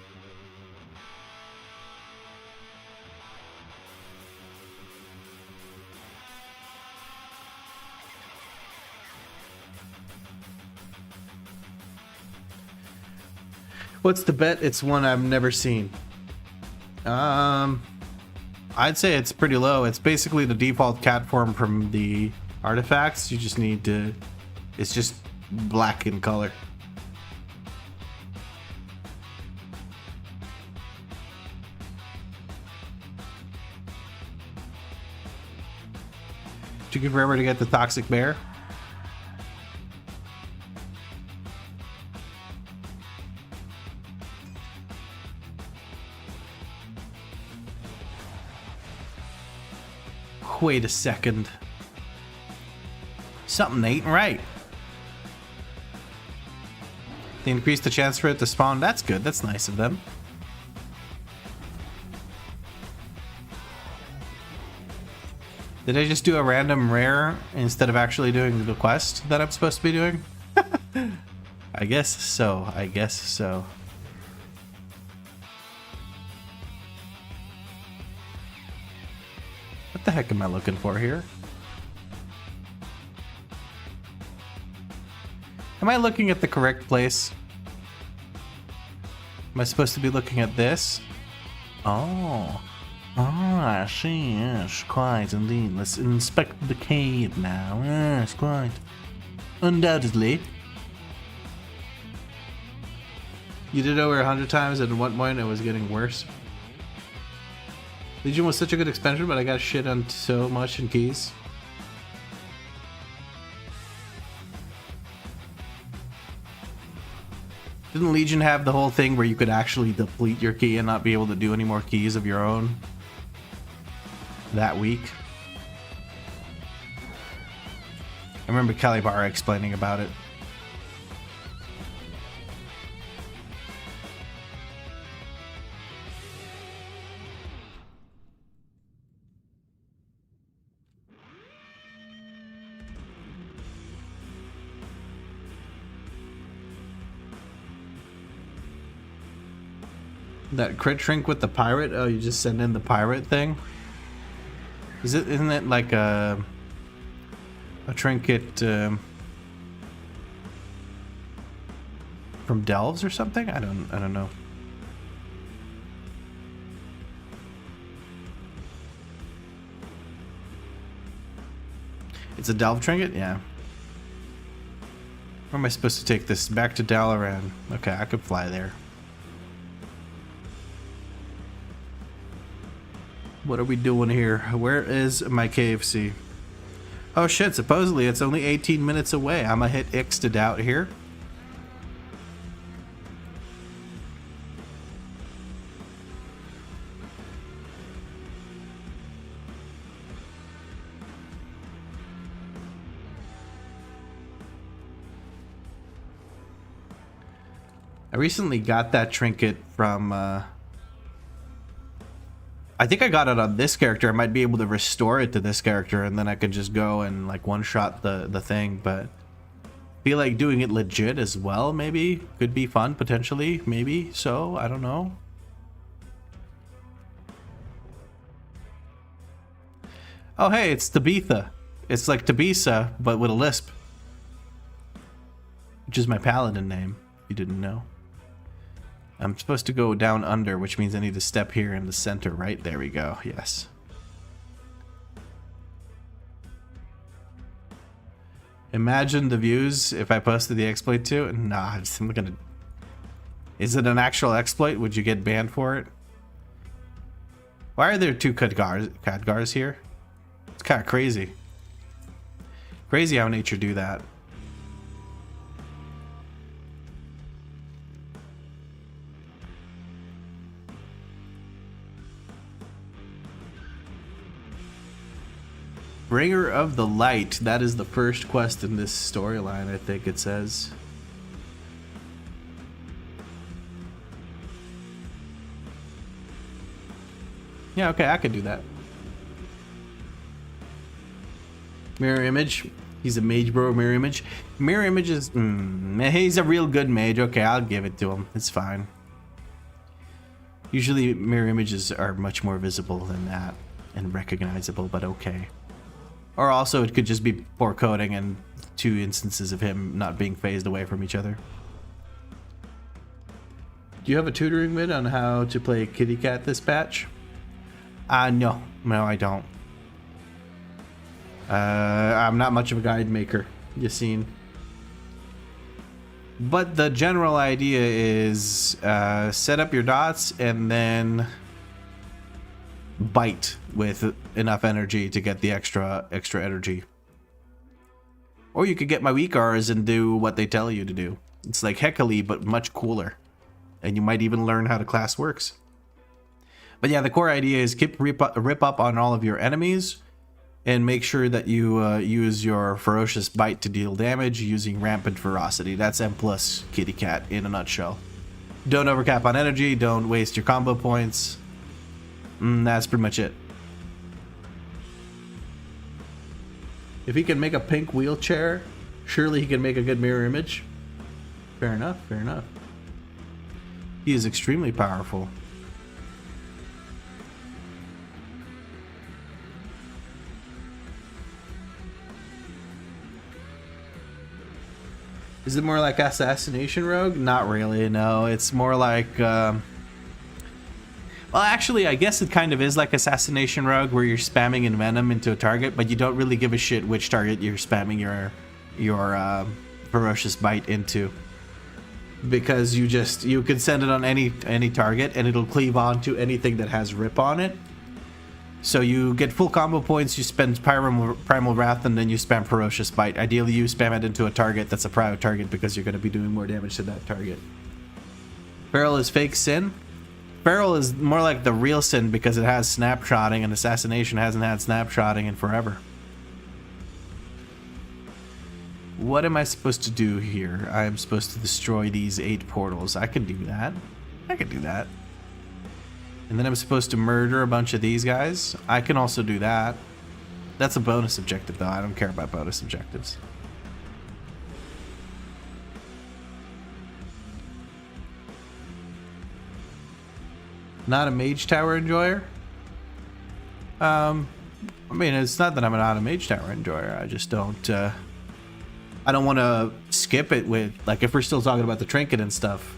What's the bet? It's one I've never seen. I'd say it's pretty low. It's basically the default cat form from the artifacts. You just need to... It's just black in color. Took you forever to get the toxic bear? Wait a second. Something ain't right. They increased the chance for it to spawn. That's good. That's nice of them. Did I just do a random rare instead of actually doing the quest that I'm supposed to be doing? I guess so. I guess so. What the heck am I looking for here? Am I looking at the correct place? Am I supposed to be looking at this? Oh. Oh, I see. Yes, quite indeed. Let's inspect the cave now. Yes, quite. Undoubtedly. You did it over 100 times, and at one point it was getting worse. Legion was such a good expansion, but I got shit on so much in keys. Didn't Legion have the whole thing where you could actually deplete your key and not be able to do any more keys of your own that week? I remember Calibara explaining about it. That crit shrink with the pirate? Oh, you just send in the pirate thing? Isn't it like a trinket from Delves or something? I don't know. It's a Delve trinket? Yeah. Where am I supposed to take this? Back to Dalaran. Okay, I could fly there. What are we doing here? Where is my KFC? Oh shit, supposedly it's only 18 minutes away. I'm gonna hit X to doubt here. I recently got that trinket from I think I got it on this character. I might be able to restore it to this character, and then I could just go and like one-shot the thing, but I feel like doing it legit as well, maybe could be fun potentially, maybe. So I don't know. Oh hey, it's Tabitha. It's like Tabisa but with a lisp, which is my paladin name, if you didn't know. I'm supposed to go down under, which means I need to step here in the center, right? There we go. Yes. Imagine the views if I posted the exploit too. Nah, I'm gonna... Is it an actual exploit? Would you get banned for it? Why are there two Khadgars here? It's kind of crazy. Crazy how nature do that. Bringer of the Light. That is the first quest in this storyline, I think it says. Yeah, okay, I could do that. Mirror image. He's a mage, bro. Mirror image. Mirror image is... he's a real good mage. Okay, I'll give it to him. It's fine. Usually mirror images are much more visible than that and recognizable, but okay. Or also it could just be poor coding and 2 instances of him not being phased away from each other. Do you have a tutoring vid on how to play Kitty Cat this patch? No. No, I don't. I'm not much of a guide maker, you seen. But the general idea is set up your dots and then bite with enough energy to get the extra energy. Or you could get my WeakAuras and do what they tell you to do. It's like Heckly, but much cooler. And you might even learn how the class works. But yeah, the core idea is keep rip up on all of your enemies and make sure that you use your ferocious bite to deal damage using rampant ferocity. That's M plus Kitty Cat in a nutshell. Don't overcap on energy, don't waste your combo points. That's pretty much it. If he can make a pink wheelchair, surely he can make a good mirror image. Fair enough, fair enough. He is extremely powerful. Is it more like Assassination Rogue? Not really, no. It's more like... well, actually, I guess it kind of is like Assassination Rogue, where you're spamming Envenom into a target, but you don't really give a shit which target you're spamming your Ferocious Bite into. Because you can send it on any target, and it'll cleave onto anything that has Rip on it. So you get full combo points, you spend Primal Wrath, and then you spam Ferocious Bite. Ideally, you spam it into a target that's a prio target because you're going to be doing more damage to that target. Feral is fake Sin. Feral is more like the real Sin because it has snapshotting, and Assassination hasn't had snapshotting in forever. What am I supposed to do here? I am supposed to destroy these 8 portals. I can do that. I can do that. And then I'm supposed to murder a bunch of these guys. I can also do that. That's a bonus objective, though. I don't care about bonus objectives. Not a Mage Tower enjoyer? I mean, it's not that I'm not a Mage Tower enjoyer. I just don't... I don't want to skip it with... Like, if we're still talking about the trinket and stuff...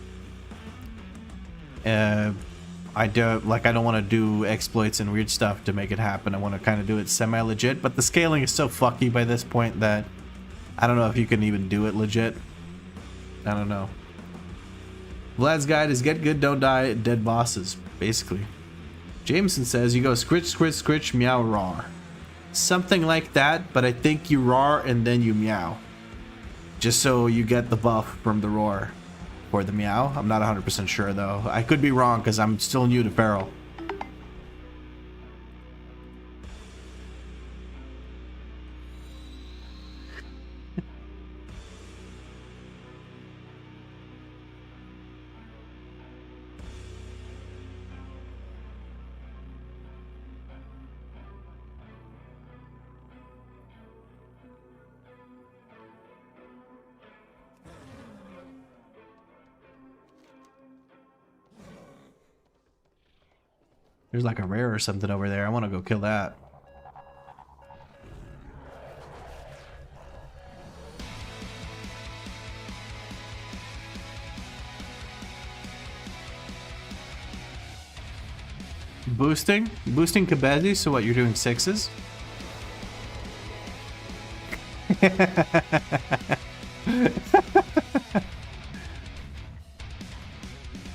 I don't want to do exploits and weird stuff to make it happen. I want to kind of do it semi-legit, but the scaling is so fucky by this point that I don't know if you can even do it legit. I don't know. Vlad's guide is get good, don't die, dead bosses, basically. Jameson says you go scritch, scritch, scritch, meow, roar. Something like that, but I think you roar and then you meow. Just so you get the buff from the roar. Or the meow. I'm not 100% sure though. I could be wrong because I'm still new to Feral. There's like a rare or something over there. I want to go kill that. Boosting? Boosting Kabezi, so what, you're doing 6s?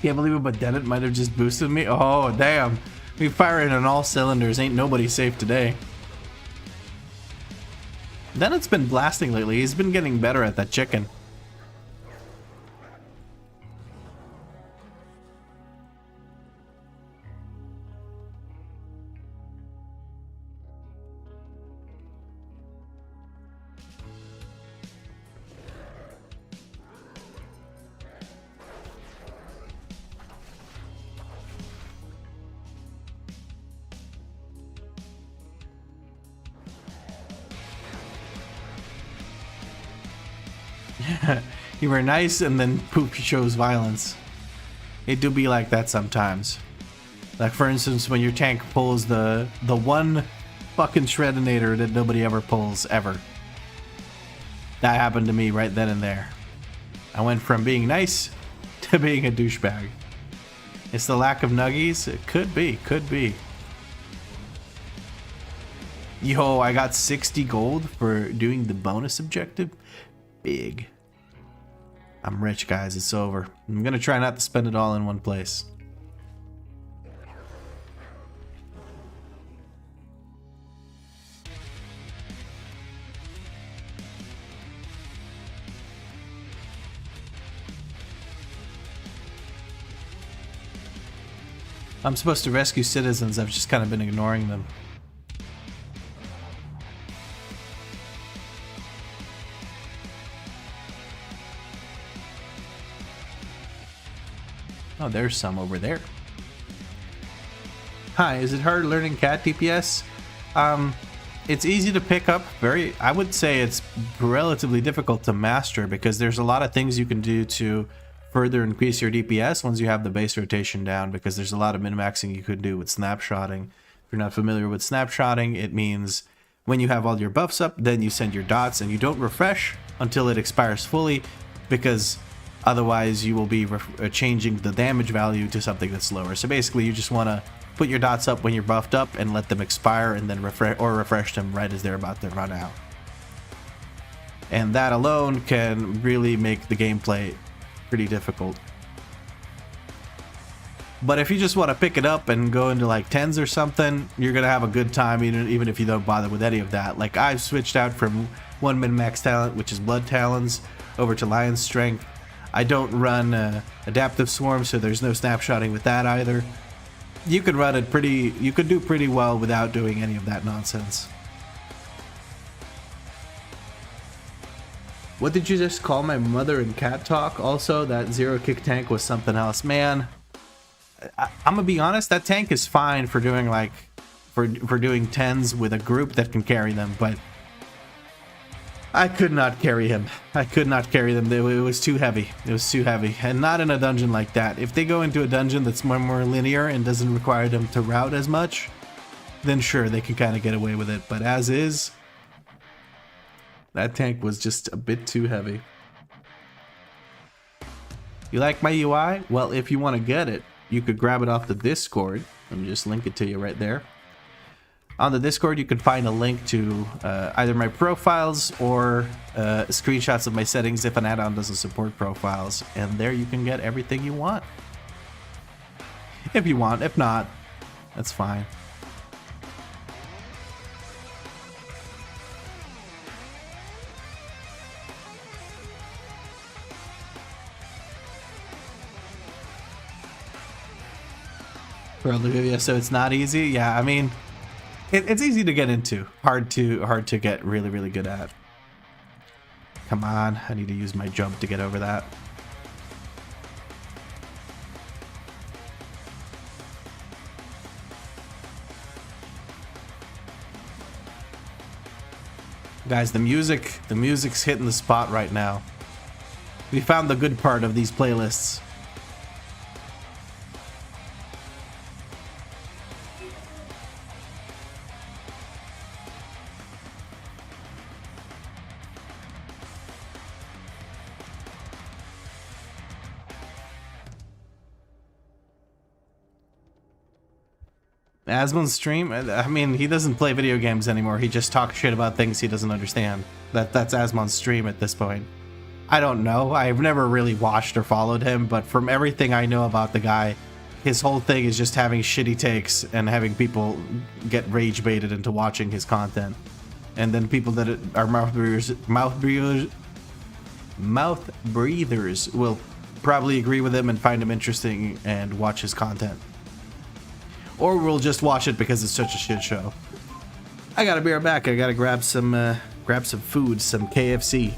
Can't believe it, but Dennett might have just boosted me. Oh, damn. We firing on all cylinders. Ain't nobody safe today. Dennett's been blasting lately. He's been getting better at that chicken. You were nice and then poop shows violence. It do be like that sometimes. Like for instance when your tank pulls the one fucking Shreddinator that nobody ever pulls ever. That happened to me right then and there. I went from being nice to being a douchebag. It's the lack of nuggies? It could be, could be. Yo, I got 60 gold for doing the bonus objective. Big. I'm rich, guys. It's over. I'm gonna try not to spend it all in one place. I'm supposed to rescue citizens. I've just kind of been ignoring them. Oh, there's some over there. Hi, is it hard learning cat DPS? It's easy to pick up. I would say it's relatively difficult to master because there's a lot of things you can do to further increase your DPS once you have the base rotation down, because there's a lot of min-maxing you could do with snapshotting. If you're not familiar with snapshotting, it means when you have all your buffs up, then you send your dots and you don't refresh until it expires fully, because otherwise you will be changing the damage value to something that's lower. So basically you just want to put your dots up when you're buffed up and let them expire, and then refresh them right as they're about to run out. And that alone can really make the gameplay pretty difficult. But if you just want to pick it up and go into like 10s or something, you're gonna have a good time even if you don't bother with any of that. Like I've switched out from one min-max talent, which is Blood Talons, over to Lion's Strength. I don't run Adaptive Swarm, so there's no snapshotting with that either. You could run it you could do pretty well without doing any of that nonsense. What did you just call my mother and cat talk? Also, that zero kick tank was something else. Man, I'm gonna be honest, that tank is fine for doing like for doing 10s with a group that can carry them, but I could not carry him. I could not carry them. It was too heavy. It was too heavy. And not in a dungeon like that. If they go into a dungeon that's more linear and doesn't require them to route as much, then sure, they can kind of get away with it. But as is, that tank was just a bit too heavy. You like my UI? Well, if you want to get it, you could grab it off the Discord. Let me just link it to you right there. On the Discord, you can find a link to either my profiles or screenshots of my settings if an add-on doesn't support profiles. And there you can get everything you want. If you want. If not, that's fine. So it's not easy? Yeah, I mean, it's easy to get into. Hard to get really good at. Come on, I need to use my jump to get over that. Guys, the music's hitting the spot right now. We found the good part of these playlists. Asmon's stream? I mean, he doesn't play video games anymore. He just talks shit about things he doesn't understand. That's Asmon's stream at this point. I don't know. I've never really watched or followed him, but from everything I know about the guy, his whole thing is just having shitty takes and having people get rage baited into watching his content. And then people that are mouth breathers will probably agree with him and find him interesting and watch his content. Or we'll just watch it because it's such a shit show. I gotta be right back. I gotta grab some food, some KFC.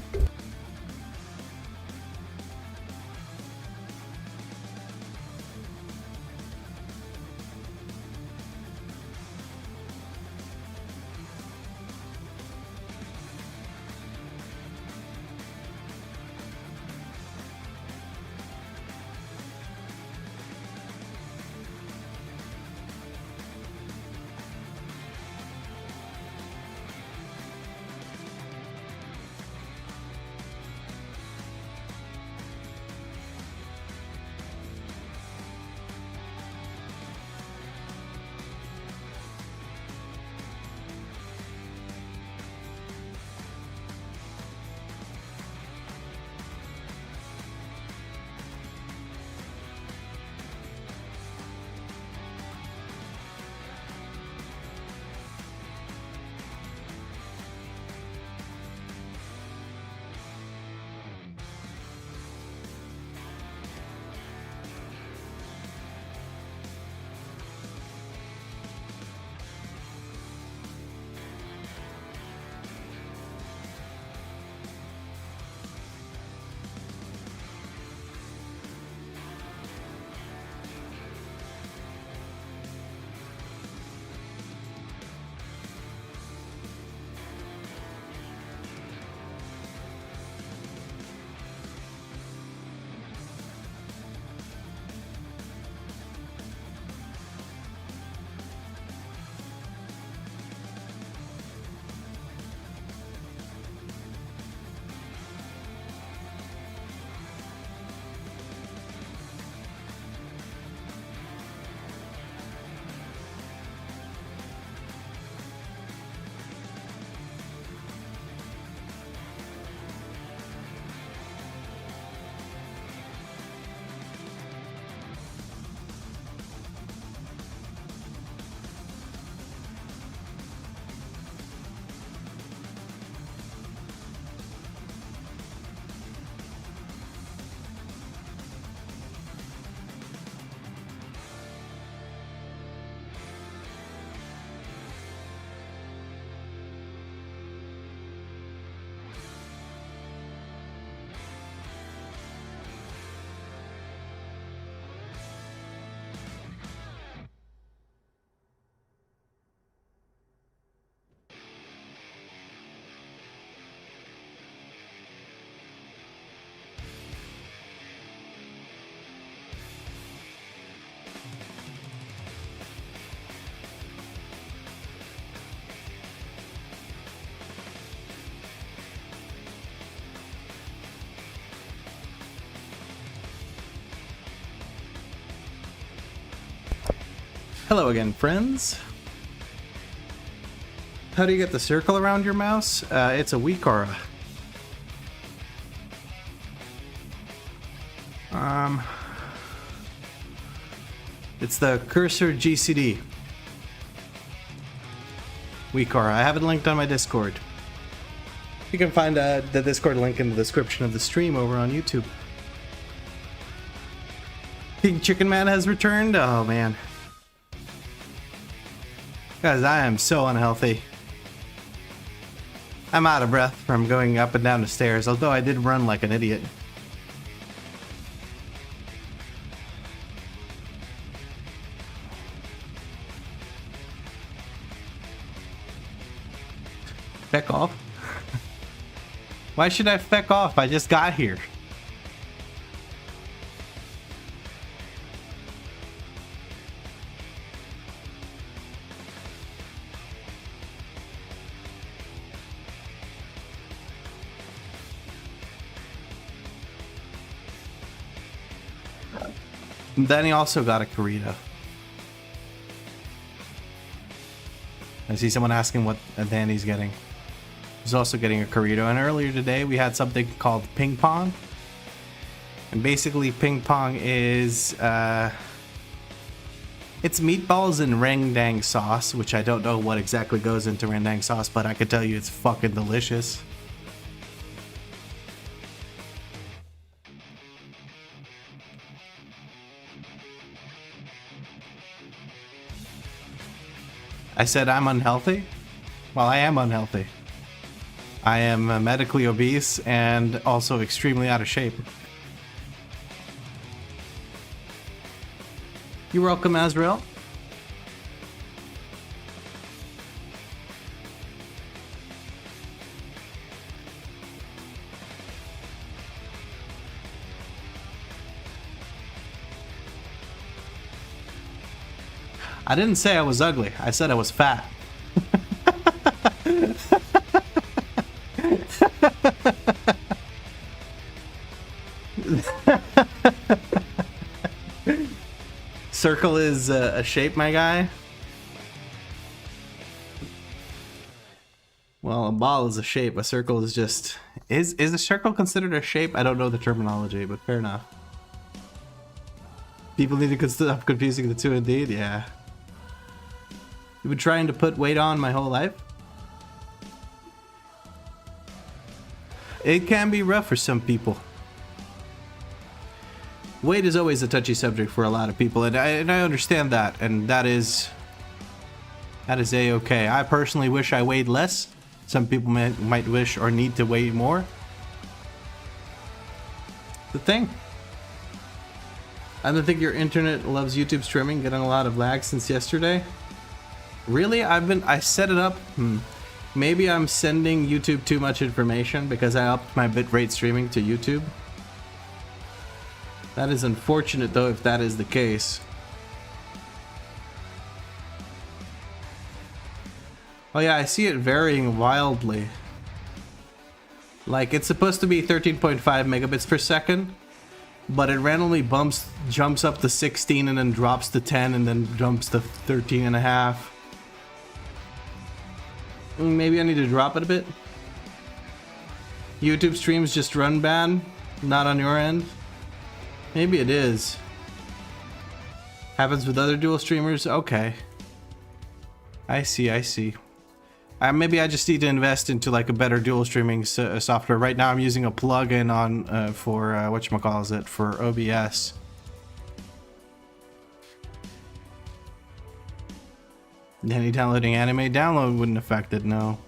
Hello again, friends. How do you get the circle around your mouse? It's a WeakAuras. It's the cursor GCD. WeakAuras. I have it linked on my Discord. You can find the Discord link in the description of the stream over on YouTube. King Chicken Man has returned? Oh man. Guys, I am so unhealthy. I'm out of breath from going up and down the stairs, although I did run like an idiot. Feck off? Why should I feck off? I just got here. Then he also got a Karita. I see someone asking what Danny's getting. He's also getting a Corito. And earlier today, we had something called ping pong. And basically, ping pong is it's meatballs and rendang sauce, which I don't know what exactly goes into rendang sauce, but I can tell you it's fucking delicious. I said I'm unhealthy? Well, I am unhealthy. I am medically obese and also extremely out of shape. You're welcome, Azrael. I didn't say I was ugly. I said I was fat. Circle is a shape, my guy. Well, a ball is a shape. A circle is just... Is a circle considered a shape? I don't know the terminology, but fair enough. People need to stop confusing the two indeed, yeah. You've been trying to put weight on my whole life? It can be rough for some people. Weight is always a touchy subject for a lot of people, and I understand that, and that is a-okay. I personally wish I weighed less. Some people might wish or need to weigh more. The thing. I don't think your internet loves YouTube streaming, getting a lot of lag since yesterday. Really? I set it up. Maybe I'm sending YouTube too much information because I upped my bitrate streaming to YouTube. That is unfortunate though if that is the case. Oh yeah, I see it varying wildly. Like it's supposed to be 13.5 megabits per second, but it randomly jumps up to 16 and then drops to 10 and then jumps to 13 and a half. Maybe I need to drop it a bit. YouTube streams just run bad, not on your end. Maybe it is. Happens with other dual streamers. Okay. I see. Maybe I just need to invest into like a better dual streaming software. Right now I'm using a plugin on for whatchamacallit for OBS. Any downloading anime? Download wouldn't affect it, no.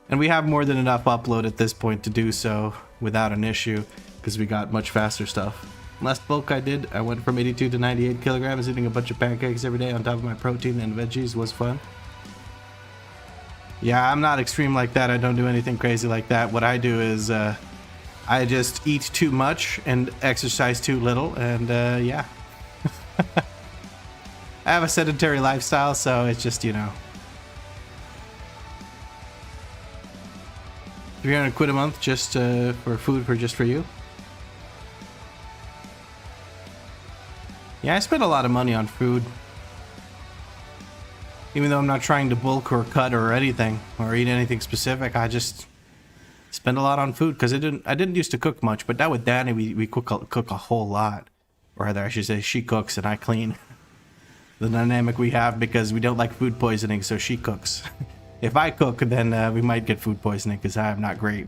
And we have more than enough upload at this point to do so without an issue because we got much faster stuff. Last bulk I did, I went from 82 to 98 kilograms, eating a bunch of pancakes every day on top of my protein and veggies. Was fun. Yeah, I'm not extreme like that. I don't do anything crazy like that. What I do is I just eat too much and exercise too little, and yeah. I have a sedentary lifestyle, so it's just, you know. 300 quid a month just for food just for you. Yeah, I spend a lot of money on food. Even though I'm not trying to bulk or cut or anything or eat anything specific, I just spend a lot on food because I didn't used to cook much, but now with Danny we cook a whole lot. Or rather, I should say she cooks and I clean. The dynamic we have because we don't like food poisoning, so she cooks. If I cook, then we might get food poisoning because I am not great.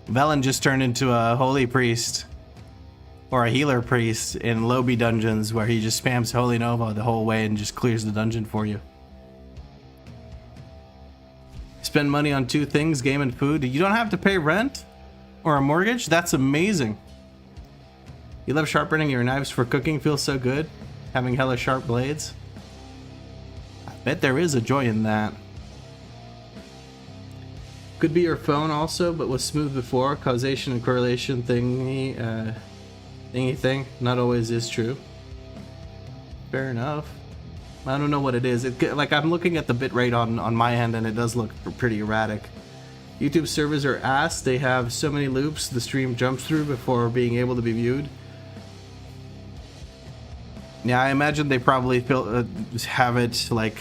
Velen just turned into a holy priest. Or a healer priest in Lobby dungeons where he just spams Holy Nova the whole way and just clears the dungeon for you. Spend money on two things, game and food. You don't have to pay rent or a mortgage? That's amazing. You love sharpening your knives for cooking, feels so good. Having hella sharp blades. I bet there is a joy in that. Could be your phone also, but was smooth before. Causation and correlation thingy thing not always is true. Fair enough. I don't know what it is. Like I'm looking at the bitrate on my end and it does look pretty erratic. YouTube servers are ass. They have so many loops the stream jumps through before being able to be viewed. Yeah, I imagine they probably have it like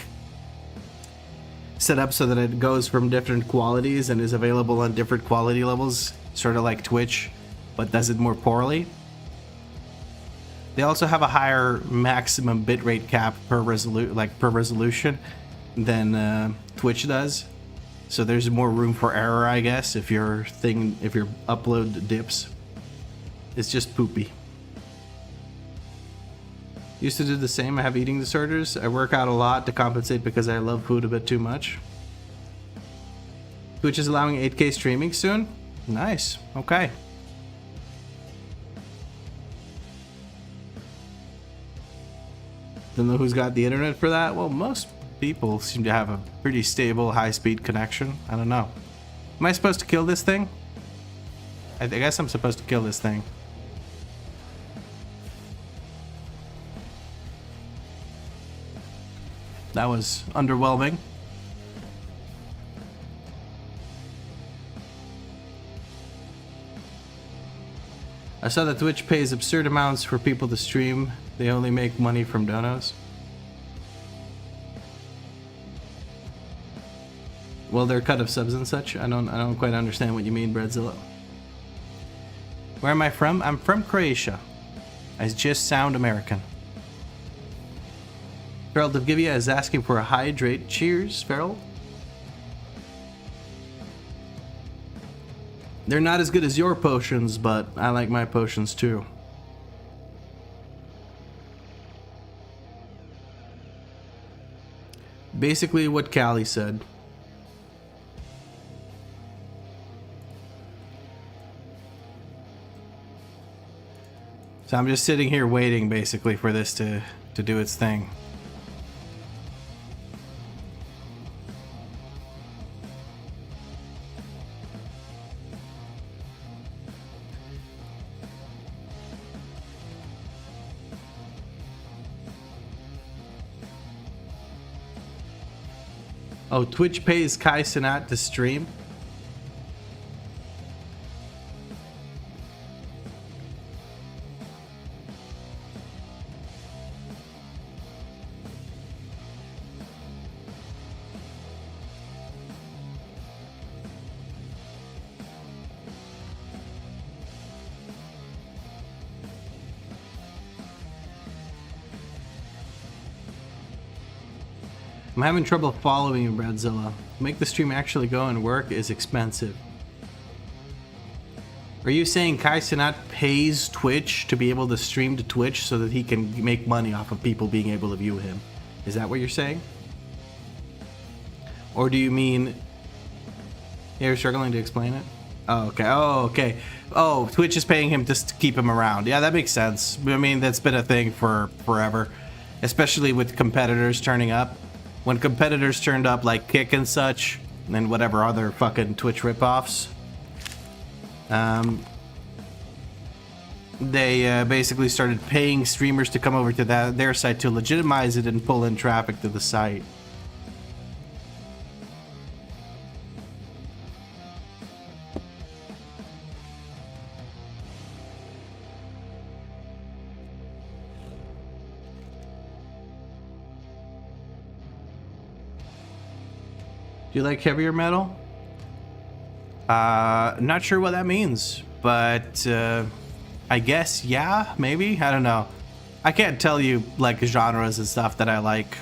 set up so that it goes from different qualities and is available on different quality levels, sort of like Twitch, but does it more poorly. They also have a higher maximum bitrate cap per resolution than Twitch does, so there's more room for error, I guess, if your upload dips. It's just poopy. Used to do the same. I have eating disorders. I work out a lot to compensate because I love food a bit too much. Twitch is allowing 8K streaming soon. Nice. Okay. Don't know who's got the internet for that. Well, most people seem to have a pretty stable high-speed connection. I don't know. Am I supposed to kill this thing? I guess I'm supposed to kill this thing. That was underwhelming. I saw that Twitch pays absurd amounts for people to stream. They only make money from donos. Well, their cut of subs and such. I don't quite understand what you mean, Breadzilla. Where am I from? I'm from Croatia. I just sound American. Feral Devgivia is asking for a hydrate. Cheers, Feral. They're not as good as your potions, but I like my potions too. Basically what Callie said. So I'm just sitting here waiting basically for this to do its thing. Oh, Twitch pays Kai Cenat to stream? I'm having trouble following you, Bradzilla. To make the stream actually go and work is expensive. Are you saying Kai Cenat pays Twitch to be able to stream to Twitch so that he can make money off of people being able to view him? Is that what you're saying? Or do you mean... You're struggling to explain it? Oh, okay. Oh, okay. Oh, Twitch is paying him just to keep him around. Yeah, that makes sense. I mean, that's been a thing for forever. Especially with competitors turning up. When competitors turned up like Kick and such, and whatever other fucking Twitch ripoffs, they basically started paying streamers to come over to their site to legitimize it and pull in traffic to the site. Do you like heavier metal? Not sure what that means, but I guess yeah, maybe. I don't know. I can't tell you like genres and stuff that I like.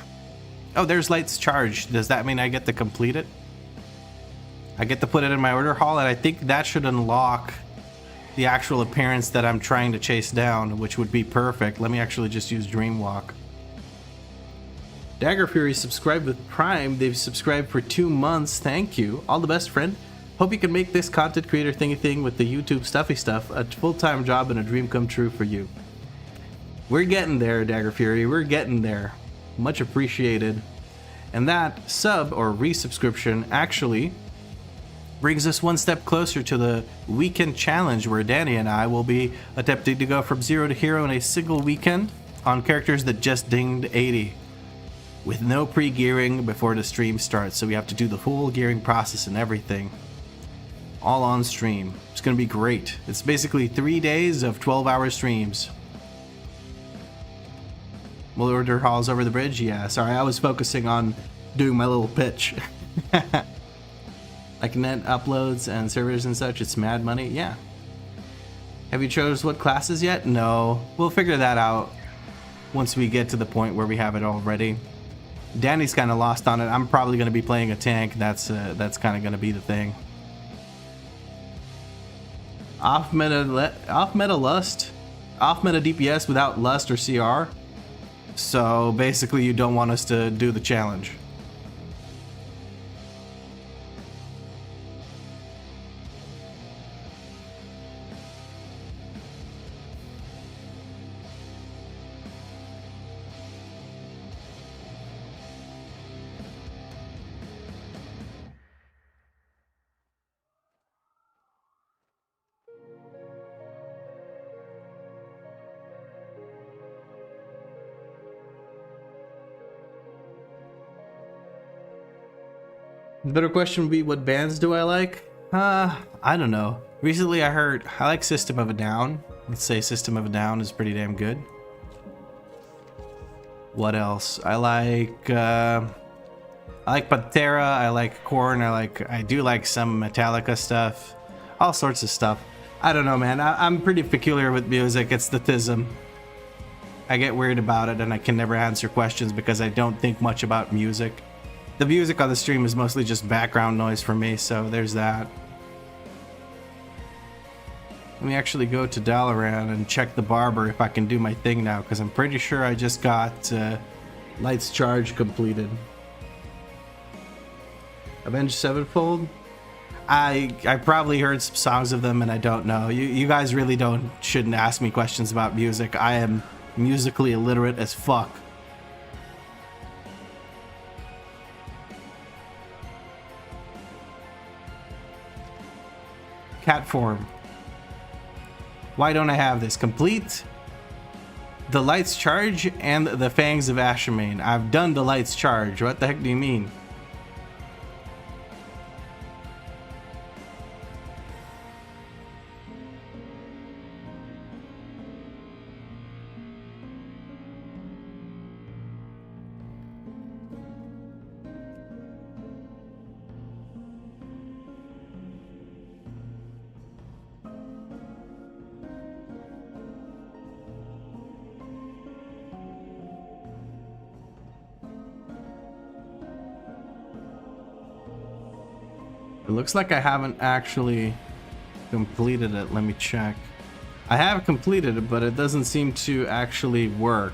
Oh, there's Lights Charged. Does that mean I get to complete it? I get to put it in my order hall, and I think that should unlock the actual appearance that I'm trying to chase down, which would be perfect. Let me actually just use Dreamwalk. Dagger Fury subscribed with Prime. They've subscribed for 2 months. Thank you. All the best, friend. Hope you can make this content creator thingy thing with the YouTube stuffy stuff a full-time job and a dream come true for you. We're getting there, Dagger Fury. We're getting there. Much appreciated. And that sub or resubscription actually brings us one step closer to the weekend challenge where Danny and I will be attempting to go from 0 to hero in a single weekend on characters that just dinged 80. With no pre-gearing before the stream starts, so we have to do the full gearing process and everything. All on stream. It's gonna be great. It's basically 3 days of 12-hour streams. Order halls over the bridge? Yeah, sorry, I was focusing on doing my little pitch. Like net uploads and servers and such, it's mad money. Yeah. Have you chose what classes yet? No. We'll figure that out once we get to the point where we have it all ready. Danny's kind of lost on it. I'm probably going to be playing a tank. That's kind of going to be the thing. Off meta lust, off meta DPS without lust or CR. So basically, you don't want us to do the challenge. The better question would be, what bands do I like? I don't know. Recently I heard I like System of a Down. Let's say System of a Down is pretty damn good. What else? I like Pantera, I like Korn, I do like some Metallica stuff. All sorts of stuff. I don't know, man. I'm pretty peculiar with music. It's the thism. I get weird about it and I can never answer questions because I don't think much about music. The music on the stream is mostly just background noise for me, so there's that. Let me actually go to Dalaran and check the barber if I can do my thing now, because I'm pretty sure I just got Light's Charge completed. Avenged Sevenfold? I probably heard some songs of them and I don't know. You guys really shouldn't ask me questions about music. I am musically illiterate as fuck. Cat form. Why don't I have this? Complete the Light's Charge and the Fangs of Ashamain. I've done the Light's Charge. What the heck do you mean? It looks like I haven't actually completed it. Let me check. I have completed it, but it doesn't seem to actually work.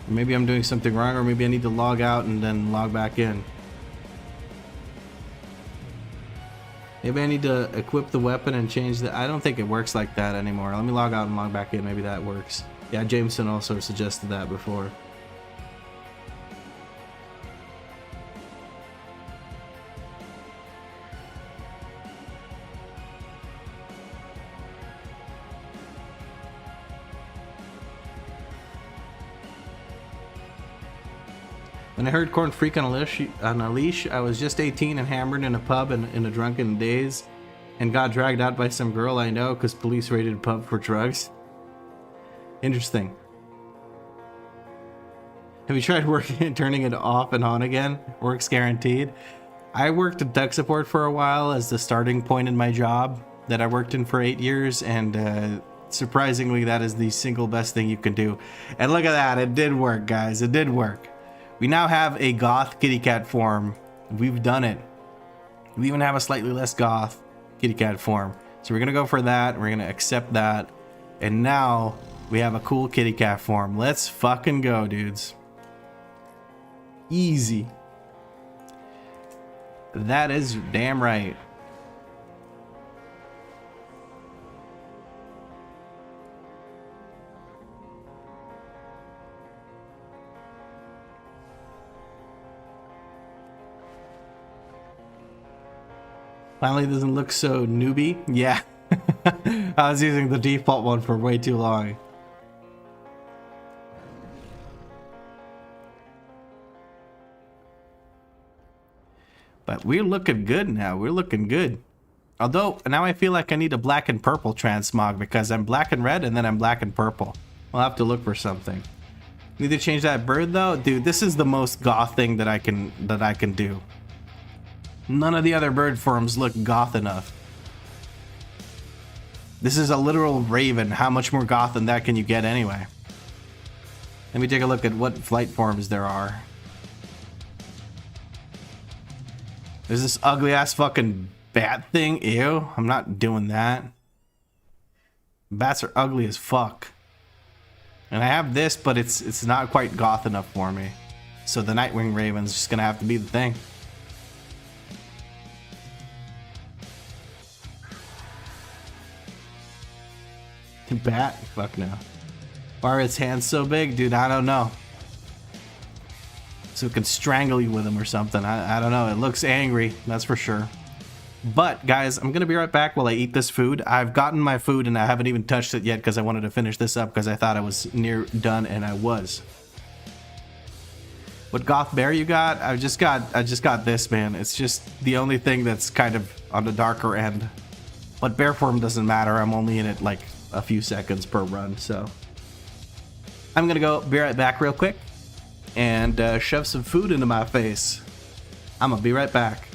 Maybe I'm doing something wrong, or maybe I need to log out and then log back in. Maybe I need to equip the weapon and change the... I don't think it works like that anymore. Let me log out and log back in. Maybe that works. Yeah, Jameson also suggested that before. When I heard Corn Freak on a leash, I was just 18 and hammered in a pub in a drunken daze and got dragged out by some girl I know because police raided a pub for drugs. Interesting. Have you tried working turning it off and on again? Works guaranteed. I worked at tech support for a while as the starting point in my job that I worked in for 8 years, and surprisingly that is the single best thing you can do. And look at that, it did work, guys. It did work. We now have a goth kitty cat form. We've done it. We even have a slightly less goth kitty cat form. So we're gonna go for that. We're gonna accept that. And now we have a cool kitty cat form. Let's fucking go, dudes. Easy. That is damn right. Finally doesn't look so newbie. Yeah. I was using the default one for way too long. But we're looking good now. We're looking good. Although, now I feel like I need a black and purple transmog because I'm black and red and then I'm black and purple. I'll have to look for something. Need to change that bird though? Dude, this is the most goth thing that I can do. None of the other bird forms look goth enough. This is a literal raven. How much more goth than that can you get anyway? Let me take a look at what flight forms there are. There's this ugly ass fucking bat thing. Ew, I'm not doing that. Bats are ugly as fuck. And I have this, but it's not quite goth enough for me. So the Nightwing Raven's just gonna have to be the thing. Bat? Fuck no. Why are its hands so big? Dude, I don't know. So it can strangle you with them or something. I don't know. It looks angry, that's for sure. But guys, I'm gonna be right back while I eat this food. I've gotten my food and I haven't even touched it yet because I wanted to finish this up because I thought I was near done, and I was. What goth bear you got? I just got this, man. It's just the only thing that's kind of on the darker end. But bear form doesn't matter. I'm only in it like a few seconds per run, so I'm gonna go be right back real quick and shove some food into my face. I'm gonna be right back.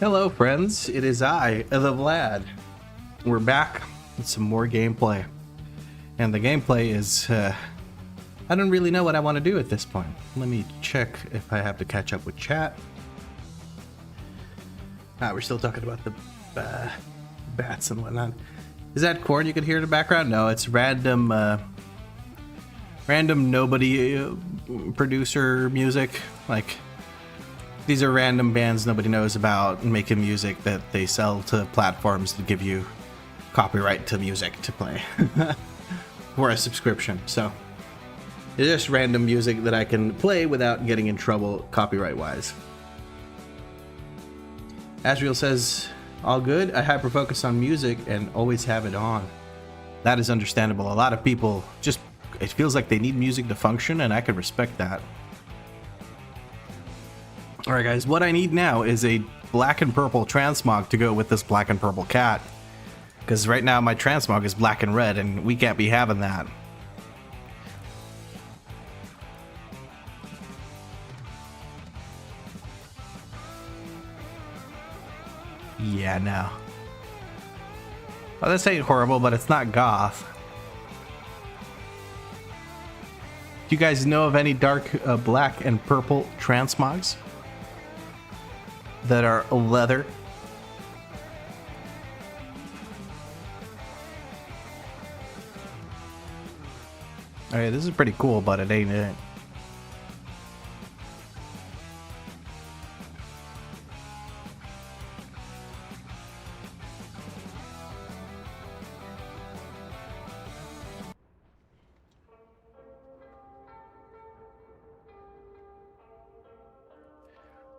Hello friends, it is I, the Vlad. We're back with some more gameplay. And the gameplay is, I don't really know what I want to do at this point. Let me check if I have to catch up with chat. We're still talking about the bats and whatnot. Is that corn you can hear in the background? No, it's random nobody producer music. Like, these are random bands nobody knows about making music that they sell to platforms to give you copyright to music to play for a subscription. So it's just random music that I can play without getting in trouble copyright wise. Asriel says, all good. I hyper focus on music and always have it on. That is understandable. A lot of people just, it feels like they need music to function, and I can respect that. Alright guys, what I need now is a black and purple transmog to go with this black and purple cat. Because right now my transmog is black and red, and we can't be having that. Yeah, no. Well, this ain't horrible, but it's not goth. Do you guys know of any dark black and purple transmogs that are leather? Okay, this is pretty cool, but it ain't it.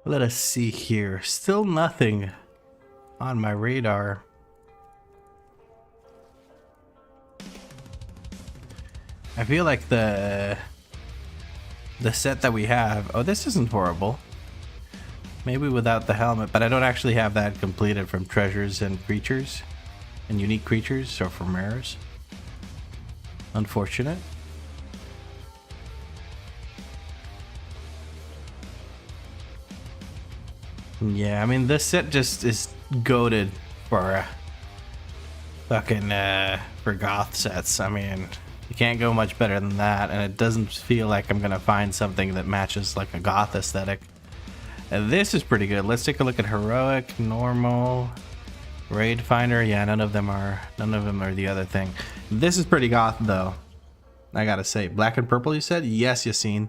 Let us see here. Still nothing on my radar. I feel like the set that we have... Oh, this isn't horrible. Maybe without the helmet, but I don't actually have that completed from treasures and creatures. And unique creatures, or from rares. Unfortunate. Yeah, I mean, this set just is goated for fucking for goth sets. I mean, you can't go much better than that, and it doesn't feel like I'm gonna find something that matches like a goth aesthetic. And this is pretty good. Let's take a look at heroic, normal, raid finder. Yeah, none of them are the other thing. This is pretty goth though, I gotta say. Black and purple, you said? Yes, Yassine.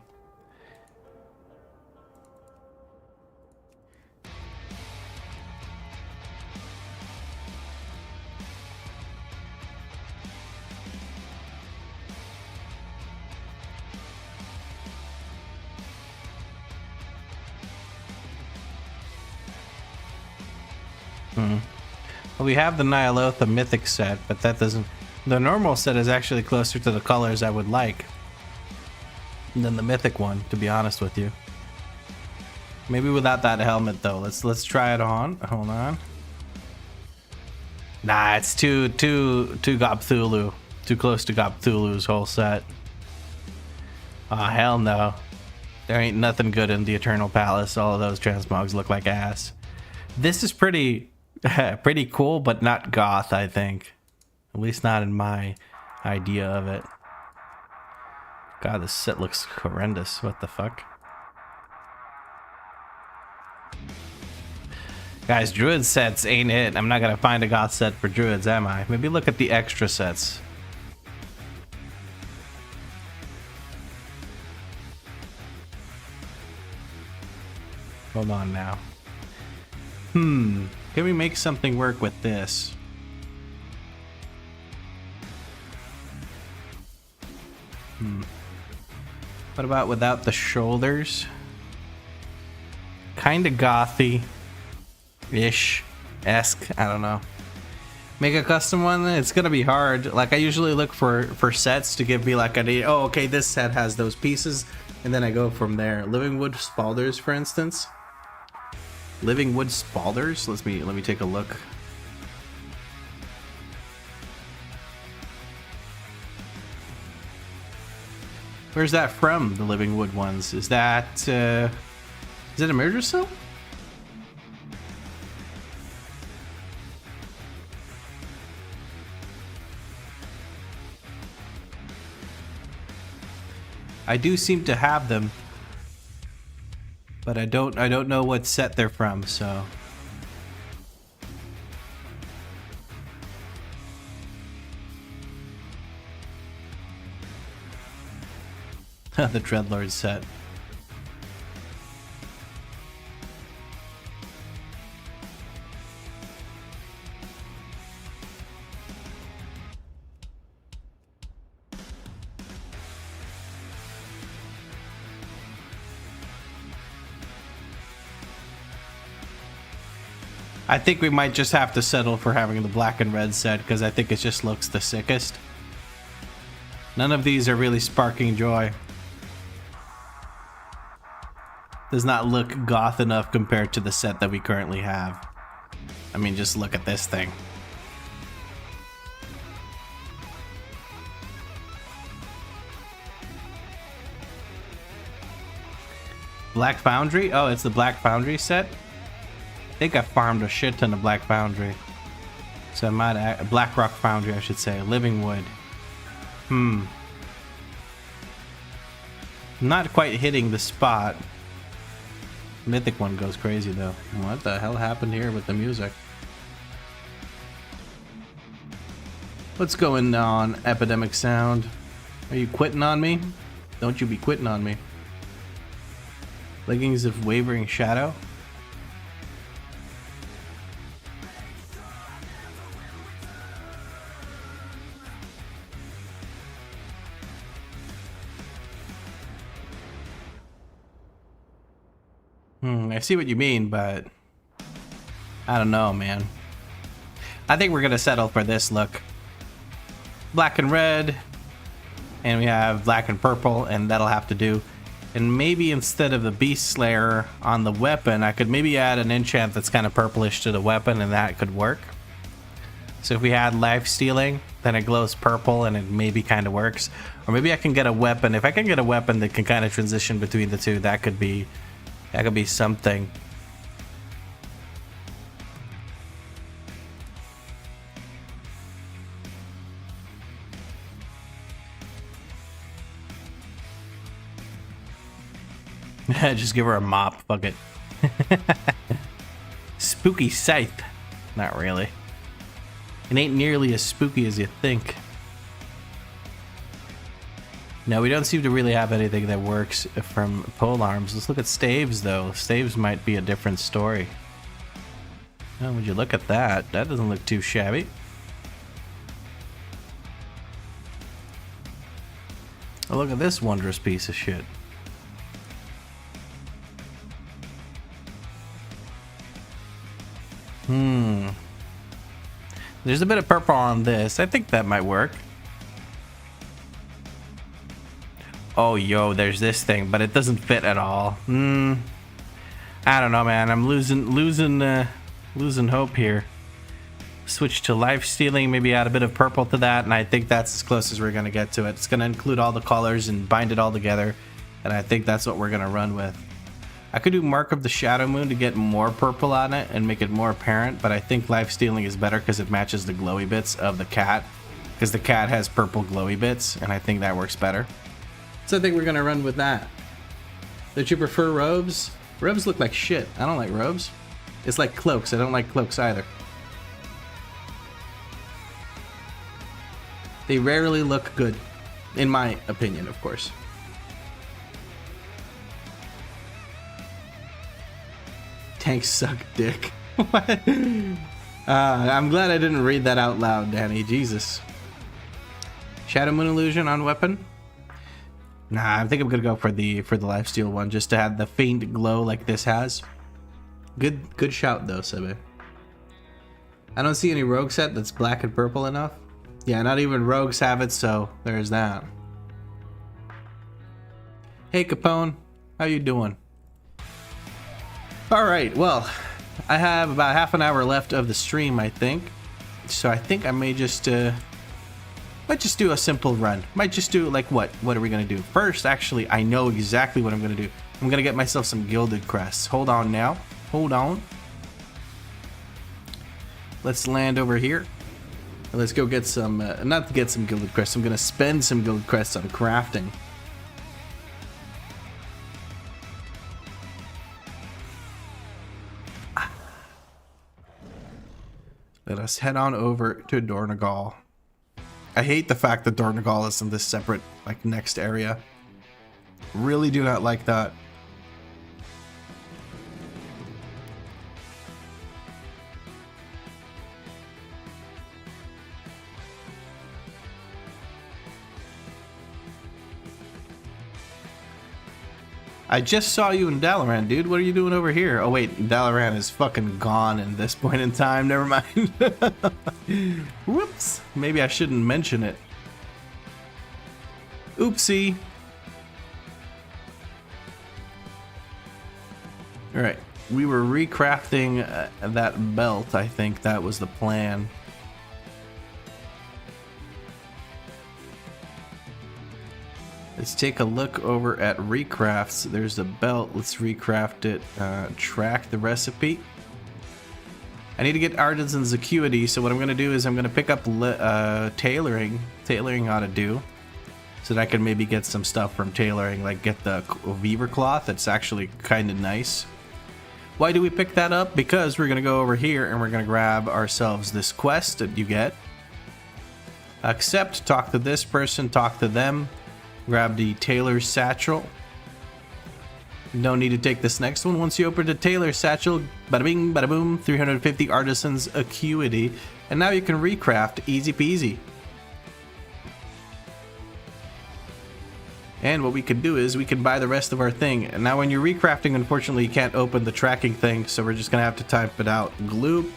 Well, we have the Nyalotha mythic set, but that doesn't... The normal set is actually closer to the colors I would like than the mythic one, to be honest with you. Maybe without that helmet though. Let's try it on. Hold on. Nah, it's too Gobthulu. Too close to Gobthulu's whole set. Aw, hell no. There ain't nothing good in the Eternal Palace. All of those transmogs look like ass. This is pretty cool, but not goth, I think. At least not in my idea of it. God, this set looks horrendous. What the fuck? Guys, Druid sets ain't it. I'm not gonna find a goth set for Druids, am I? Maybe look at the extra sets. Hold on now. Can we make something work with this? What about without the shoulders? Kinda gothy-ish. Esque, I don't know. Make a custom one? It's gonna be hard. Like, I usually look for sets to give me like an... Oh, okay, this set has those pieces. And then I go from there. Living Wood Spalders, for instance. Living Wood Spalders? Let me take a look. Where's that from, the Living Wood ones? Is that, is it a Murder Cell? I do seem to have them, but I don't know what set they're from, so. The Dreadlord set. I think we might just have to settle for having the black and red set because I think it just looks the sickest. None of these are really sparking joy. Does not look goth enough compared to the set that we currently have. I mean, just look at this thing. Black Foundry? Oh, it's the Black Foundry set? I think I farmed a shit ton of Black Foundry. So I might Black Rock Foundry, I should say. Living Wood. Not quite hitting the spot. Mythic one goes crazy though. What the hell happened here with the music? What's going on, Epidemic Sound? Are you quitting on me? Don't you be quitting on me. Leggings of Wavering Shadow? I see what you mean, but I don't know, man. I think we're gonna settle for this look. Black and red, and we have black and purple, and that'll have to do. And maybe instead of the Beast Slayer on the weapon, I could maybe add an enchant that's kind of purplish to the weapon, and that could work. So if we had life stealing, then it glows purple, and it maybe kind of works. Or maybe I can get a weapon. If I can get a weapon that can kind of transition between the two, that could be something. Just give her a mop. Fuck it. Spooky Scythe. Not really. It ain't nearly as spooky as you think. No, we don't seem to really have anything that works from polearms. Let's look at staves, though. Staves might be a different story. Oh, would you look at that? That doesn't look too shabby. Oh, look at this wondrous piece of shit. There's a bit of purple on this. I think that might work. Oh, yo, there's this thing, but it doesn't fit at all. I don't know, man. I'm losing hope here. Switch to life stealing, maybe add a bit of purple to that, and I think that's as close as we're gonna get to it. It's gonna include all the colors and bind it all together, and I think that's what we're gonna run with. I could do Mark of the Shadow Moon to get more purple on it and make it more apparent, but I think life stealing is better because it matches the glowy bits of the cat, because the cat has purple glowy bits, and I think that works better. So I think we're gonna run with that. Don't you prefer robes? Robes look like shit. I don't like robes. It's like cloaks. I don't like cloaks either. They rarely look good, in my opinion, of course. Tanks suck dick. What? I'm glad I didn't read that out loud, Danny. Jesus. Shadow Moon Illusion on weapon? Nah, I think I'm gonna go for the lifesteal one, just to have the faint glow like this has. Good shout though, Sebe. I don't see any rogue set that's black and purple enough. Yeah, not even rogues have it, so there's that. Hey Capone, how you doing? Alright, well, I have about half an hour left of the stream, I think. So I think I may just might just do a simple run. Might just do like what are we gonna do? First, actually, I know exactly what I'm gonna do. I'm gonna get myself some gilded crests. Hold on now. Hold on. Let's land over here. Let's go get some, not to get some gilded crests. I'm gonna spend some gilded crests on crafting. Let us head on over to Dornagal. I hate the fact that Dornagal is in this separate, like, next area. Really do not like that. I just saw you in Dalaran, dude. What are you doing over here? Oh, wait. Dalaran is fucking gone at this point in time. Never mind. Whoops. Maybe I shouldn't mention it. Oopsie. Alright. We were recrafting that belt. I think that was the plan. Let's take a look over at recrafts. There's a belt. Let's recraft it. Track the recipe. I need to get Artisan's Acuity, so what I'm going to do is I'm going to pick up tailoring. Tailoring how to do. So that I can maybe get some stuff from tailoring, like get the Weaver cloth. That's actually kind of nice. Why do we pick that up? Because we're going to go over here and we're going to grab ourselves this quest that you get. Accept, talk to this person, talk to them. Grab the Tailor's Satchel. No need to take this next one. Once you open the Tailor's Satchel, bada bing, bada boom, 350 Artisan's Acuity. And now you can recraft, easy peasy. And what we can do is we can buy the rest of our thing. And now when you're recrafting, unfortunately, you can't open the tracking thing, so we're just going to have to type it out. Gloom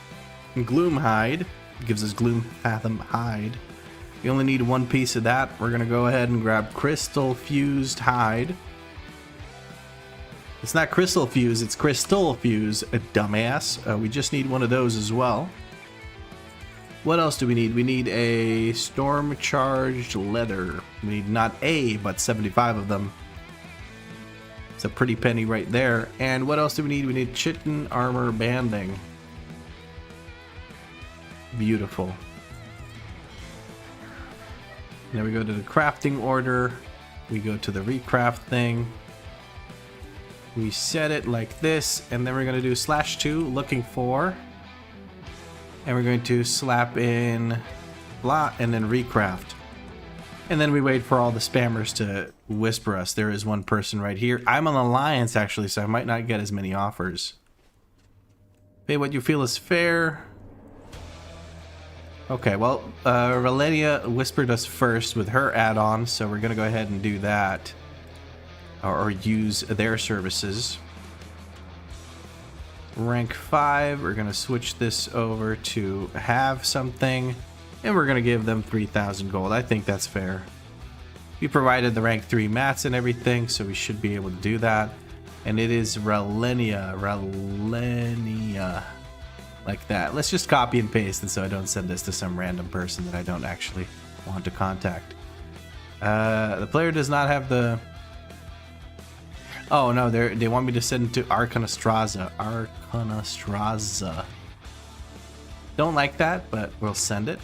Hide. Gives us Gloom Fathom Hide. You only need one piece of that. We're going to go ahead and grab Crystal Fused Hide. It's not Crystal Fuse, it's Crystal Fuse, a dumbass. We just need one of those as well. What else do we need? We need a Storm Charged Leather. We need not a, but 75 of them. It's a pretty penny right there. And what else do we need? We need Chitin Armor Banding. Beautiful. Now we go to the crafting order. We go to the recraft thing. We set it like this, and then we're going to do /2, looking for. And we're going to slap in blah, and then recraft. And then we wait for all the spammers to whisper us. There is one person right here. I'm an alliance, actually, so I might not get as many offers. Pay what you feel is fair. Okay, well, Relenia whispered us first with her add-on, so we're going to go ahead and do that. Or use their services. Rank 5, we're going to switch this over to have something, and we're going to give them 3,000 gold. I think that's fair. We provided the rank 3 mats and everything, so we should be able to do that. And it is Relenia. Like that. Let's just copy and paste it so I don't send this to some random person that I don't actually want to contact. The player does not have the... Oh no, they want me to send it to Arcanastraza. Arcanastraza. Don't like that, but we'll send it.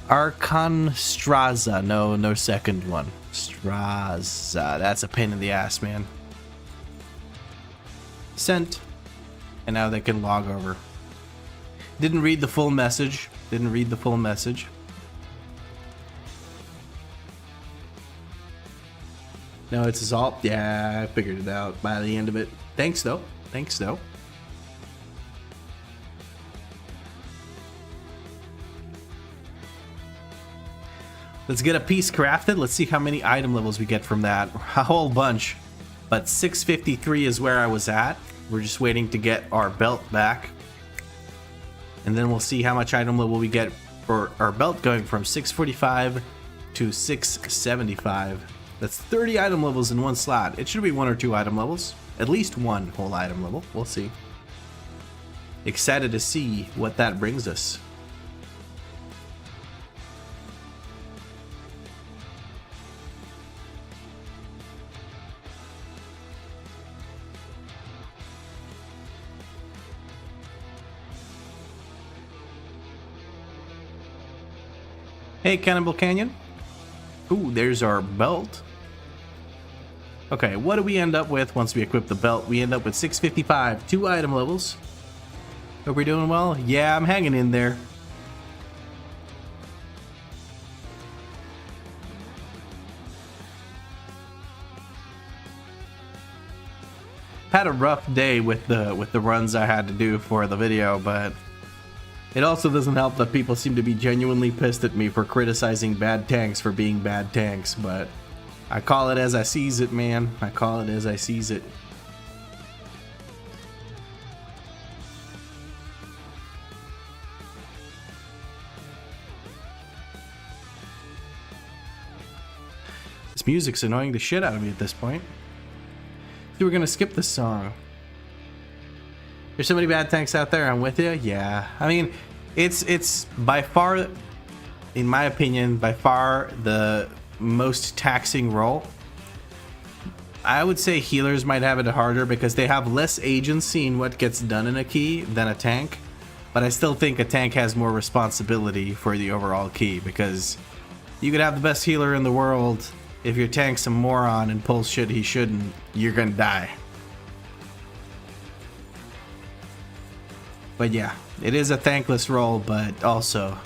Arcanastraza. No second one. Straza. That's a pain in the ass, man. Sent. And now they can log over. Didn't read the full message. No, it's Assault. Yeah, I figured it out by the end of it. Thanks, though. Let's get a piece crafted. Let's see how many item levels we get from that. A whole bunch. But 653 is where I was at. We're just waiting to get our belt back. And then we'll see how much item level we get for our belt going from 645 to 675. That's 30 item levels in one slot. It should be 1 or 2 item levels. At least 1 whole item level. We'll see. Excited to see what that brings us. Hey, Cannibal Canyon. Ooh, there's our belt. Okay, what do we end up with once we equip the belt? We end up with 655, 2 item levels. Hope we're doing well. Yeah, I'm hanging in there. Had a rough day with the runs I had to do for the video, but it also doesn't help that people seem to be genuinely pissed at me for criticizing bad tanks for being bad tanks, but I call it as I sees it, man. I call it as I sees it. This music's annoying the shit out of me at this point. We're gonna skip this song. There's so many bad tanks out there. I'm with you. Yeah, I mean, it's by far, in my opinion, by far the most taxing role. I would say healers might have it harder because they have less agency in what gets done in a key than a tank. But I still think a tank has more responsibility for the overall key, because you could have the best healer in the world. If your tank's a moron and pulls shit he shouldn't, you're gonna die. But yeah, it is a thankless role, but also,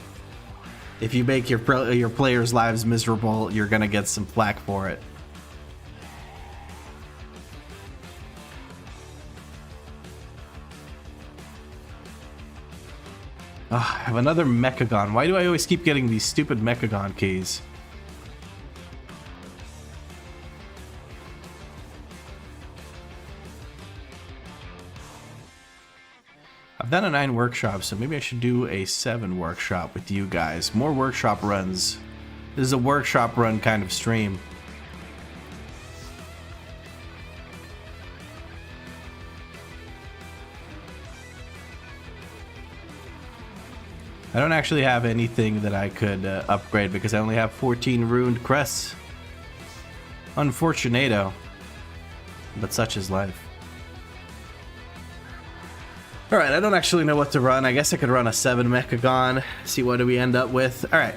if you make your players' lives miserable, you're gonna get some flack for it. I have another Mechagon. Why do I always keep getting these stupid Mechagon keys? I've done a 9 workshop, so maybe I should do a 7 workshop with you guys. More workshop runs. This is a workshop run kind of stream. I don't actually have anything that I could upgrade because I only have 14 ruined crests. Unfortunato. But such is life. Alright, I don't actually know what to run. I guess I could run a 7 Mechagon. See what do we end up with. Alright,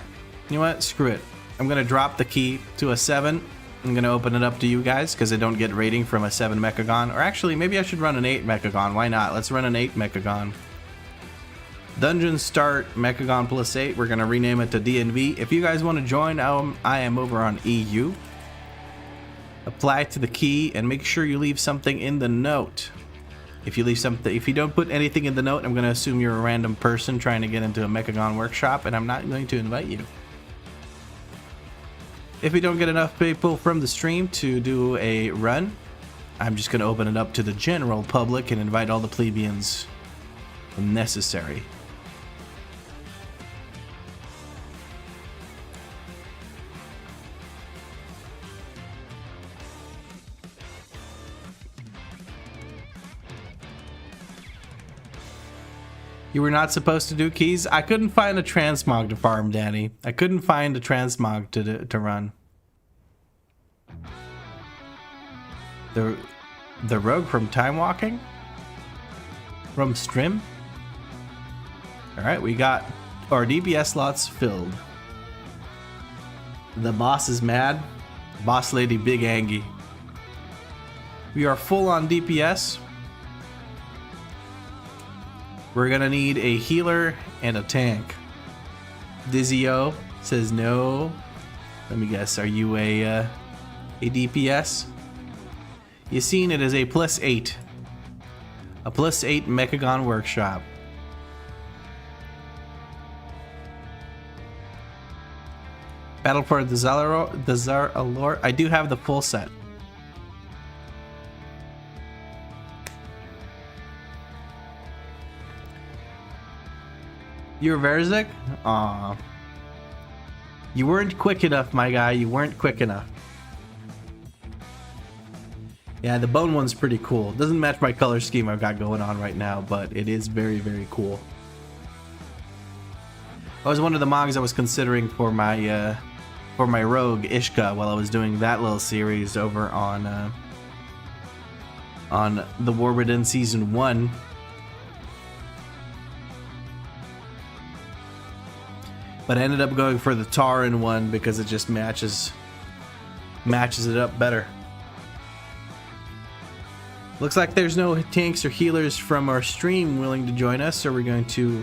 you know what? Screw it. I'm going to drop the key to a 7. I'm going to open it up to you guys because I don't get rating from a 7 Mechagon. Or actually, maybe I should run an 8 Mechagon. Why not? Let's run an 8 Mechagon. Dungeon start Mechagon plus 8. We're going to rename it to DNV. If you guys want to join, I am over on EU. Apply to the key and make sure you leave something in the note. If you leave something, if you don't put anything in the note, I'm going to assume you're a random person trying to get into a Mechagon workshop, and I'm not going to invite you. If we don't get enough people from the stream to do a run, I'm just going to open it up to the general public and invite all the plebeians when necessary. You were not supposed to do keys? I couldn't find a transmog to farm, Danny. I couldn't find a transmog to run. The rogue from Time Walking? From Strim? Alright, we got our DPS slots filled. The boss is mad. Boss lady big Angie. We are full on DPS. We're gonna need a healer and a tank. Dizio says no. Let me guess, are you a DPS? You seen it as a +8. A +8 Mechagon workshop. Battle for the Zar-Alor. I do have the full set. You're Verzik? Aw. You weren't quick enough, my guy. You weren't quick enough. Yeah, the bone one's pretty cool. Doesn't match my color scheme I've got going on right now, but it is very, very cool. That was one of the mogs I was considering for my rogue Ishka while I was doing that little series over on the War Within Season 1. But I ended up going for the Tauren one because it just matches it up better. Looks like there's no tanks or healers from our stream willing to join us, so we're going to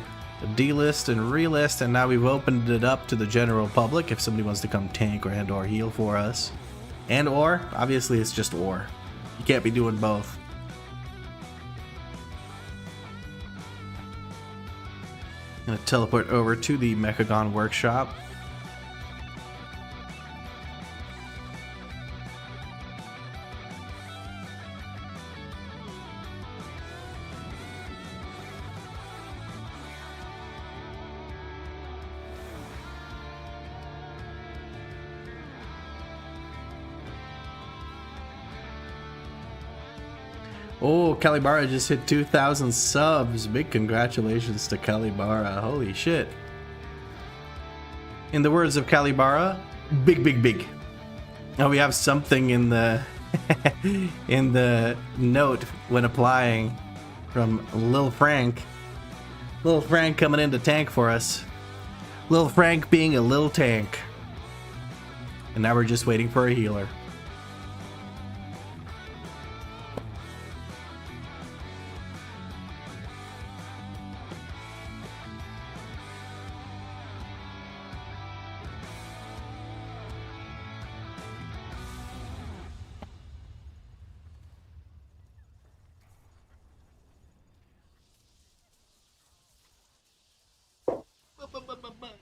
delist and relist, and now we've opened it up to the general public if somebody wants to come tank or and or heal for us. And or, obviously it's just or. You can't be doing both. I'm gonna teleport over to the Mechagon workshop. Oh, Calibara just hit 2,000 subs. Big congratulations to Calibara. Holy shit. In the words of Calibara, big, big, big. Now we have something in the in the note when applying from Lil Frank. Lil Frank coming in to tank for us. Lil Frank being a little tank. And now we're just waiting for a healer.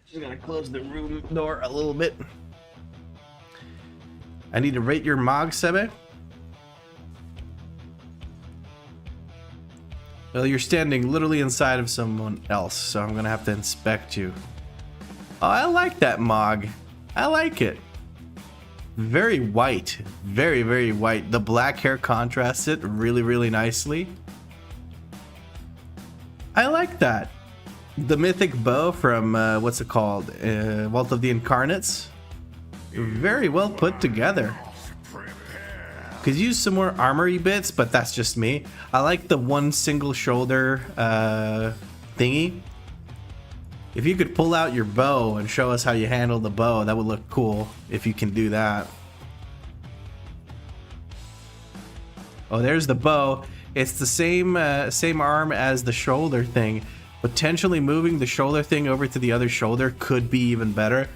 Just gonna close the room door a little bit. I need to rate your Mog, Sebe. Well, you're standing literally inside of someone else, so I'm gonna have to inspect you. Oh, I like that Mog. I like it. Very white. Very, very white. The black hair contrasts it really, really nicely. I like that. The mythic bow from, what's it called? Vault of the Incarnates. Very well put together. Could use some more armory bits, but that's just me. I like the one single shoulder thingy. If you could pull out your bow and show us how you handle the bow, that would look cool if you can do that. Oh, there's the bow. It's the same arm as the shoulder thing. Potentially moving the shoulder thing over to the other shoulder could be even better.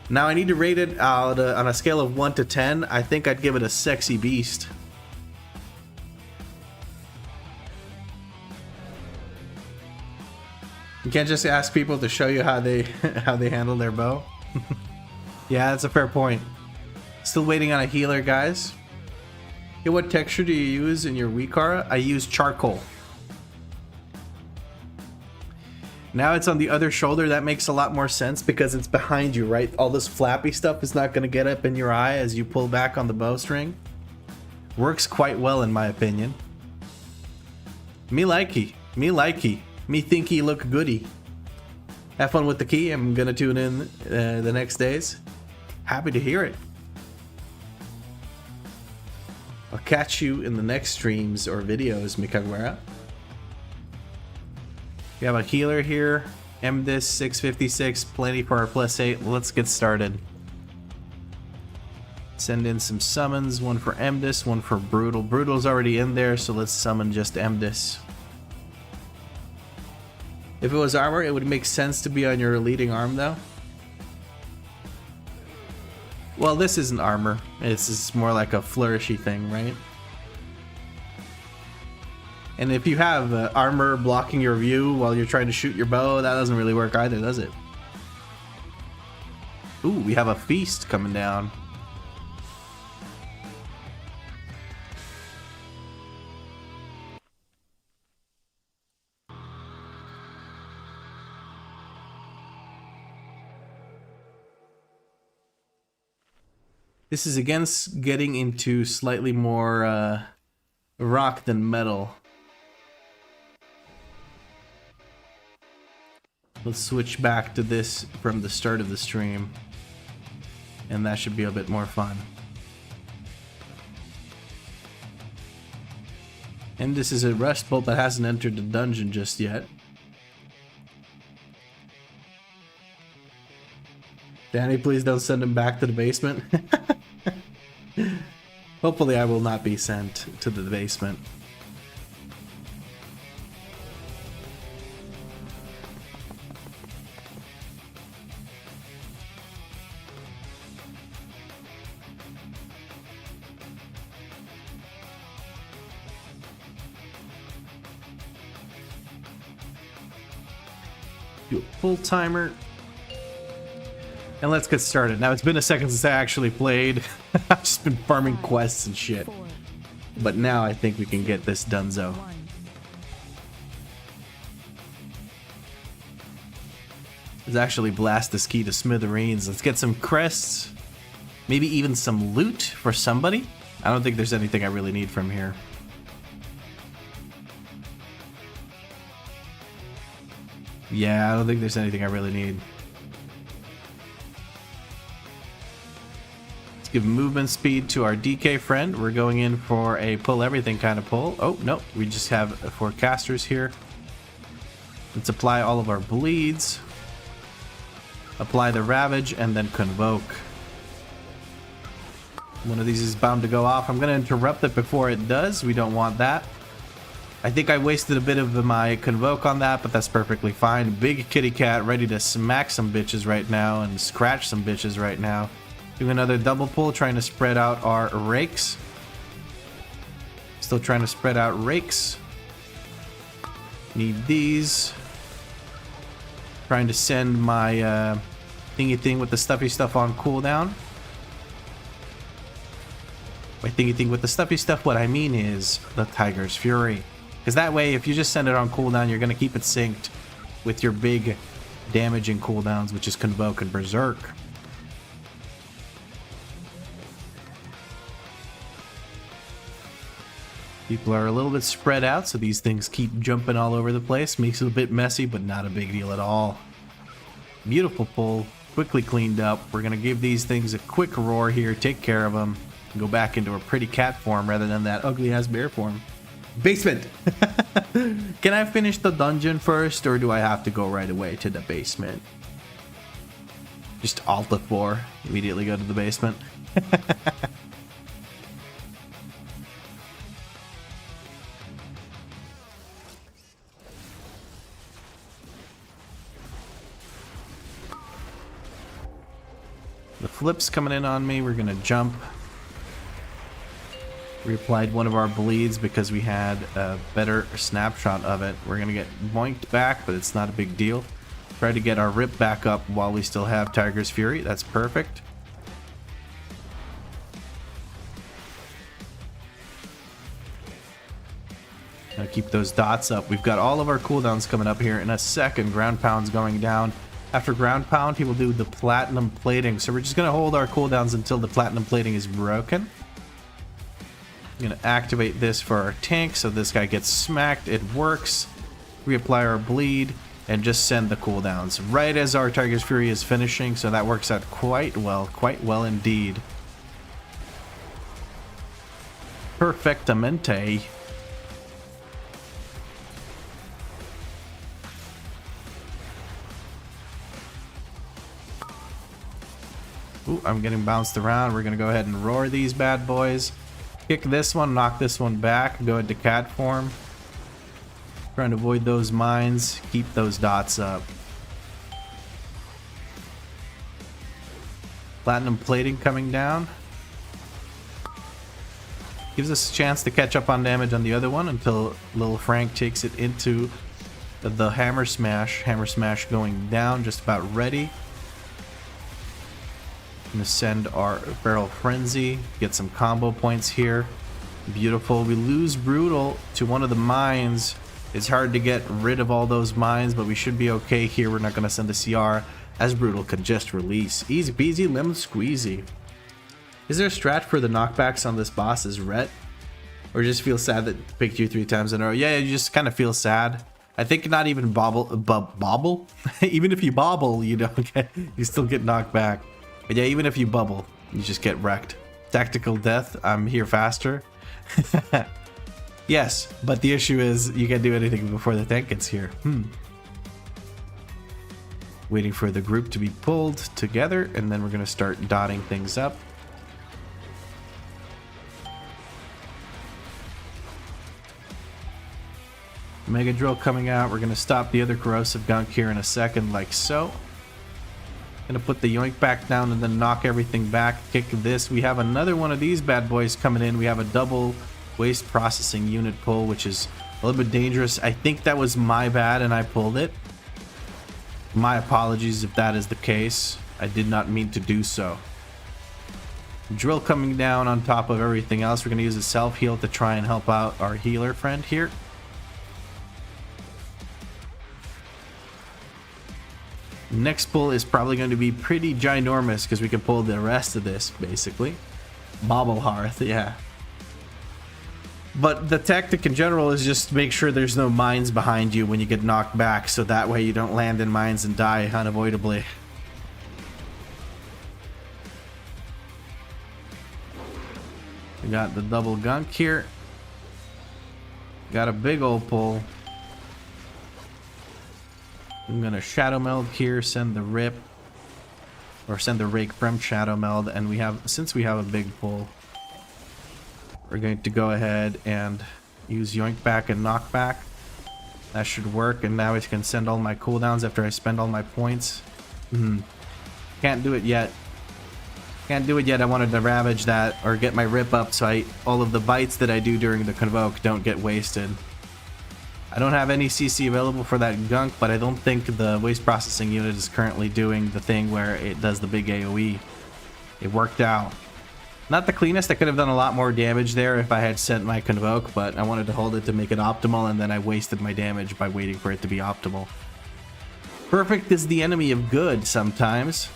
Now I need to rate it out on a scale of 1 to 10. I think I'd give it a sexy beast. You can't just ask people to show you how they handle their bow. Yeah, that's a fair point. Still waiting on a healer, guys. Hey, what texture do you use in your WeakAuras? I use charcoal. Now it's on the other shoulder. That makes a lot more sense because it's behind you, right? All this flappy stuff is not going to get up in your eye as you pull back on the bowstring. Works quite well in my opinion. Me likey. Me likey. Me thinky look goody. Have fun with the key. I'm going to tune in the next days. Happy to hear it. I'll catch you in the next streams or videos, Mikagwara. We have a healer here. MDis 656, plenty for our +8. Let's get started. Send in some summons, one for MDis, one for Brutal. Brutal's already in there, so let's summon just MDis. If it was armor, it would make sense to be on your leading arm though. Well, this isn't armor. It's more like a flourishy thing, right? And if you have armor blocking your view while you're trying to shoot your bow, that doesn't really work either, does it? Ooh, we have a feast coming down. This is against getting into slightly more rock than metal. Let's switch back to this from the start of the stream, and that should be a bit more fun. And this is a rust bolt that hasn't entered the dungeon just yet. Danny, please don't send him back to the basement. Hopefully I will not be sent to the basement. Do a pull timer. And let's get started. Now, it's been a second since I actually played. I've just been farming quests and shit. But now I think we can get this donezo. Let's actually blast this key to smithereens. Let's get some crests. Maybe even some loot for somebody. I don't think there's anything I really need from here. Yeah, I don't think there's anything I really need. Let's give movement speed to our DK friend. We're going in for a pull everything kind of pull. Oh, no, we just have 4 casters here. Let's apply all of our bleeds. Apply the ravage and then convoke. One of these is bound to go off. I'm going to interrupt it before it does. We don't want that. I think I wasted a bit of my convoke on that, but that's perfectly fine. Big kitty cat ready to smack some bitches right now and scratch some bitches right now. Do another double pull, trying to spread out our rakes. Still trying to spread out rakes. Need these. Trying to send my thingy thing with the stuffy stuff on cooldown. By thingy thing with the stuffy stuff, what I mean is the Tiger's Fury. Because that way, if you just send it on cooldown, you're going to keep it synced with your big damaging cooldowns, which is Convoke and Berserk. People are a little bit spread out, so these things keep jumping all over the place. Makes it a bit messy, but not a big deal at all. Beautiful pull, quickly cleaned up. We're going to give these things a quick roar here, take care of them, and go back into a pretty cat form rather than that ugly-ass bear form. Basement! Can I finish the dungeon first, or do I have to go right away to the basement? Just Alt F4, immediately go to the basement. The flip's coming in on me. We're gonna jump. We applied one of our bleeds because we had a better snapshot of it. We're gonna get boinked back, but it's not a big deal. Try to get our rip back up while we still have Tiger's Fury. That's perfect. Gotta keep those dots up. We've got all of our cooldowns coming up here in a second. Ground pound's going down. After ground pound, he will do the platinum plating. So we're just gonna hold our cooldowns until the platinum plating is broken. I'm gonna activate this for our tank so this guy gets smacked. It works. Reapply our bleed and just send the cooldowns right as our Tiger's Fury is finishing, so that works out quite well indeed. Perfectamente. Ooh, I'm getting bounced around. We're gonna go ahead and roar these bad boys. Kick this one, knock this one back, go into cat form. Trying to avoid those mines, keep those dots up. Platinum plating coming down. Gives us a chance to catch up on damage on the other one until Little Frank takes it into the hammer smash. Hammer smash going down, just about ready. Gonna send our Barrel Frenzy, get some combo points here. Beautiful. We lose Brutal to one of the mines. It's hard to get rid of all those mines, but we should be okay here. We're not gonna send a CR as Brutal can just release. Easy peasy lemon squeezy. Is there a strat for the knockbacks on this boss as Ret? Or just feel sad that it picked you 3 times in a row? Yeah, you just kind of feel sad. I think not even bobble? Even if you bobble, you don't get, you still get knocked back. But yeah, even if you bubble, you just get wrecked. Tactical death, I'm here faster. Yes, but the issue is you can't do anything before the tank gets here. Waiting for the group to be pulled together, and then we're going to start dotting things up. Mega Drill coming out. We're going to stop the other corrosive gunk here in a second, like so. Gonna put the yoink back down and then knock everything back. Kick this. We have another one of these bad boys coming in. We have a double waste processing unit pull, which is a little bit dangerous. I think that was my bad and I pulled it. My apologies if that is the case. I did not mean to do so. Drill coming down on top of everything else. We're going to use a self-heal to try and help out our healer friend here. Next pull is probably going to be pretty ginormous because we can pull the rest of this, basically. Bobble Hearth, yeah. But the tactic in general is just make sure there's no mines behind you when you get knocked back, so that way you don't land in mines and die unavoidably. We got the double gunk here. Got a big old pull. I'm gonna shadow meld here, send the rip, or send the rake from shadow meld, and we have, since we have a big pull, we're going to go ahead and use yoink back and knock back. That should work, and now I can send all my cooldowns after I spend all my points. Can't do it yet. Can't do it yet. I wanted to ravage that or get my rip up so all of the bites that I do during the convoke don't get wasted. I don't have any CC available for that gunk, but I don't think the waste processing unit is currently doing the thing where it does the big AoE. It worked out. Not the cleanest. I could have done a lot more damage there if I had sent my convoke, but I wanted to hold it to make it optimal, and then I wasted my damage by waiting for it to be optimal. Perfect is the enemy of good sometimes.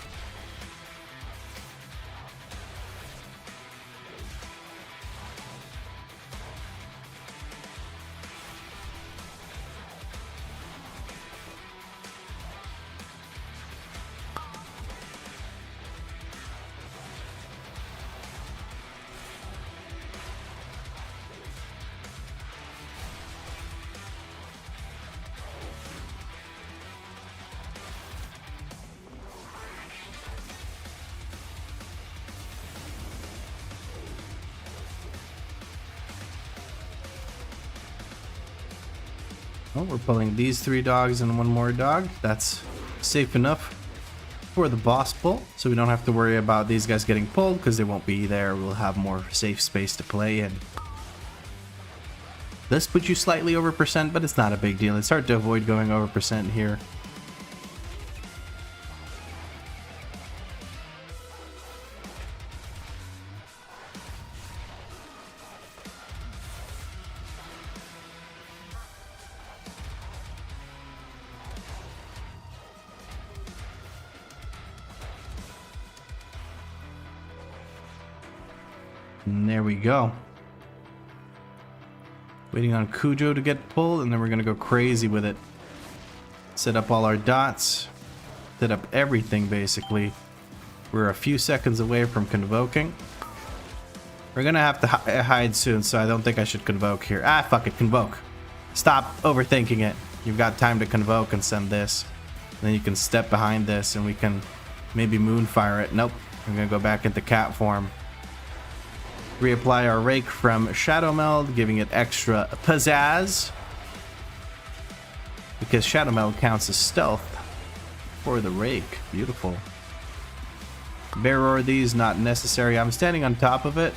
Well, we're pulling these 3 dogs and 1 more dog. That's safe enough for the boss pull, so we don't have to worry about these guys getting pulled because they won't be there. We'll have more safe space to play in. This puts you slightly over percent, but it's not a big deal. It's hard to avoid going over percent here. And there we go. Waiting on Cujo to get pulled, and then we're going to go crazy with it. Set up all our dots. Set up everything, basically. We're a few seconds away from convoking. We're going to have to hide soon, so I don't think I should convoke here. Ah, fuck it, convoke. Stop overthinking it. You've got time to convoke and send this. And then you can step behind this, and we can maybe moonfire it. Nope. I'm going to go back into cat form. Reapply our rake from Shadow Meld, giving it extra pizzazz. Because Shadow Meld counts as stealth for the rake. Beautiful. Bear roar these, not necessary. I'm standing on top of it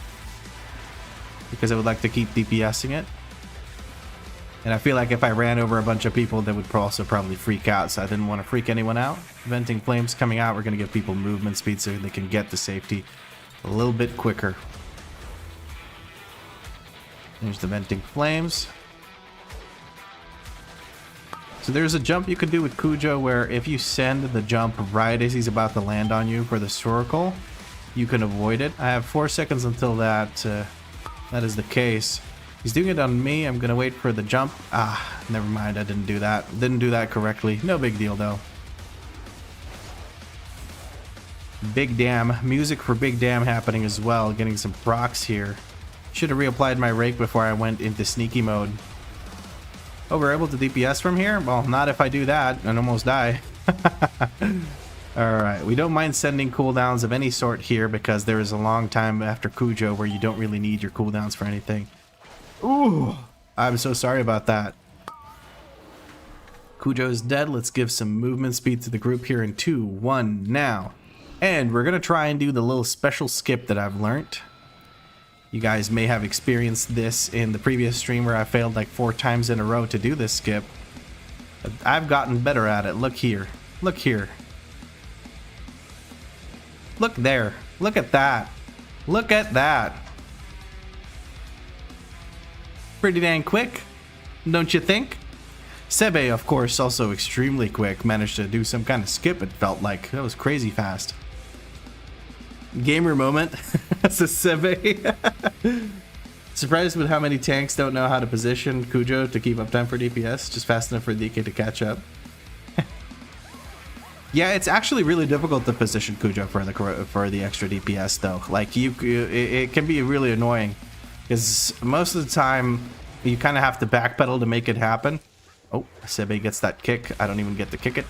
because I would like to keep DPSing it. And I feel like if I ran over a bunch of people, they would also probably freak out, so I didn't want to freak anyone out. Venting Flames coming out, we're going to give people movement speed so they can get to safety a little bit quicker. There's the Venting Flames. So there's a jump you could do with Cujo where if you send the jump right as he's about to land on you for the Snorkel, you can avoid it. I have 4 seconds until that is the case. He's doing it on me. I'm going to wait for the jump. Ah, never mind. I didn't do that. Didn't do that correctly. No big deal, though. Big Damn. Music for Big Damn happening as well. Getting some procs here. Should have reapplied my rake before I went into sneaky mode. Oh, we're able to DPS from here? Well, not if I do that and almost die. Alright, we don't mind sending cooldowns of any sort here because there is a long time after Cujo where you don't really need your cooldowns for anything. Ooh, I'm so sorry about that. Cujo is dead. Let's give some movement speed to the group here in 2, 1, now. And we're going to try and do the little special skip that I've learned. You guys may have experienced this in the previous stream where I failed like 4 times in a row to do this skip. But I've gotten better at it. Look here. Look here. Look there. Look at that. Look at that. Pretty dang quick, don't you think? Sebe, of course, also extremely quick. Managed to do some kind of skip, it felt like. That was crazy fast. Gamer moment. That's a Sebe. Surprised with how many tanks don't know how to position Cujo to keep up time for DPS. Just fast enough for DK to catch up. Yeah, it's actually really difficult to position Cujo for the extra DPS though. Like it can be really annoying because most of the time you kind of have to backpedal to make it happen. Oh, Sebe gets that kick. I don't even get to kick it,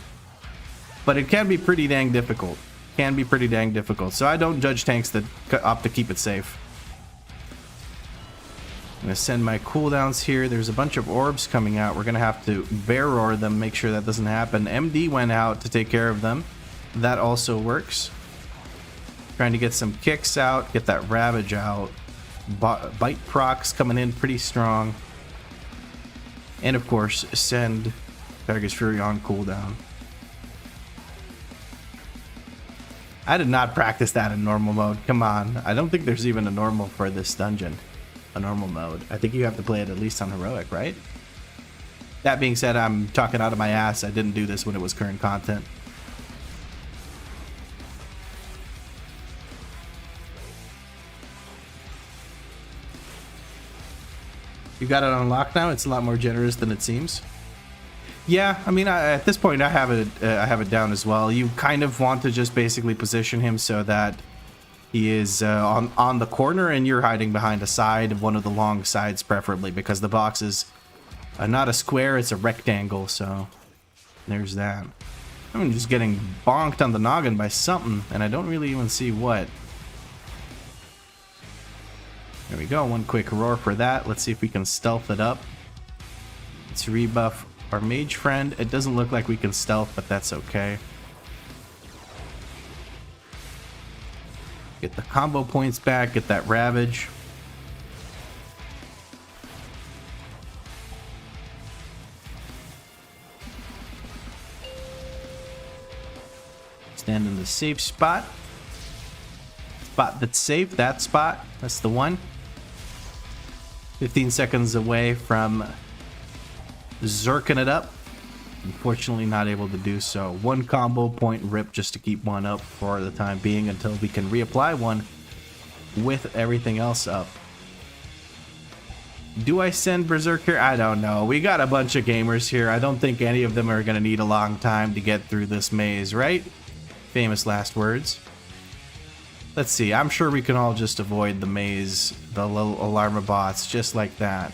but it can be pretty dang difficult. Can be pretty dang difficult. So I don't judge tanks that opt to keep it safe. I'm gonna send my cooldowns here. There's a bunch of orbs coming out. We're gonna have to bear roar them, make sure that doesn't happen. MD went out to take care of them. That also works. Trying to get some kicks out, get that ravage out. Bite procs coming in pretty strong. And of course, send Tiger's Fury on cooldown. I did not practice that in normal mode. Come on. I don't think there's even a normal for this dungeon. A normal mode. I think you have to play it at least on heroic, right? That being said, I'm talking out of my ass. I didn't do this when it was current content. You got it on lock now. It's a lot more generous than it seems. Yeah, I mean, at this point, I have it down as well. You kind of want to just basically position him so that he is on the corner and you're hiding behind a side of one of the long sides, preferably, because the box is not a square, it's a rectangle. So there's that. I'm just getting bonked on the noggin by something, and I don't really even see what. There we go. One quick roar for that. Let's see if we can stealth it up. Let's rebuff our mage friend. It doesn't look like we can stealth, but that's okay. Get the combo points back, get that ravage. Stand in the safe spot. Spot that's safe, that spot. That's the one. 15 seconds away from zerking it up. Unfortunately not able to do so. One combo point rip just to keep one up for the time being until we can reapply one with everything else up. Do I send Berserker? I don't know. We got a bunch of gamers here. I don't think any of them are going to need a long time to get through this maze, right? Famous last words. Let's see. I'm sure we can all just avoid the maze, the little alarma bots, just like that.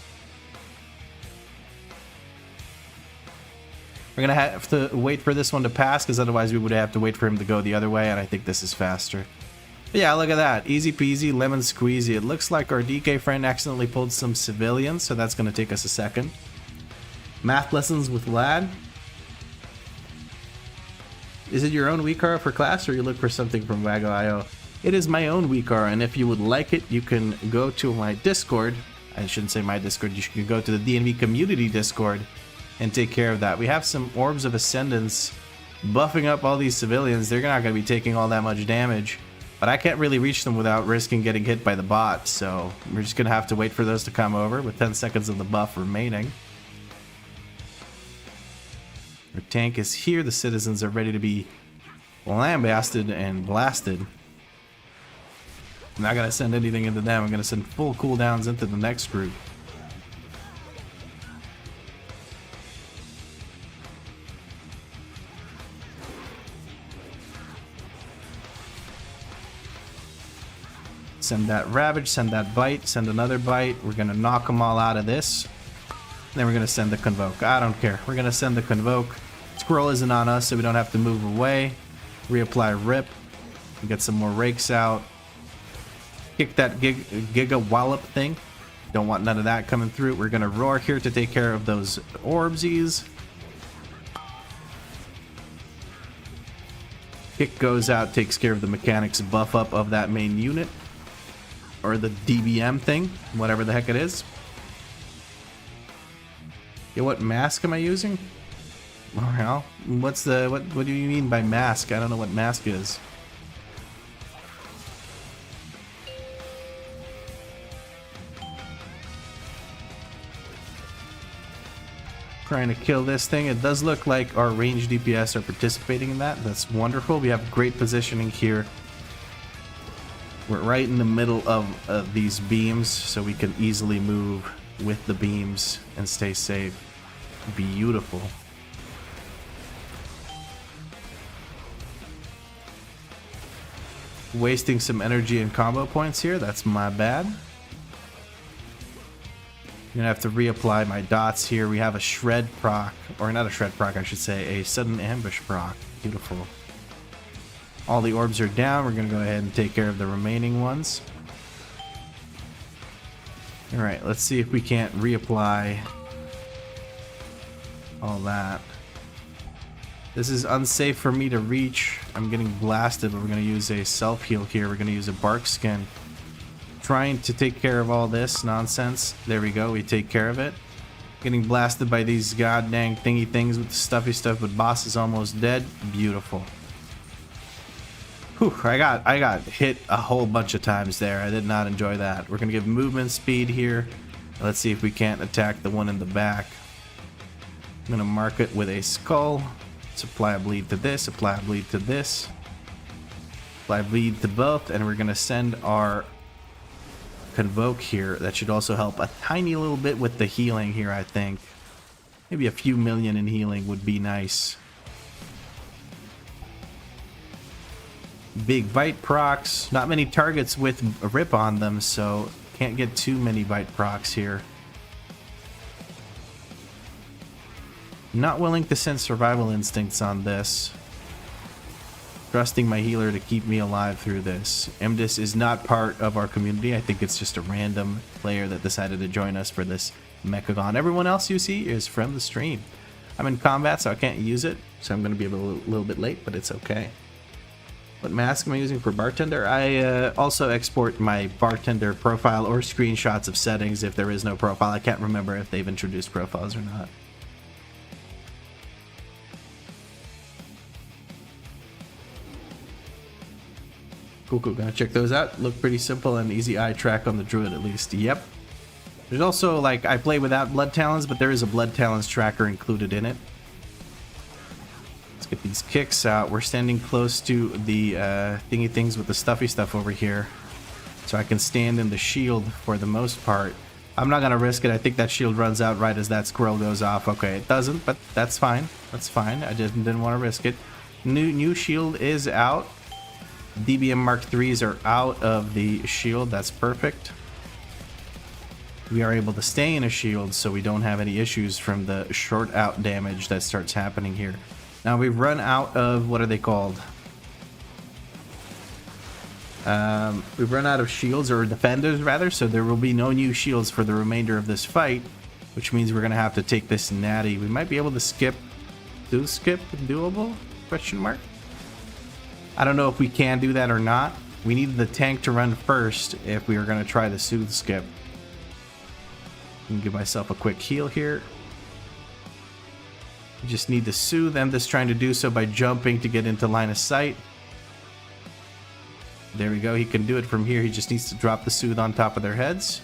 We're going to have to wait for this one to pass, because otherwise we would have to wait for him to go the other way, and I think this is faster. But yeah, look at that. Easy peasy, lemon squeezy. It looks like our DK friend accidentally pulled some civilians, so that's going to take us a second. Math lessons with Lad. Is it your own WeakAuras for class, or you look for something from RIO? It is my own WeakAuras, and if you would like it, you can go to my Discord. I shouldn't say my Discord. You should go to the DNV community Discord and take care of that. We have some Orbs of Ascendance buffing up all these civilians. They're not going to be taking all that much damage, but I can't really reach them without risking getting hit by the bot, so we're just going to have to wait for those to come over with 10 seconds of the buff remaining. Our tank is here. The citizens are ready to be lambasted and blasted. I'm not going to send anything into them. I'm going to send full cooldowns into the next group. Send that Ravage, send that Bite, send another Bite. We're going to knock them all out of this. Then we're going to send the Convoke. I don't care. We're going to send the Convoke. Scroll isn't on us, so we don't have to move away. Reapply Rip. Get some more rakes out. Kick that Giga Wallop thing. Don't want none of that coming through. We're going to roar here to take care of those Orbsies. Kick goes out, takes care of the mechanics buff up of that main unit. Or the DBM thing, whatever the heck it is. Yeah, what mask am I using? Well, what do you mean by mask? I don't know what mask is. Trying to kill this thing. It does look like our ranged DPS are participating in that. That's wonderful. We have great positioning here. We're right in the middle of these beams, so we can easily move with the beams and stay safe. Beautiful. Wasting some energy and combo points here. That's my bad. I'm gonna have to reapply my dots here. We have a shred proc, or not a shred proc, I should say, a sudden ambush proc. Beautiful. All the orbs are down. We're gonna go ahead and take care of the remaining ones. All right, let's see if we can't reapply all that. This is unsafe for me to reach. I'm getting blasted, but we're gonna use a self-heal here. We're gonna use a bark skin. Trying to take care of all this nonsense. There we go, we take care of it. Getting blasted by these goddamn thingy things with the stuffy stuff, but boss is almost dead. Beautiful. Whew, I got hit a whole bunch of times there. I did not enjoy that. We're gonna give movement speed here. Let's see if we can't attack the one in the back. I'm gonna mark it with a skull. Supply a bleed to this, apply a bleed to this. Apply bleed to both, and we're gonna send our Convoke here. That should also help a tiny little bit with the healing here, I think. Maybe a few million in healing would be nice. Big bite procs. Not many targets with a rip on them, so can't get too many bite procs here. Not willing to send survival instincts on this. Trusting my healer to keep me alive through this. Emdis is not part of our community. I think it's just a random player that decided to join us for this Mechagon. Everyone else you see is from the stream. I'm in combat, so I can't use it, so I'm going to be a little bit late, but it's okay. What mask am I using for bartender? I also export my bartender profile or screenshots of settings if there is no profile. I can't remember if they've introduced profiles or not. Cool, gonna check those out. Look pretty simple and easy eye track on the Druid at least. Yep. There's also, like, I play without Blood Talons, but there is a Blood Talons tracker included in it. Let's get these kicks out. We're standing close to the thingy things with the stuffy stuff over here. So I can stand in the shield for the most part. I'm not gonna risk it. I think that shield runs out right as that scroll goes off. Okay, it doesn't, but that's fine. That's fine. I just didn't want to risk it. New shield is out. DBM Mark IIIs are out of the shield. That's perfect. We are able to stay in a shield, so we don't have any issues from the short out damage that starts happening here. Now we've run out of, what are they called? We've run out of shields, or defenders rather, so there will be no new shields for the remainder of this fight, which means we're gonna have to take this natty. We might be able to skip. Do skip doable? Question mark. I don't know if we can do that or not. We needed the tank to run first if we were going to try the soothe skip. I'm give myself a quick heal here. You just need to soothe. I'm just trying to do so by jumping to get into line of sight. There we go. He can do it from here. He just needs to drop the soothe on top of their heads.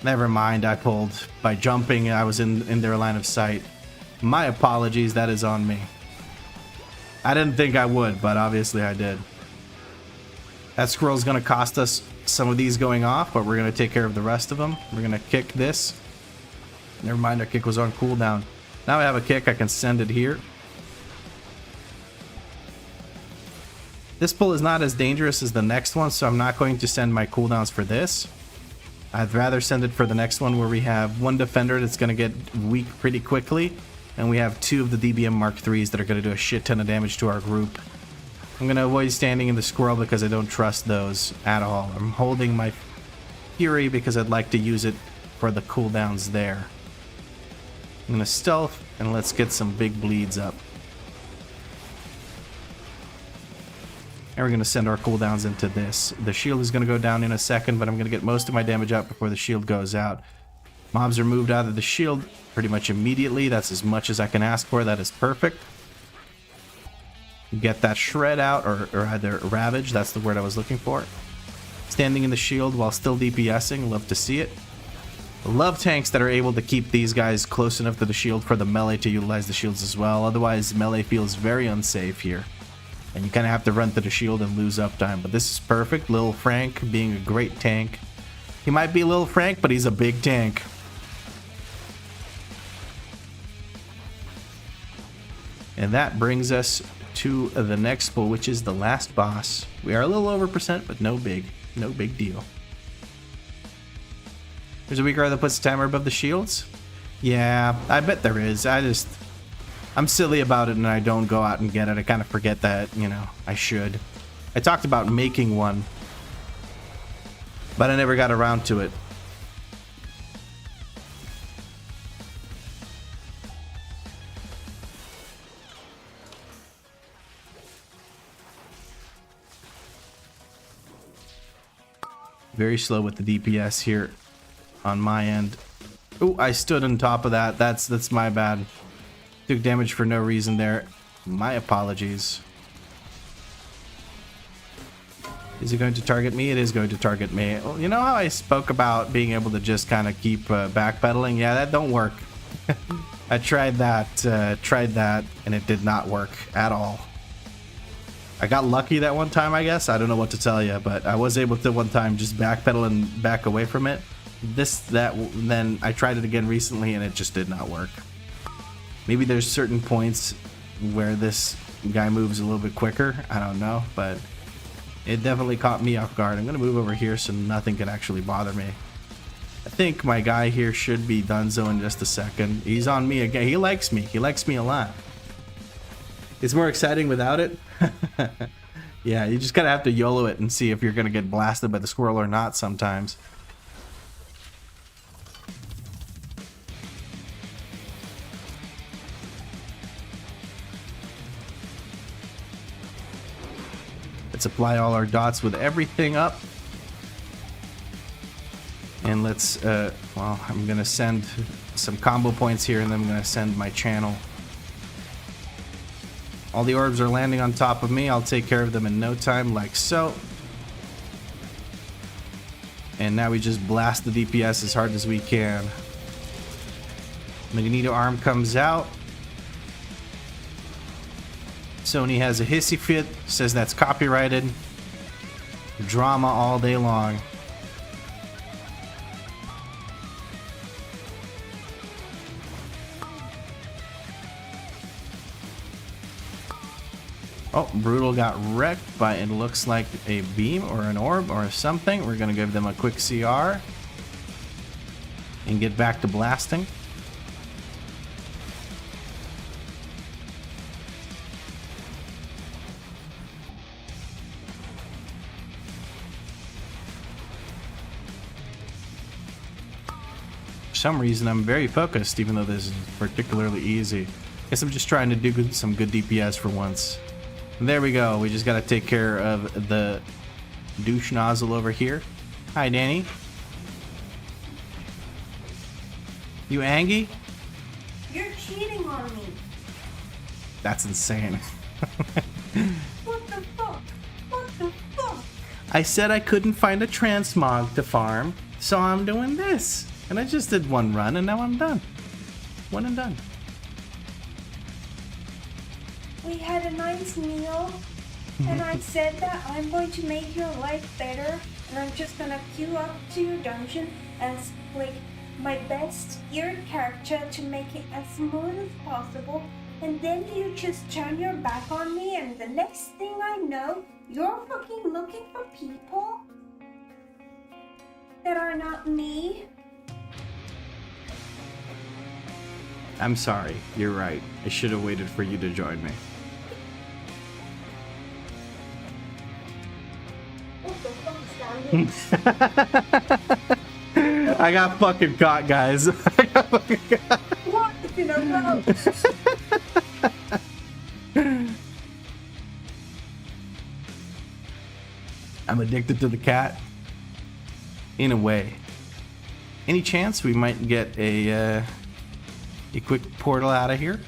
Never mind. I pulled by jumping. I was in their line of sight. My apologies. That is on me. I didn't think I would, but obviously I did. That scroll's going to cost us some of these going off, but we're going to take care of the rest of them. We're going to kick this. Never mind, our kick was on cooldown. Now I have a kick, I can send it here. This pull is not as dangerous as the next one, so I'm not going to send my cooldowns for this. I'd rather send it for the next one where we have one defender that's going to get weak pretty quickly. And we have two of the DBM Mark IIIs that are going to do a shit ton of damage to our group. I'm going to avoid standing in the squirrel because I don't trust those at all. I'm holding my Fury because I'd like to use it for the cooldowns there. I'm going to stealth and let's get some big bleeds up. And we're going to send our cooldowns into this. The shield is going to go down in a second, but I'm going to get most of my damage out before the shield goes out. Mobs are moved out of the shield pretty much immediately. That's as much as I can ask for. That is perfect. Get that shred out, or either ravage. That's the word I was looking for. Standing in the shield while still DPSing. Love to see it. Love tanks that are able to keep these guys close enough to the shield for the melee to utilize the shields as well. Otherwise, melee feels very unsafe here. And you kind of have to run to the shield and lose uptime. But this is perfect. Lil Frank being a great tank. He might be Lil Frank, but he's a big tank. And that brings us to the next pull, which is the last boss. We are a little over percent, but no big deal. There's a WeakAuras that puts a timer above the shields. Yeah, I bet there is. I'm silly about it and I don't go out and get it. I kind of forget that, you know, I should. I talked about making one, but I never got around to it. Very slow with the DPS here on my end. Oh, I stood on top of that. That's my bad. Took damage for no reason there. My apologies. Is it going to target me? It is going to target me. Well, you know how I spoke about being able to just kind of keep backpedaling? Yeah, that don't work. I tried that, and it did not work at all. I got lucky that one time, I guess. I don't know what to tell you, but I was able to one time just backpedal and back away from it. Then I tried it again recently, and it just did not work. Maybe there's certain points where this guy moves a little bit quicker. I don't know, but it definitely caught me off guard. I'm going to move over here so nothing can actually bother me. I think my guy here should be donezo in just a second. He's on me again. He likes me. He likes me a lot. It's more exciting without it. Yeah, you just kind of have to YOLO it and see if you're going to get blasted by the squirrel or not sometimes. Let's apply all our dots with everything up. And let's, well, I'm going to send some combo points here, and then I'm going to send my channel. All the orbs are landing on top of me. I'll take care of them in no time, like so. And now we just blast the DPS as hard as we can. Magneto arm comes out. Sony has a hissy fit, says that's copyrighted. Drama all day long. Oh, Brutal got wrecked by, it looks like, a beam or an orb or something. We're going to give them a quick CR and get back to blasting. For some reason, I'm very focused, even though this is particularly easy. Guess I'm just trying to do some good DPS for once. There we go. We just got to take care of the douche nozzle over here. Hi, Danny. You angry? You're cheating on me. That's insane. What the fuck? What the fuck? I said I couldn't find a transmog to farm, so I'm doing this. And I just did one run, and now I'm done. One and done. We had a nice meal, and I said that I'm going to make your life better, and I'm just gonna queue up to your dungeon as like my best geared character to make it as smooth as possible, and then you just turn your back on me, and the next thing I know, you're fucking looking for people that are not me. I'm sorry. You're right. I should have waited for you to join me. I got fucking caught, guys. I got fucking caught. What in a row? I'm addicted to the cat. In a way. any chance we might get a quick portal out of here.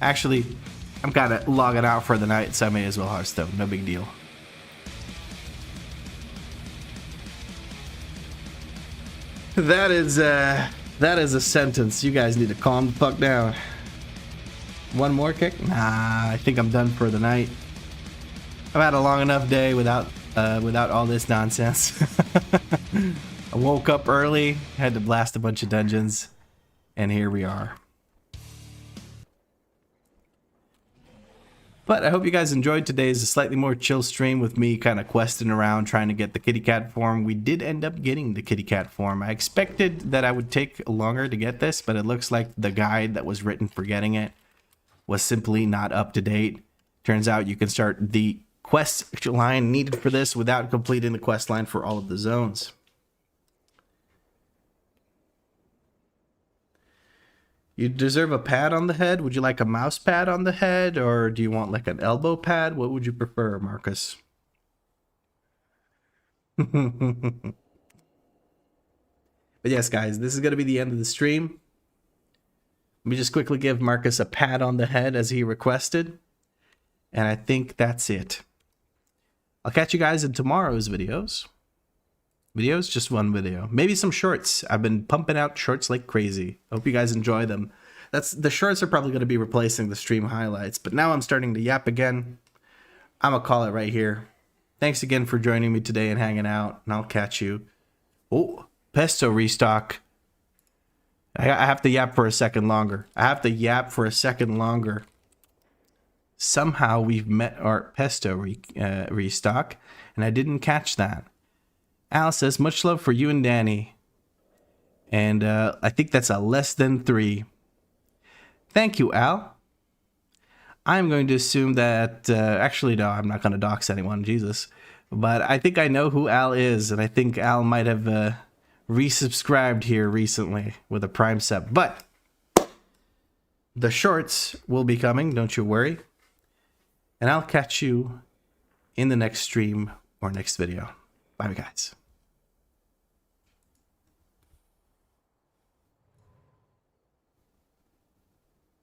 Actually, I'm kind of logging out for the night, so I may as well Hearthstone. No big deal. That is a sentence. You guys need to calm the fuck down. One more kick? Nah, I think I'm done for the night. I've had a long enough day without all this nonsense. I woke up early, had to blast a bunch of dungeons, and here we are. But I hope you guys enjoyed today's slightly more chill stream with me kind of questing around trying to get the kitty cat form. We did end up getting the kitty cat form. I expected that I would take longer to get this, but it looks like the guide that was written for getting it was simply not up to date. Turns out you can start the quest line needed for this without completing the quest line for all of the zones. You deserve a pad on the head. Would you like a mouse pad on the head, or do you want like an elbow pad? What would you prefer, Marcus? But yes, guys, this is going to be the end of the stream. Let me just quickly give Marcus a pat on the head as he requested. And I think that's it. I'll catch you guys in tomorrow's videos. Just one video. Maybe some shorts. I've been pumping out shorts like crazy. Hope you guys enjoy them. The shorts are probably going to be replacing the stream highlights. But now I'm starting to yap again. I'm going to call it right here. Thanks again for joining me today and hanging out. And I'll catch you. Oh, Pesto restock. I have to yap for a second longer. Somehow we've met our Pesto restock. And I didn't catch that. Al says, much love for you and Danny. And I think that's a less than 3. Thank you, Al. I'm going to assume that... actually, no, I'm not going to dox anyone. Jesus. But I think I know who Al is. And I think Al might have resubscribed here recently with a Prime sub. But the shorts will be coming. Don't you worry. And I'll catch you in the next stream or next video. Bye, guys.